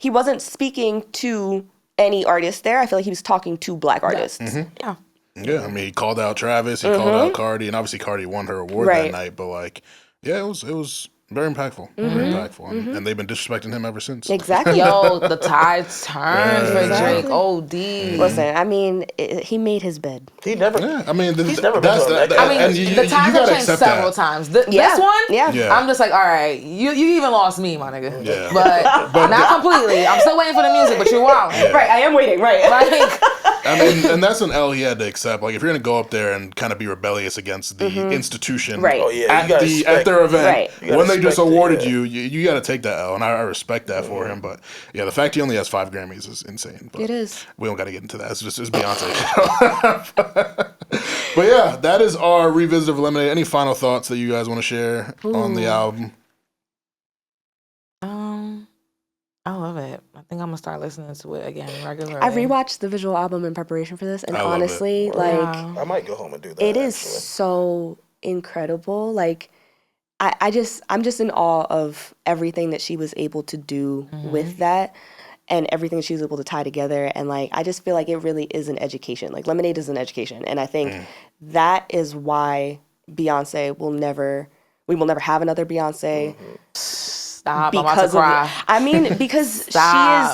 S5: he wasn't speaking to any artist there. I feel like he was talking to black artists.
S3: Yeah.
S1: Yeah, I mean, he called out Travis, he called out Cardi, and obviously Cardi won her award
S5: Right.
S1: that night. But like, yeah, it was very impactful, very impactful, and they've been disrespecting him ever since.
S5: Exactly.
S3: Yo, the tides turned for Drake. OD.
S5: Listen, I mean, he made his bed.
S4: He never.
S1: Yeah, I mean,
S4: He's never been
S1: that's
S4: to a
S1: that.
S4: Met
S3: I mean,
S1: and you
S3: the tides have
S1: gotta
S3: changed
S1: accept
S3: several
S1: that.
S3: times.
S5: Yeah.
S3: This one,
S5: Yeah.
S1: Yeah.
S3: I'm just like, all right, you even lost me, my nigga.
S1: Yeah.
S3: But not completely. I'm still waiting for the music, but you're wild.
S5: Right, I am waiting. Right.
S3: Like,
S1: I mean, and that's an L he had to accept. Like, if you're gonna go up there and kind of be rebellious against the institution,
S5: Right.
S4: Oh yeah, you
S1: at
S4: gotta
S1: the
S4: respect-
S1: at their event,
S5: Right.
S4: You gotta
S1: when they just
S4: respect it,
S1: awarded
S4: yeah.
S1: you got to take that L, and I respect that for him. But yeah, the fact he only has 5 Grammys is insane. But
S5: It is.
S1: We don't got to get into that. It's Beyonce. But yeah, that is our revisit of Lemonade. Any final thoughts that you guys want to share on the album?
S3: I love it. I think I'm gonna start listening to it again regularly.
S5: I rewatched the visual album in preparation for this, and
S1: I love it.
S5: honestly, like
S3: Wow.
S4: I might go home and do that.
S5: it is
S4: actually.
S5: so incredible. Like, I'm just in awe of everything that she was able to do with that. And everything she was able to tie together. And like, I just feel like it really is an education. Like Lemonade is an education. And I think that is why Beyonce we will never have another Beyonce.
S3: Stop, I'm about to cry.
S5: I mean, because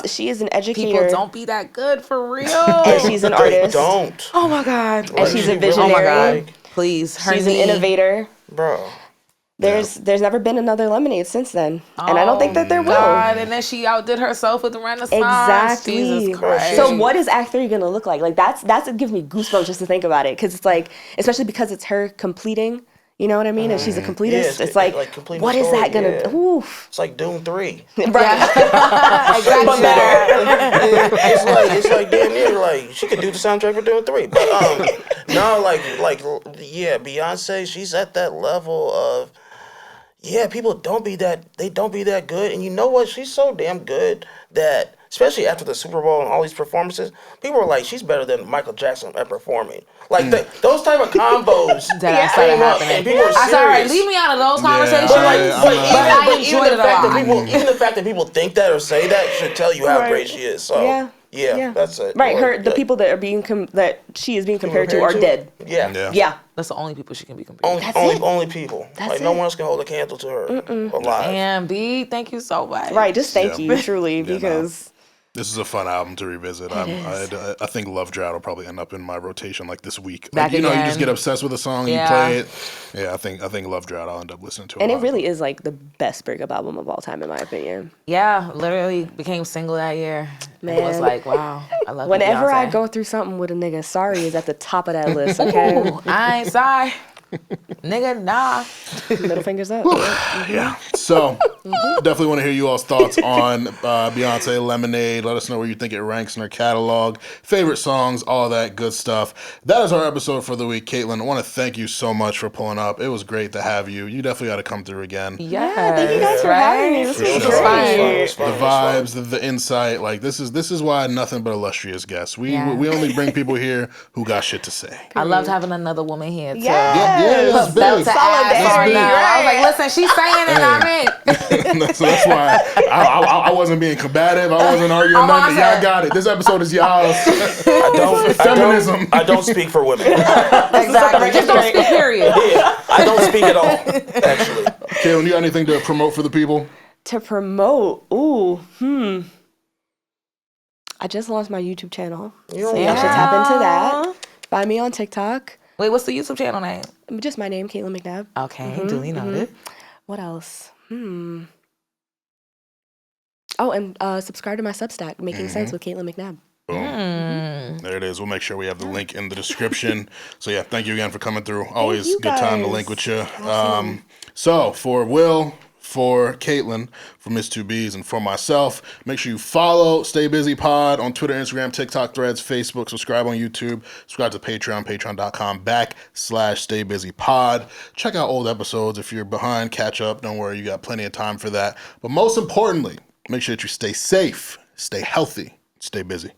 S5: she is an educator.
S3: People don't be that good for real.
S5: And she's an artist.
S4: Don't.
S3: Oh my God.
S5: And she's a visionary.
S3: Oh my God. Please.
S5: She's an innovator.
S4: Bro.
S5: There's never been another Lemonade since then. And I don't think that there will.
S3: God, and then she outdid herself with the Renaissance.
S5: Exactly.
S3: Jesus Christ.
S5: So what is Act 3 going to look like? Like that's it gives me goosebumps just to think about it. Because it's like, especially because it's her completing, you know what I mean? And she's a completist.
S4: Yeah,
S5: it's like what is that going to, oof.
S4: It's like Doom 3.
S5: Right.
S3: Exactly.
S5: But better.
S4: It's like damn near like she could do the soundtrack for Doom 3. But no, yeah, Beyonce, she's at that level of people don't be that good. And you know what? She's so damn good that, especially after the Super Bowl and all these performances, people are like, she's better than Michael Jackson at performing. Like, those type of combos.
S3: That started happening.
S4: And people are serious.
S3: Sorry, leave me out of those conversations.
S4: I
S3: enjoyed it a lot.
S4: Even the fact that people think that or say that should tell you how great she is. So, yeah, that's it.
S5: Right, the people that are that she is being compared to are dead.
S4: Yeah.
S3: That's the only people she can be compared to.
S4: Only people.
S5: That's
S4: no one else can hold a candle to her alive.
S3: And B, thank you so much.
S5: Right, just thank you, truly, because...
S1: This is a fun album to revisit. I think Love Drought will probably end up in my rotation like this week.
S3: Back
S1: you know, you
S3: again.
S1: just get obsessed with a song, and you play it. Yeah, I think Love Drought I'll end up listening to.
S5: And it really is like the best breakup album of all time, in my opinion.
S3: Yeah, literally became single that year.
S5: Man.
S3: It was like, wow, I love
S5: Whenever
S3: Beyonce.
S5: I go through something with a nigga, sorry is at the top of that list, okay?
S3: Ooh, I ain't sorry. Nigga, nah.
S5: Middle fingers up.
S1: Yeah. So, definitely want to hear you all's thoughts on Beyonce Lemonade. Let us know where you think it ranks in her catalog, favorite songs, all that good stuff. That is our episode for the week. Kaitlyn, I want to thank you so much for pulling up. It was great to have you. You definitely got to come through again.
S3: Yeah,
S5: thank you guys for having me. This was great.
S1: The vibes, the insight, like this is why nothing but illustrious guests. We only bring people here who got shit to say.
S3: I loved having another woman here too.
S5: Yeah.
S1: Yeah, it's big.
S5: Solidarity,
S3: I was like, listen, she's saying it, I mean.
S1: So that's why I wasn't being combative. I wasn't arguing nothing. Y'all got it. This episode is y'all's. Feminism.
S4: I don't speak for women.
S3: Exactly. Just don't speak, period.
S4: Yeah, I don't speak at all, actually.
S1: Kaitlyn, you got anything to promote for the people?
S5: To promote? I just launched my YouTube channel. So y'all should tap into that. Find me on TikTok.
S3: Wait, what's the YouTube channel name?
S5: Just my name, Kaitlyn McNab.
S3: Okay, duly noted.
S5: What else? Oh, and subscribe to my Substack, Making Sense with Kaitlyn McNab.
S1: Boom. There it is. We'll make sure we have the link in the description. So yeah, thank you again for coming through. Always
S5: you
S1: good time to
S5: guys.
S1: link with you. So for Will, for Kaitlyn, for Miss 2Bs, and for myself, make sure you follow Stay Busy Pod on Twitter, Instagram, TikTok, Threads, Facebook. Subscribe on YouTube. Subscribe to Patreon, patreon.com/StayBusyPod. Check out old episodes. If you're behind, catch up. Don't worry, you got plenty of time for that. But most importantly, make sure that you stay safe, stay healthy, stay busy.